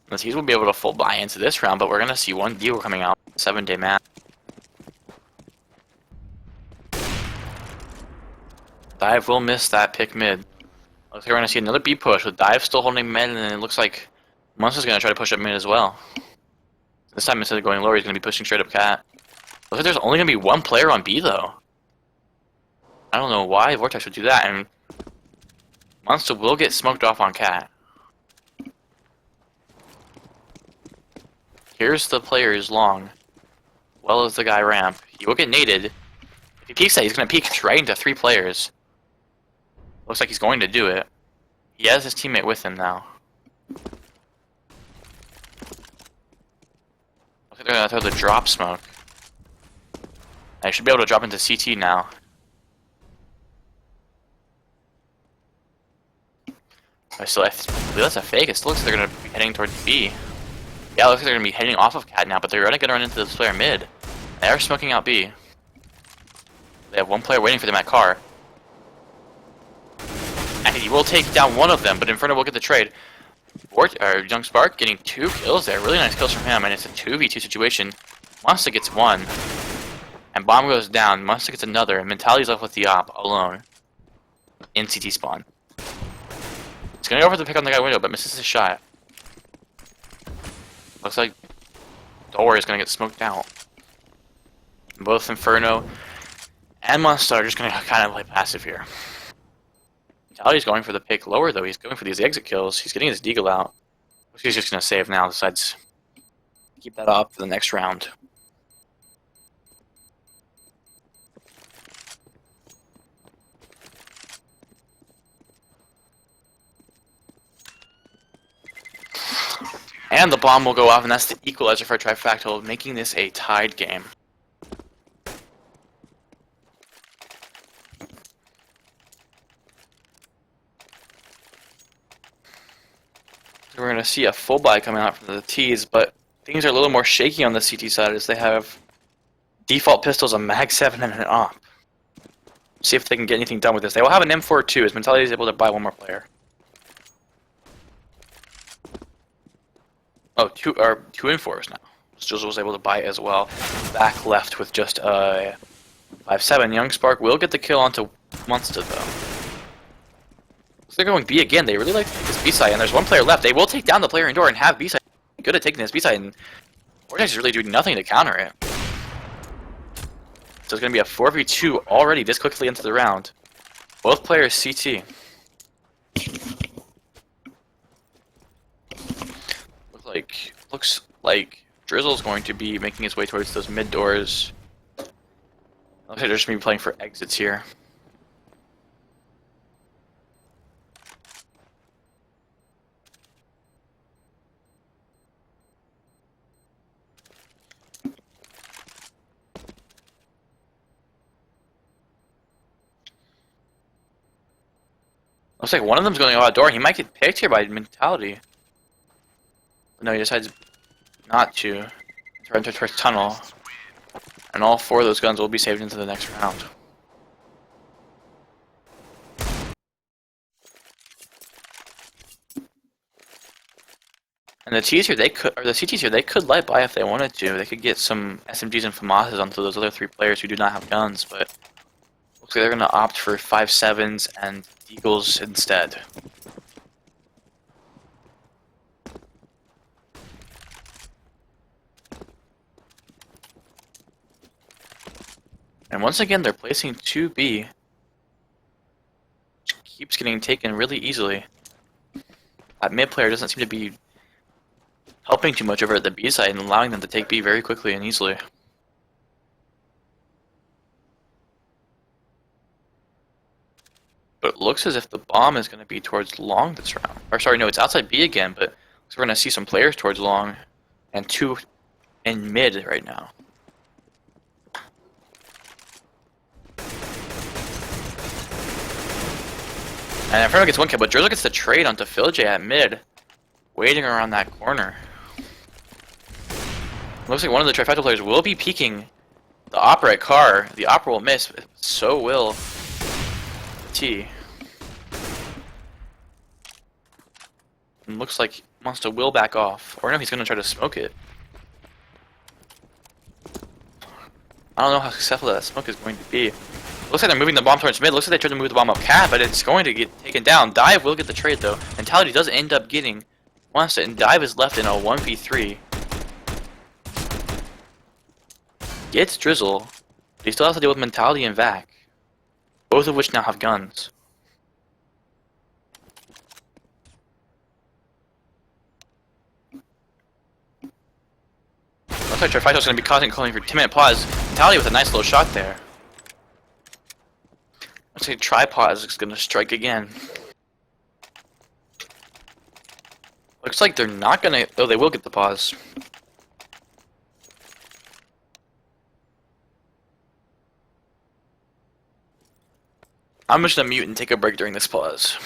The T's will be able to full buy into this round, but we're going to see 1 deal coming out. 7-day man. Dive will miss that pick mid. Looks like we're going to see another B push with Dive still holding mid, and then it looks like Monster's going to try to push up mid as well. This time instead of going lower, he's going to be pushing straight up Cat. Looks like there's only going to be 1 player on B though. I don't know why Vortex would do that, and Monster will get smoked off on Cat. Here's the players long, well as the guy ramp. He will get naded. If he peeks that, he's going to peek right into 3 players. Looks like he's going to do it. He has his teammate with him now. Looks like they're going to throw the drop smoke. I should be able to drop into CT now. I believe that's a fake. It still looks like they're going to be heading towards B. Yeah, it looks like they're going to be heading off of Cat now, but they're going to run into this player mid. They are smoking out B. They have 1 player waiting for them at car. And he will take down 1 of them, but Inferno will get the trade. Young Spark getting 2 kills there. Really nice kills from him, and it's a 2v2 situation. Monster gets 1. And Bomb goes down. Monster gets another, and Mentality's left with the op alone. In CT spawn. He's going to go over the pick on the guy window, but misses his shot. Looks like Door is going to get smoked out. Both Inferno and Monster are just going to kind of play passive here. Mentality's going for the pick lower, though. He's going for these exit kills. He's getting his Deagle out. He's just going to save now, decides to keep that up for the next round. And the bomb will go off, and that's the equalizer for Trifactal, making this a tied game. So we're going to see a full buy coming out from the T's, but things are a little more shaky on the CT side as they have default pistols, a Mag 7, and an AWP. See if they can get anything done with this. They will have an M4 too, as Mentality is able to buy one more player. Oh, two M4s now. Jizzle was able to buy as well. Back left with just a 5-7. Young Spark will get the kill onto Monster though. So they're going B again. They really like to take this B side, and there's one player left. They will take down the player indoor and have B side. Good at taking this B side, and Vortex is really doing nothing to counter it. So it's going to be a 4v2 already this quickly into the round. Both players CT. Looks like Drizzle's going to be making his way towards those mid doors. Looks like they're just going to be playing for exits here. Looks like one of them's going out the door. He might get picked here by Mentality. But no, he decides not to. To enter towards tunnel. And all 4 of those guns will be saved into the next round. And the T's here, the CTs here, they could light by if they wanted to. They could get some SMGs and FAMASs onto those other 3 players who do not have guns, but looks like they're going to opt for 5.7s and Eagles instead. And once again, they're placing 2B. Which keeps getting taken really easily. That mid player doesn't seem to be helping too much over at the B side and allowing them to take B very quickly and easily. But it looks as if the bomb is going to be towards long this round. Or sorry, no, it's outside B again, but we're going to see some players towards long and 2 in mid right now. And Inferno gets 1 kill, but Drizzle gets the trade onto PhilJ at mid, waiting around that corner. Looks like one of the Trifecta players will be peeking the Opera at car. The Opera will miss, but so will T. And looks like Monster will back off. Or no, he's going to try to smoke it. I don't know how successful that smoke is going to be. Looks like they're moving the bomb towards mid. Looks like they tried to move the bomb up cat, but it's going to get taken down. Dive will get the trade though. Mentality does end up getting Monster, and Dive is left in a 1v3. Gets Drizzle, but he still has to deal with Mentality and Vac, both of which now have guns. Looks like Trifecta's going to be calling for 10-minute pause. Mentality with a nice little shot there. Looks like Tripod is going to strike again. Looks like they're not going to... Oh, they will get the pause. I'm just going to mute and take a break during this pause.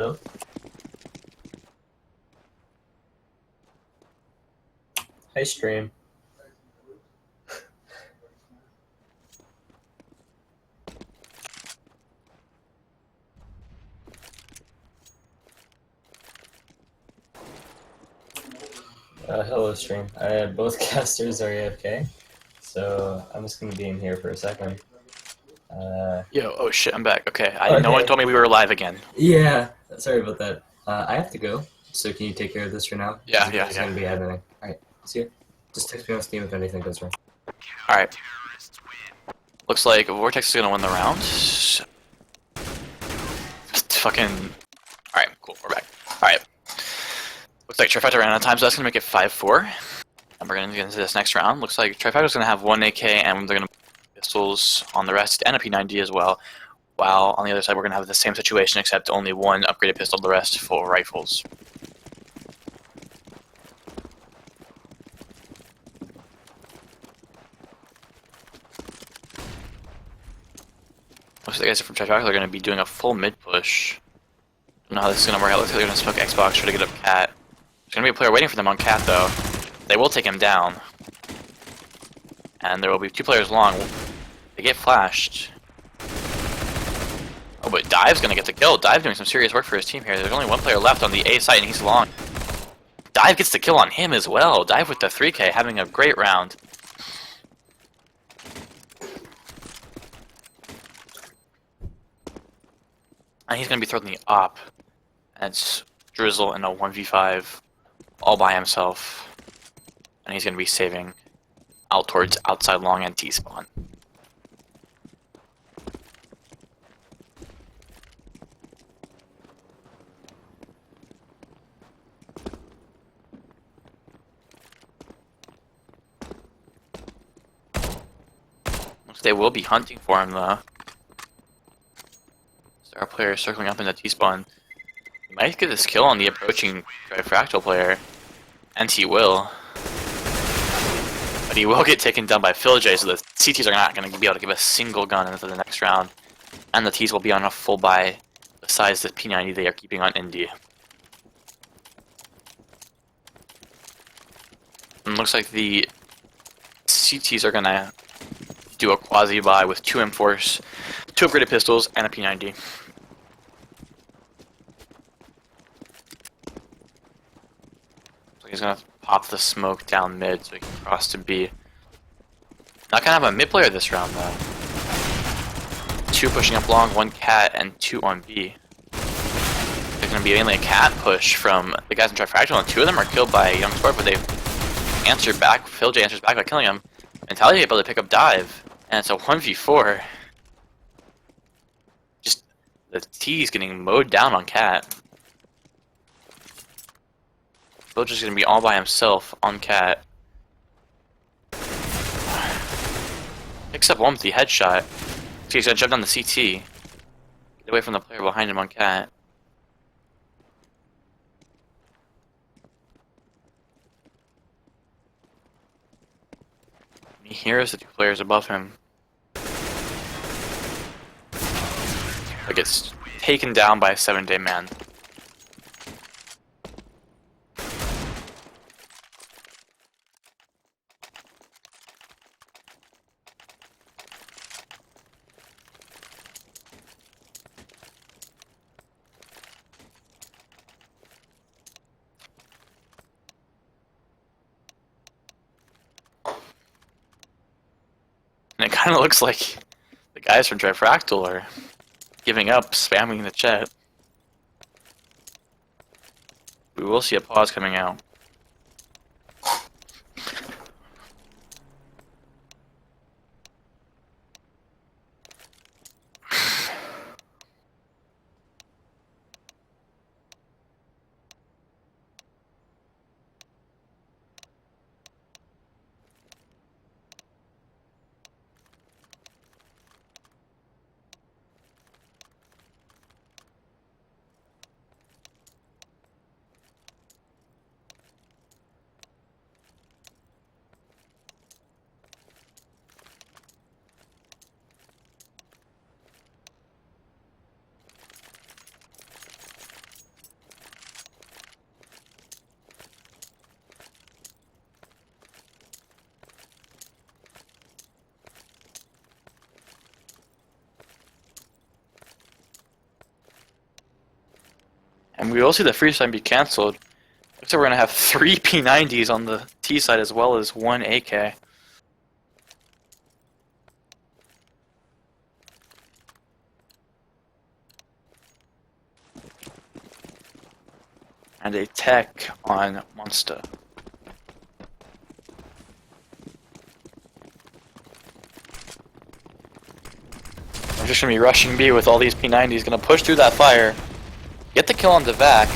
Hello? Hey, stream. Hello, stream. Both casters are AFK, so I'm just gonna be in here for a second. Yo, oh shit, I'm back. Okay, no one Okay. told me we were live again. Yeah, sorry about that. I have to go, so can you take care of this for now? Yeah, I'm yeah, just yeah. gonna be adminning. Alright, see you. Just text me on Steam if anything goes wrong. Alright. Looks like Vortex is gonna win the round. Fucking. Alright, cool, we're back. Alright. Looks like Trifecta ran out of time, so that's gonna make it 5-4. And we're gonna get into this next round. Looks like Trifecta's gonna have 1 AK and they're gonna put pistols on the rest and a P90 as well. While on the other side we're gonna have the same situation except only one upgraded pistol, the rest full rifles. Looks like the guys from Trifecta are gonna be doing a full mid push. Don't know how this is gonna work out. Looks like they're gonna smoke Xbox, try to get up Cat. There's gonna be a player waiting for them on Cat though. They will take him down. And there will be 2 players long. They get flashed. Oh, but Dive's gonna get the kill. Dive doing some serious work for his team here. There's only 1 player left on the A site and he's long. Dive gets the kill on him as well. Dive with the 3K, having a great round. And he's gonna be thrown in the op. And it's Drizzle in a 1v5 all by himself. And he's gonna be saving out towards outside long and T-spawn. They will be hunting for him though. Star player circling up in the T-spawn. He might get this kill on the approaching Fractal player. And he will. But he will get taken down by PhilJ, so the CTs are not going to be able to give a single gun into the next round. And the Ts will be on a full buy besides the P90 they are keeping on Indy. And looks like the CTs are going to do a quasi buy with 2 M4s, 2 upgraded pistols, and a P90. So he's gonna pop the smoke down mid so he can cross to B. Not gonna have a mid player this round though. 2 pushing up long, 1 cat, and 2 on B. There's gonna be mainly a cat push from the guys in Trifractal, and 2 of them are killed by Young Sport, but they've answered back. PhilJ answers back by killing him. Mentality able to pick up Dive. And it's a 1v4. Just the T is getting mowed down on Cat. Phil's just gonna be all by himself on Cat. Picks up one with the headshot. So he's gonna jump down the CT. Get away from the player behind him on Cat. He hears the 2 players above him. But gets taken down by a 7-day man. And it kind of looks like the guys from Trifractal are giving up, spamming the chat. We will see a pause coming out. And we will see the freeze time be cancelled. Looks like we're going to have 3 P90s on the T side as well as 1 AK. And a tech on Monster. I'm just going to be rushing B with all these P90s. Going to push through that fire. Get the kill on the Vac.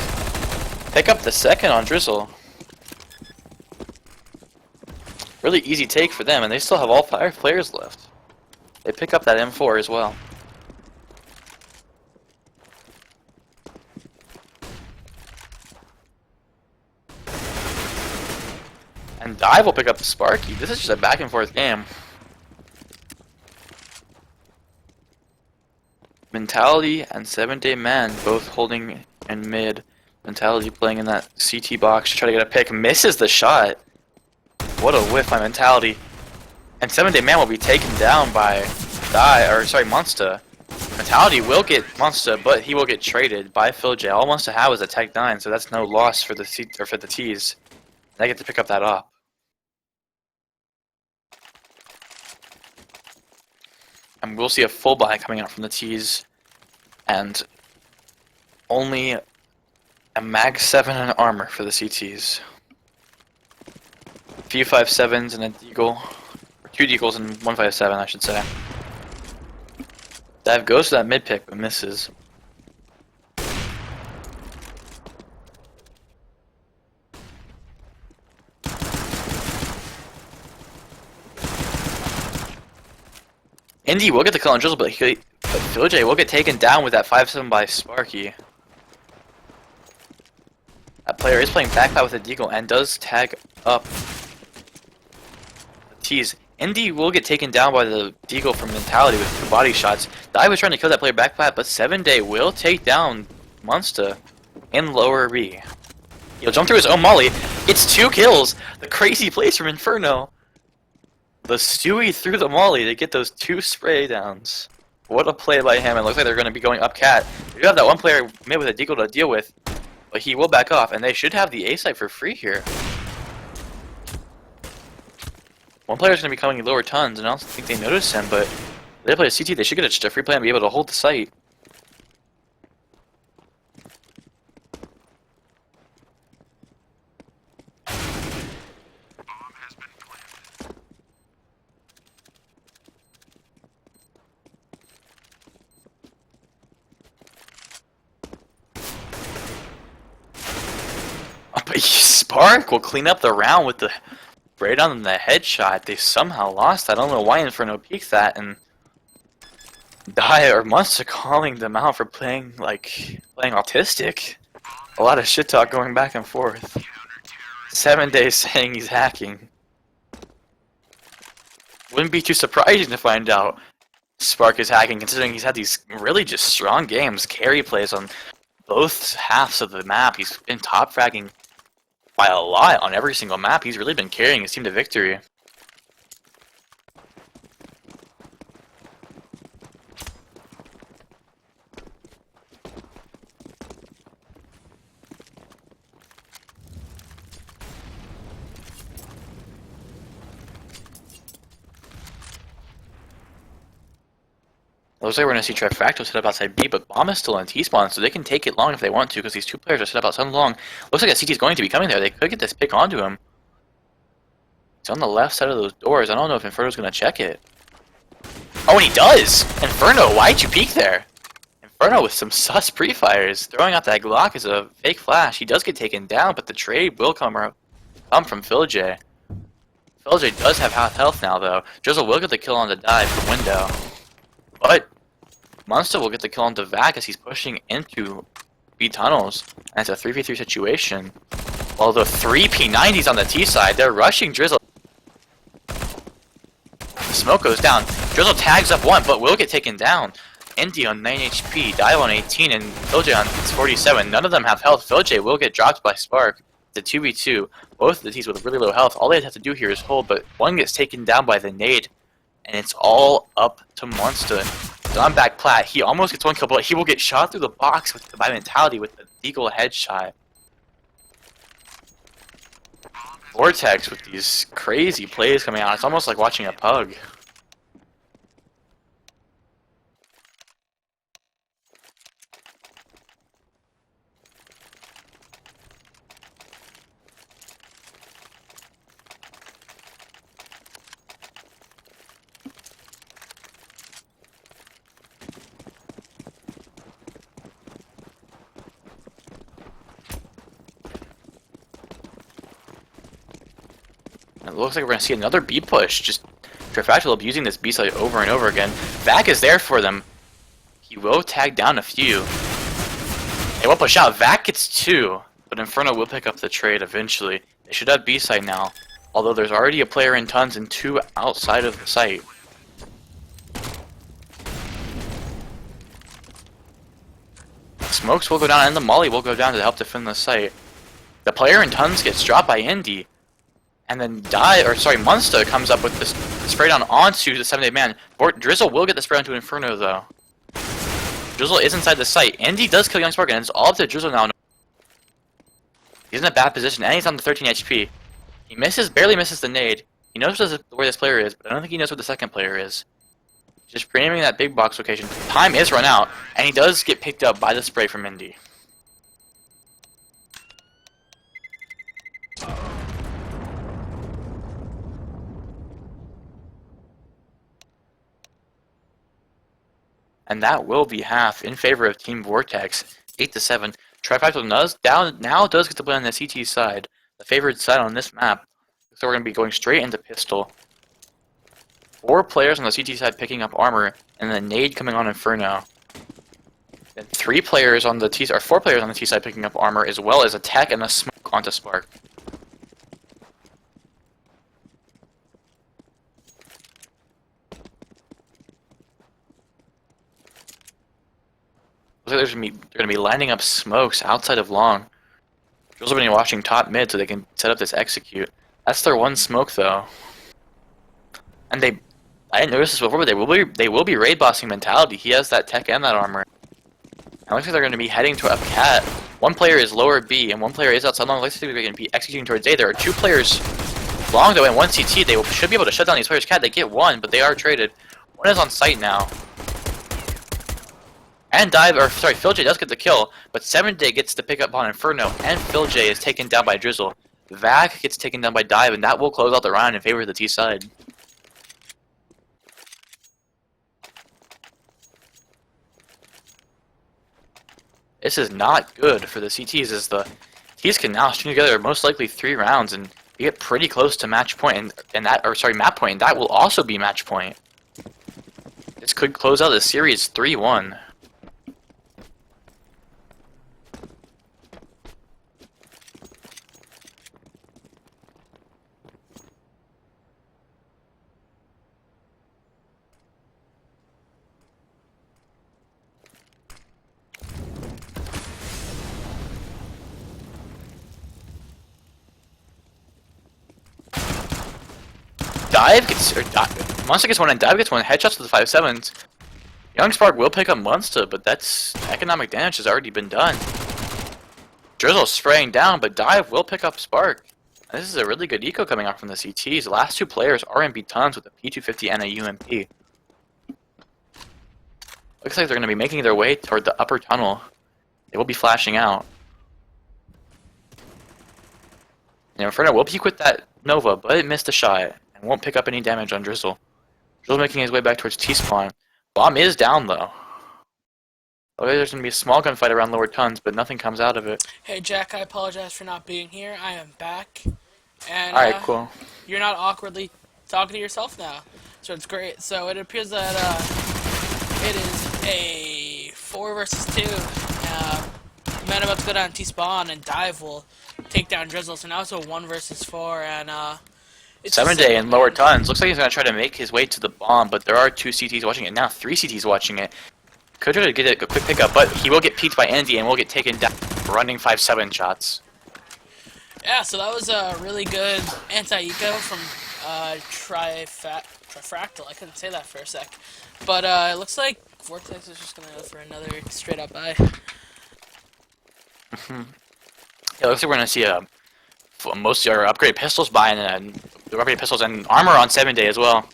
Pick up the second on Drizzle. Really easy take for them, and they still have all 5 players left. They pick up that M4 as well. And Dive will pick up the Sparky. This is just a back and forth game. Mentality and 7 Day Man both holding in mid. Mentality playing in that CT box to try to get a pick. Misses the shot. What a whiff by Mentality. And 7 Day Man will be taken down by Monster. Mentality will get Monster, but he will get traded by PhilJ. All Monster have is a Tech 9, so that's no loss for the T's. They get to pick up that op. And we'll see a full buy coming out from the T's. And only a Mag 7 and armor for the CTs. Few 5.7s and a Deagle. Or 2 Deagles and 1 5.7, I should say. Dive goes to that mid pick but misses. Indy will get the kill on Drizzle, but PhilJ will get taken down with that 5.7 by Sparky. That player is playing backpack with a Deagle and does tag up the T's. Indy will get taken down by the Deagle from Mentality with 2 body shots. Dive was trying to kill that player backpack, but 7 Day will take down Monster in lower B. He'll jump through his own molly. It's 2 kills. The crazy plays from Inferno. The Stewie threw the molly to get those 2 spray downs. What a play by him. It looks like they're going to be going up cat. They do have that one player mid with a Deagle to deal with, but he will back off, and they should have the A site for free here. One player is going to be coming lower tons, and I don't think they notice him, but if they play a CT, they should get a free play and be able to hold the site. But Spark will clean up the round with the spray down and the headshot. They somehow lost. I don't know why Inferno peeked that, and Dia or Monster calling them out for playing autistic. A lot of shit talk going back and forth. 7 Days saying he's hacking. Wouldn't be too surprising to find out Spark is hacking, considering he's had these really just strong games. Carry plays on both halves of the map. He's been top fragging by a lot on every single map. He's really been carrying his team to victory. It looks like we're going to see Trifacto set up outside B, but Bomb is still in T-spawn, so they can take it long if they want to, because these 2 players are set up outside long. Looks like a CT is going to be coming there. They could get this pick onto him. It's on the left side of those doors. I don't know if Inferno's going to check it. Oh, and he does! Inferno, why'd you peek there? Inferno with some sus pre-fires. Throwing out that Glock is a fake flash. He does get taken down, but the trade will come from PhilJ. PhilJ does have half health now, though. Drizzle will get the kill on the dive from window. But Monster will get the kill on the Vac as he's pushing into B tunnels. And it's a 3v3 situation. While the 3 P90s on the T side, they're rushing Drizzle. The smoke goes down. Drizzle tags up 1, but will get taken down. Indy on 9 HP, Dive on 18, and PhilJ on 47. None of them have health. PhilJ will get dropped by Spark. The 2v2. Both of the T's with really low health. All they have to do here is hold, but one gets taken down by the nade. And it's all up to Monster. So I'm back plat. He almost gets 1 kill, but he will get shot through the box by Mentality with the Deagle headshot. Vortex with these crazy plays coming out. It's almost like watching a pug. It looks like we're going to see another B push. Just Trifactal abusing this B site over and over again. Vac is there for them. He will tag down a few. They will push out. Vac gets 2, but Inferno will pick up the trade eventually. They should have B site now, although there's already a player in tons and 2 outside of the site. Smokes will go down and the Molly will go down to help defend the site. The player in tons gets dropped by Indy. And then Munsta comes up with this spray down onto the 7-day man. Drizzle will get the spray onto Inferno though. Drizzle is inside the site. Indy does kill Young Spark, and it's all up to Drizzle now. He's in a bad position, and he's on the 13 HP. He barely misses the nade. He knows where this player is, but I don't think he knows where the second player is. Just pre-aiming that big box location. Time is run out, and he does get picked up by the spray from Indy. And that will be half in favor of Team Vortex, 8-7. Trifactal now does get to play on the CT side, the favored side on this map. So we're going to be going straight into pistol. 4 players on the CT side picking up armor, and then nade coming on Inferno. Then 4 players on the T side picking up armor, as well as a tech and a smoke onto Spark. Looks like they're going to be lining up smokes outside of long. Jules have been watching top mid so they can set up this execute. That's their one smoke though. And I didn't notice this before, but they will be raid bossing mentality. He has that tech and that armor. And it looks like they're going to be heading to a cat. One player is lower B and one player is outside long. Looks like they're going to be executing towards A. There are 2 players long though and 1 CT. They should be able to shut down these players' cat. They get 1, but they are traded. 1 is on site now. And PhilJ does get the kill, but 7-Day gets the pick up on Inferno, and PhilJ is taken down by Drizzle. Vac gets taken down by Dive, and that will close out the round in favor of the T side. This is not good for the CTs, as the Ts can now string together most likely 3 rounds and get pretty close to match point, map point, and that will also be match point. This could close out the series 3-1. Munsta gets 1 and Dive gets 1. Headshots to the 5-7s. Young Spark will pick up Munsta, but that's economic damage has already been done. Drizzle spraying down, but Dive will pick up Spark. And this is a really good eco coming out from the CTs. The last 2 players are MB tons with a P250 and a UMP. Looks like they're going to be making their way toward the upper tunnel. They will be flashing out. And Inferno will peek with that Nova, but it missed a shot. Won't pick up any damage on Drizzle. Drizzle making his way back towards T-spawn. Bomb is down though. Okay, there's going to be a small gunfight around lower tons, but nothing comes out of it. Hey Jack, I apologize for not being here. I am back. And Alright, cool. You're not awkwardly talking to yourself now. So it's great. So it appears that it is a 4 versus 2. Men about to go down T-spawn and Dive will take down Drizzle. So now it's a 1 versus 4 and 7-Day in lower tons. Looks like he's going to try to make his way to the bomb, but there are 2 CTs watching it. Now 3 CTs watching it. Could try to get a quick pickup, but he will get peeked by Andy and will get taken down running 5-7 shots. Yeah, so that was a really good anti-eco from Trifactal. I couldn't say that for a sec. But it looks like Vortex is just going to go for another straight-up buy. Yeah, looks like we're gonna see most of our upgraded pistols buy and the upgraded pistols and armor on 7-day as well.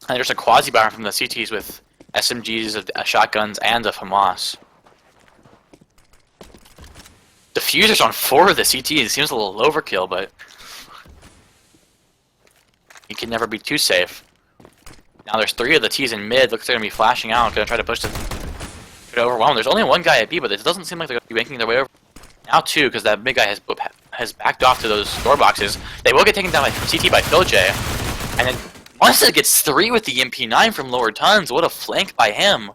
And there's a quasi buy from the CTs with SMGs, shotguns, and a FAMAS. Diffusers on 4 of the CTs seems a little overkill, but you can never be too safe. Now there's 3 of the T's in mid. Looks like they're gonna be flashing out, gonna try to push to overwhelm. There's only 1 guy at B, but it doesn't seem like they're gonna be making their way over. Now 2, because that big guy has backed off to those door boxes. They will get taken down by CT by PhilJ, and then Monster gets 3 with the MP9 from lower tons. What a flank by him!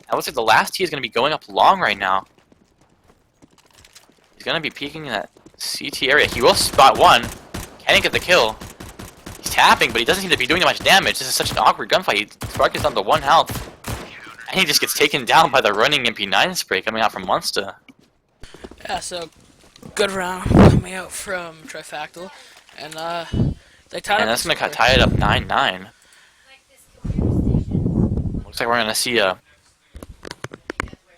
That looks like the last T is gonna be going up long right now. He's gonna be peeking in that CT area. He will spot 1. Can't get the kill. He's tapping, but he doesn't seem to be doing that much damage. This is such an awkward gunfight. Spark is down to 1 health. And he just gets taken down by the running MP9 spray coming out from Monster. Yeah, so good round coming out from Trifactal, and they tied And up. that's gonna tie it up 9-9. Looks like we're gonna see a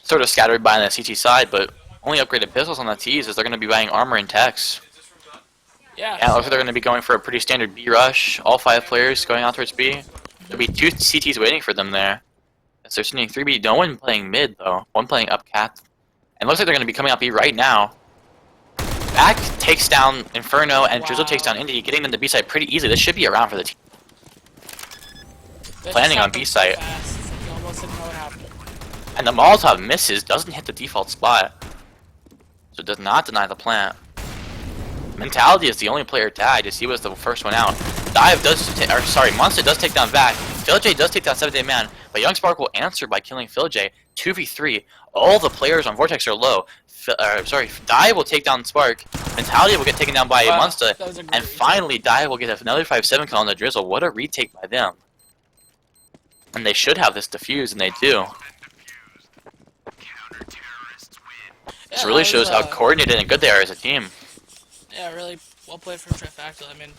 sort of scattered by on the CT side, but only upgraded pistols on the T's as they're gonna be buying armor and techs. Yeah. Yeah, it looks like they're gonna be going for a pretty standard B rush. All 5 players going out towards B. There'll be 2 CTs waiting for them there. As they're sending 3B. No one playing mid though. One playing up cat. And looks like they're gonna be coming out B right now. Back takes down Inferno and Drizzle takes down Indy, getting them to B side pretty easily. This should be a round for the team. They Planning just on B happened site. so fast, it's like you almost didn't know what happened. And the Molotov misses, doesn't hit the default spot. So it does not deny the plant. Mentality is the only player tagged as he was the first one out. Dive does, Monster does take down Vac. PhilJ does take down 7-day man, but Young Spark will answer by killing PhilJ. 2v3. All the players on Vortex are low. Dive will take down Spark. Mentality will get taken down by Wow, Monster. that was a great And finally, Dive will get another 5-7 kill on the Drizzle. What a retake by them. And they should have this defused, and they do. This Yeah, really that shows was, how coordinated and good they are as a team. Yeah, really well played from Trifactal. I mean,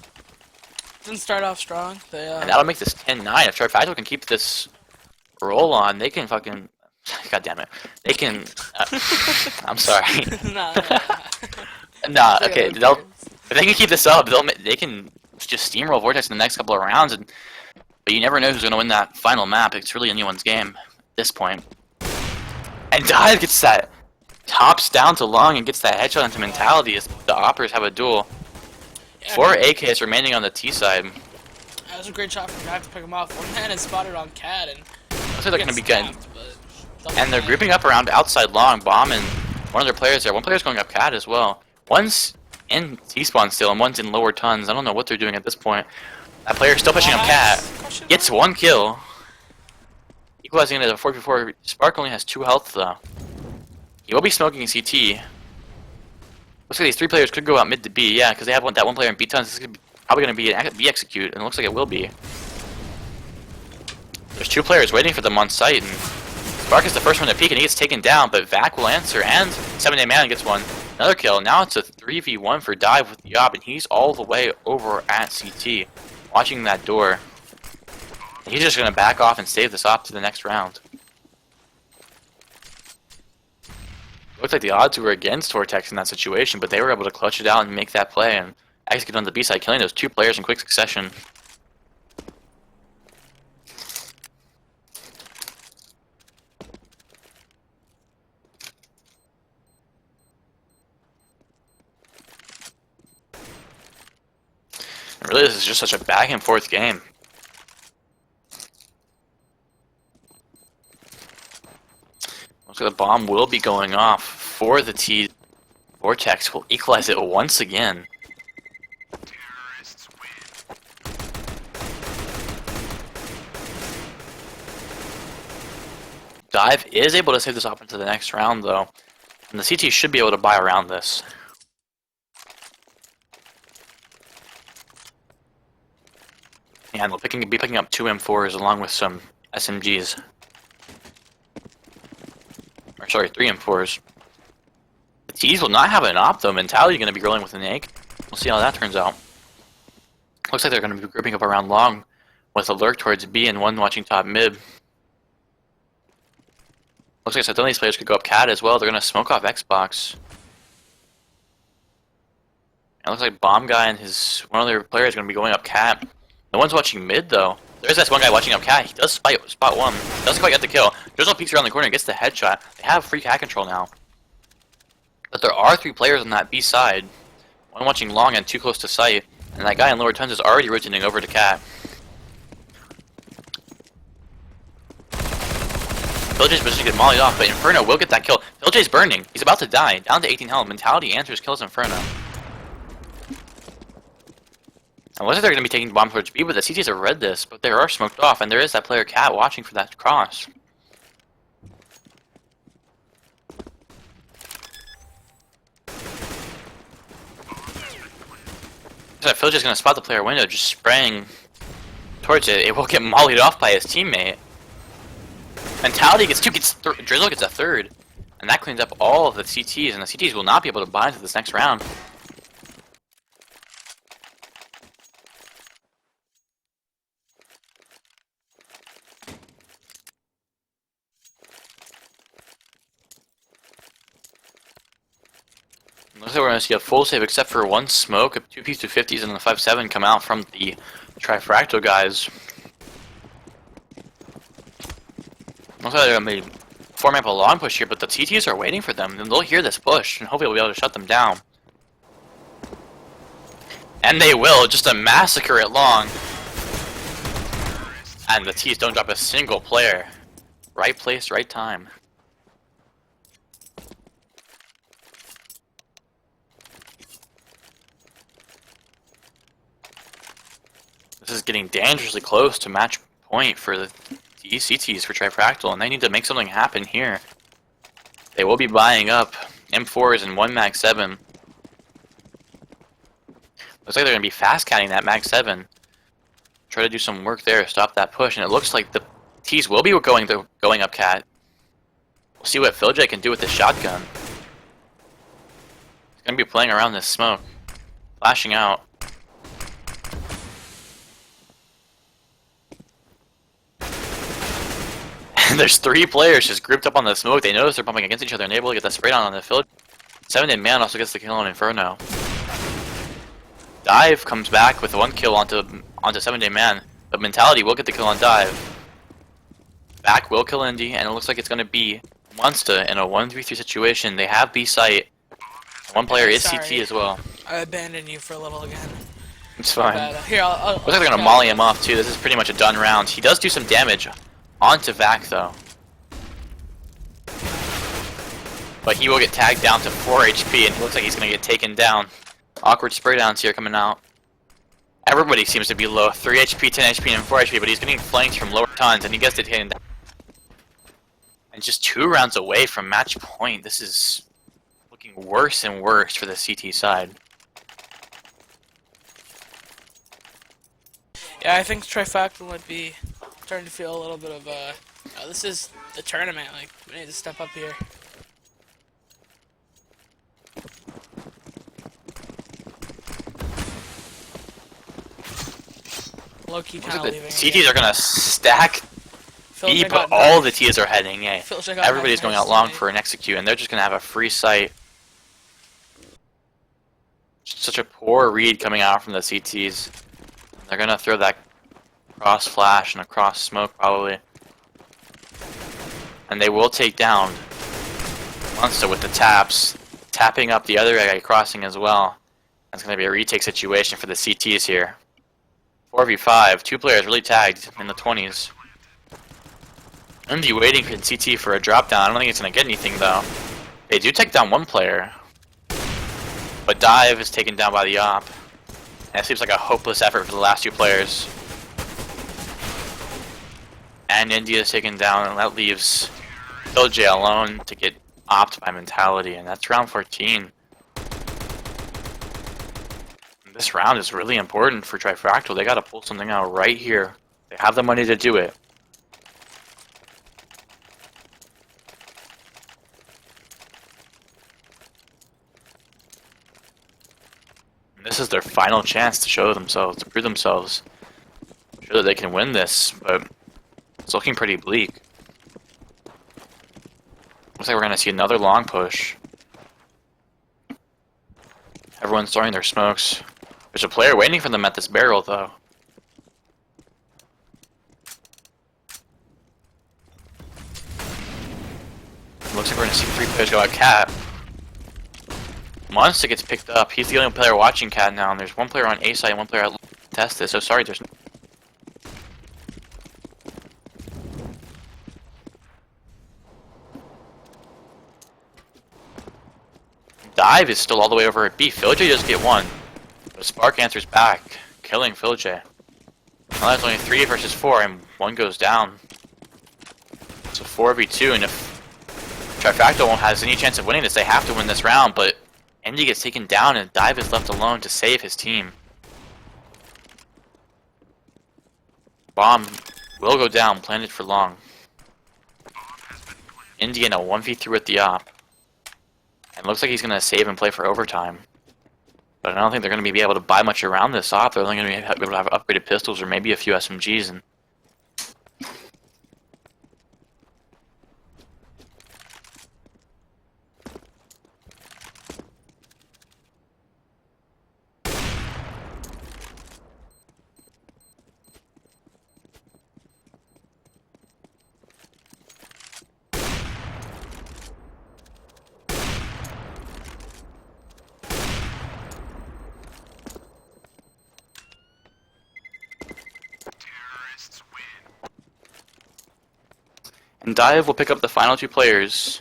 didn't start off strong. They And that'll make this 10-9. If Trifactal can keep this roll on, they can fucking... God damn it. They can... I'm sorry. nah. Nah, okay. If they can keep this up, they can just steamroll Vortex in the next couple of rounds. But you never know who's going to win that final map. It's really anyone's game at this point. And Dive gets that... Tops down to long and gets that headshot into Mentality as the Oppers have a duel. Yeah, 4 AKs remaining on the T side. that was a great shot from Vac to pick him off. One man is spotted on Cat and Looks like they're going to be getting... snapped, but And they're grouping up around outside long, Bomb, and one of their players there. One player's going up Cat as well. One's in T-spawn still, and one's in lower tons. I don't know what they're doing at this point. That player's still pushing up Cat. Gets 1 kill. Equalizing it at a 4v4. Spark only has 2 health though. He will be smoking a CT. Looks like these 3 players could go out mid to B, yeah, because they have that one player in B tons. This is probably going to be an B execute, and it looks like it will be. There's 2 players waiting for them on site, and Spark is the first one to peek, and he gets taken down, but Vac will answer, and 7-day man gets another kill. Now it's a 3v1 for Dive with the Yob, and he's all the way over at CT, watching that door. And he's just going to back off and save this op to the next round. Looks like the odds were against Vortex in that situation, but they were able to clutch it out and make that play and execute on the B side, killing those 2 players in quick succession. And really, this is just such a back and forth game. Looks like the bomb will be going off for the T. Vortex will equalize it once again. Dive is able to save this off into the next round though. And the CT should be able to buy around this. And they'll be picking up 2 M4s along with some SMGs. Or sorry, 3 M4s. The T's will not have an op though. Mentality going to be rolling with an egg. We'll see how that turns out. Looks like they're going to be grouping up around long with a lurk towards B and one watching top mid. Looks like some of these players could go up Cat as well. They're going to smoke off Xbox. It looks like Bomb Guy and one of their players is going to be going up cat. No one's watching mid though. There's this one guy watching up cat. He does spot one. Doesn't quite get the kill. Drizzle peeks around the corner and gets the headshot. They have free cat control now. But there are 3 players on that B side. One watching long and too close to sight. And that guy in lower tons is already rotating over to cat. Philly's position to get mollied off, but Inferno will get that kill. Philly's burning. He's about to die. Down to 18 health. Mentality answers, kills Inferno. It looks like they're going to be taking bomb towards B, but the CTs have read this, but they are smoked off, and there is that player Cat watching for that cross. So Phil's just going to spot the player window, just spraying towards it. It will get mollied off by his teammate. Mentality gets 2, Drizzle gets a 3rd, and that cleans up all of the CTs, and the CTs will not be able to buy into this next round. Looks like we're going to see a full save except for 1 smoke, 2 P250s and the 5-7 come out from the Trifractal guys. Looks like they're going to be forming up a long push here, but the TTs are waiting for them, and they'll hear this push, and hopefully we'll be able to shut them down. And they will, just a massacre at long. And the T's don't drop a single player. Right place, right time. This is getting dangerously close to match point for the CTs for Trifractal, and they need to make something happen here. They will be buying up M4s and 1 Mag 7. Looks like they're going to be fast-catting that Mag 7. Try to do some work there, stop that push, and it looks like the T's will be going up cat. We'll see what PhilJ can do with the shotgun. He's going to be playing around this smoke. Flashing out. And there's 3 players just grouped up on the smoke. They notice they're bumping against each other and able to get that spray down on the field. 7-Day Man also gets the kill on Inferno. Dive comes back with 1 kill onto 7-Day Man, but Mentality will get the kill on Dive. Back will kill Indy, and it looks like it's going to be Monster in a 1v3 situation. They have B site. 1 player is Sorry. CT as well. I abandoned you for a little again. It's fine. Here, I'll Looks like they're going to molly him off too. This is pretty much a done round. He does do some damage onto Vac though. But he will get tagged down to 4 HP, and it looks like he's going to get taken down. Awkward spray downs here coming out. Everybody seems to be low. 3 HP, 10 HP, and 4 HP, but he's getting flanked from lower tons, and he gets it taken down. And just 2 rounds away from match point. This is looking worse and worse for the CT side. Yeah, I think Trifactal might be starting to feel a little bit of this is the tournament, like, we need to step up here. Low-key Looks kind of like leaving. the CTs are going to stack B, Philja but got all knifed. the T's are heading A. Philja got Everybody's knifed going by out long his for an execute, and they're just going to have a free sight. Such a poor read coming out from the CTs. They're going to throw that cross flash and a cross smoke probably. And they will take down Monster with the taps, tapping up the other guy crossing as well. That's going to be a retake situation for the CTs here. 4v5, 2 players really tagged in the 20s. Indy waiting for CT for a drop down. I don't think it's going to get anything though. They do take down 1 player. But Dive is taken down by the op. And it seems like a hopeless effort for the last 2 players. And India is taken down, and that leaves PhilJ alone to get opt by Mentality, and that's round 14. And this round is really important for Trifractal. They gotta pull something out right here. They have the money to do it. And this is their final chance to show themselves, to prove themselves. Show that they can win this, but it's looking pretty bleak. Looks like we're going to see another long push. Everyone's throwing their smokes. There's a player waiting for them at this barrel, though. Looks like we're gonna see 3 players go at Cat. Monster gets picked up. He's the only player watching Cat now, and there's 1 player on A side and 1 player at Testis. So sorry, there's. Dive is still all the way over at B. PhilJ does get 1. But Spark answers back, killing PhilJ. Now that's only 3 versus 4, and 1 goes down. So 4v2, and if Trifacto won't has any chance of winning this, they have to win this round, but Endy gets taken down and Dive is left alone to save his team. Bomb will go down, planted for long. Indy in a 1v3 with the op. And looks like he's going to save and play for overtime. But I don't think they're going to be able to buy much around this op. They're only going to be able to have upgraded pistols or maybe a few SMGs. And Dive will pick up the final 2 players,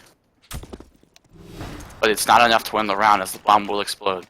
but it's not enough to win the round as the bomb will explode.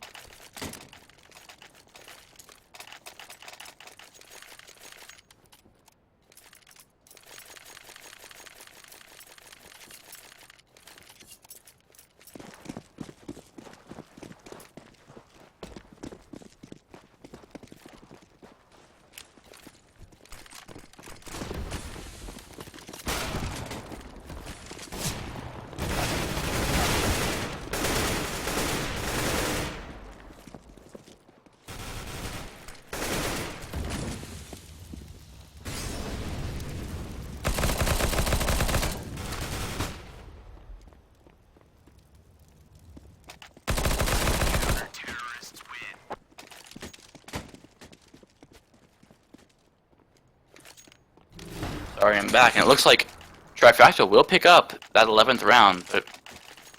Sorry, I'm back, and it looks like Trifacto will pick up that 11th round, but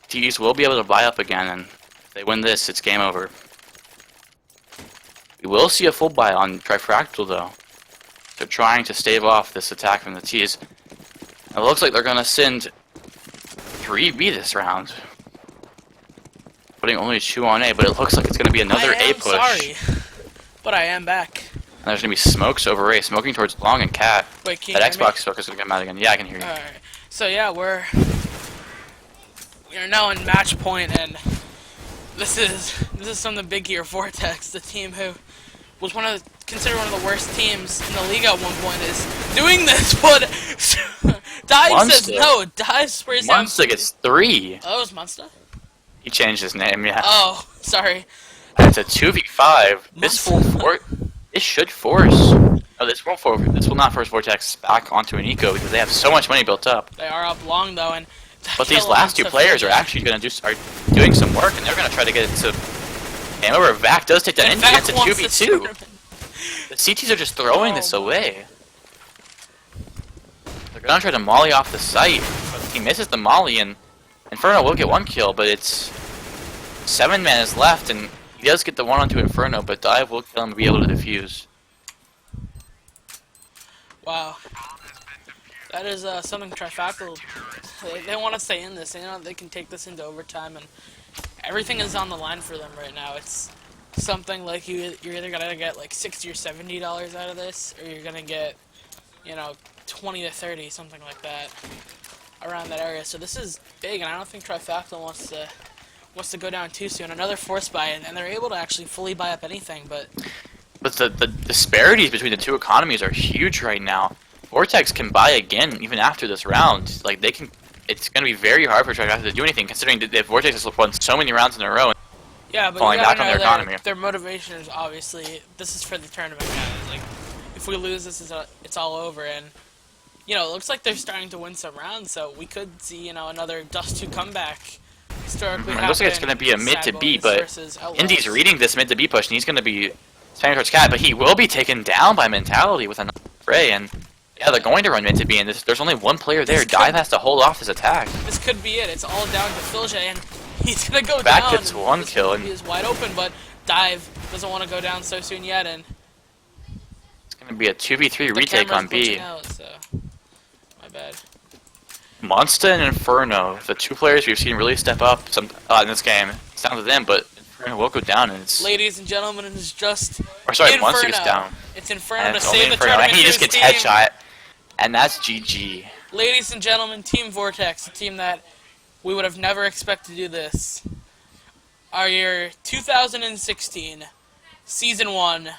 TEs will be able to buy up again, and if they win this, it's game over. We will see a full buy on Trifactal, though. They're trying to stave off this attack from the Ts. It looks like they're going to send 3B this round, putting only 2 on A, but it looks like it's going to be another A push. Sorry, but I am back. And there's going to be smokes over A, smoking towards Long and Cat. Wait, can you That hear me? Xbox smoke is going to come out again. Yeah, I can hear you. Alright, so yeah, we are now in match point, and this is from the Big Gear Vortex, the team who was considered one of the worst teams in the league at one point, is doing this, but Dive says no. Dive swears down. Munster gets 3. Oh, it was Munster? He changed his name, yeah. Oh, sorry. It's a 2v5. This should force. No, this will not force Vortex back onto an eco because they have so much money built up. They are up long though, and But these last 2 players are actually going to start doing some work, and they're going to try to get it to game over. Vac does take that in. It's a 2v2. The CTs are just throwing this away. They're going to try to molly off the site, but he misses the molly, and Inferno will get 1 kill, but it's 7 man is left, and he does get the 1 onto Inferno, but Dive will kill him to be able to defuse. Wow. That is something Trifactal, they want to stay in this. They know they can take this into overtime, and everything is on the line for them right now. It's something like you're either going to get like $60 or $70 out of this, or you're going to get, you know, 20 to 30, something like that, around that area. So this is big, and I don't think Trifactal wants to go down too soon. Another force buy, and they're able to actually fully buy up anything, but the disparities between the 2 economies are huge right now. Vortex can buy again even after this round. Like they can, it's going to be very hard for Trifactor to do anything, considering that Vortex has won so many rounds in a row. Yeah, but falling you gotta back on know their economy. their motivation is obviously this is for the tournament, guys. Like if we lose this, it's all over, and you know it looks like they're starting to win some rounds, so we could see another Dust 2 comeback historically It looks like it's happened. going to be a mid Sad to B, Boys but versus Outlaws. Indy's reading this mid to B push, and he's going to be spamming towards Cat, but he will be taken down by Mentality with another spray, and yeah, they're going to run mid to B, and there's only one player there. This Dive could- has to hold off his attack. This could be it. It's all down to Philje, and he's gonna go Back down. gets and one this kill, could and be is wide open, but Dive doesn't want to go down so soon yet, and it's going to be a 2v3 the retake camera's on B. glitching out, so my bad. Monsta and Inferno, the two players we've seen really step up in this game. It's down to them, but Inferno will go down, and it's... Ladies and gentlemen, it is just Or sorry, Inferno. Monsta gets down. It's Inferno And to it's only save the Inferno, tournament. and he for just his gets team. headshot, and that's GG. Ladies and gentlemen, Team Vortex, a team that we would have never expected to do this, are your 2016 Season 1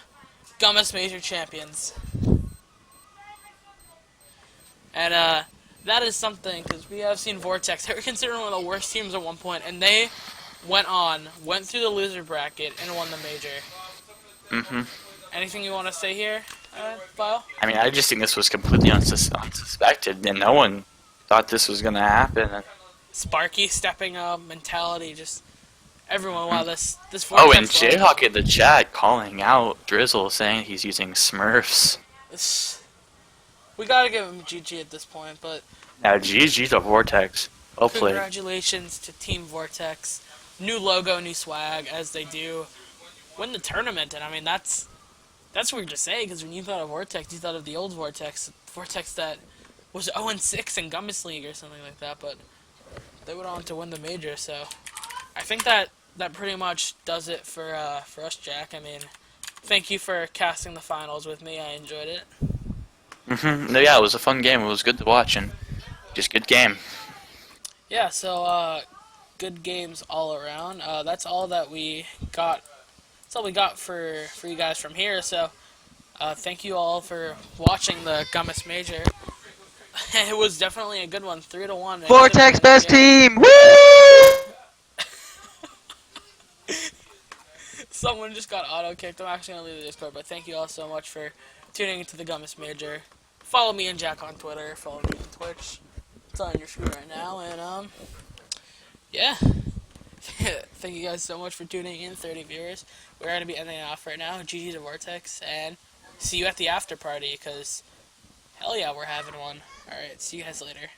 Gummis Major Champions. And that is something, because we have seen Vortex. They were considered one of the worst teams at one point, and they went through the loser bracket, and won the major. Mm-hmm. Anything you want to say here, Bio? I mean, I just think this was completely unsuspected, and no one thought this was going to happen. And Sparky stepping up, Mentality, just everyone. Wow, this Vortex. oh, and run- Jayhawk in the chat calling out Drizzle, saying he's using Smurfs. We gotta give him GG at this point, but Now, GG to Vortex. Well played. congratulations to Team Vortex. New logo, new swag, as they do win the tournament, and I mean that's weird to say, because when you thought of Vortex, you thought of the old Vortex that was 0-6 in Gummis League or something like that, but they went on to win the major, so I think that pretty much does it for us, Jack. I mean, thank you for casting the finals with me. I enjoyed it. No, yeah, it was a fun game. It was good to watch, and just good game. Yeah, so good games all around. That's all that we got. That's all we got for you guys from here. So thank you all for watching the Gummis Major. It was definitely a good one, 3-1. Vortex best team! Woo! Someone just got auto kicked. I'm actually gonna leave the Discord, but thank you all so much for tuning into the Gummis Major. Follow me and Jack on Twitter. Follow me on Twitch. It's on your screen right now, and yeah. Thank you guys so much for tuning in, 30 viewers. We're gonna be ending it off right now. GG to Vortex, and see you at the after party, because hell yeah, we're having one. Alright, see you guys later.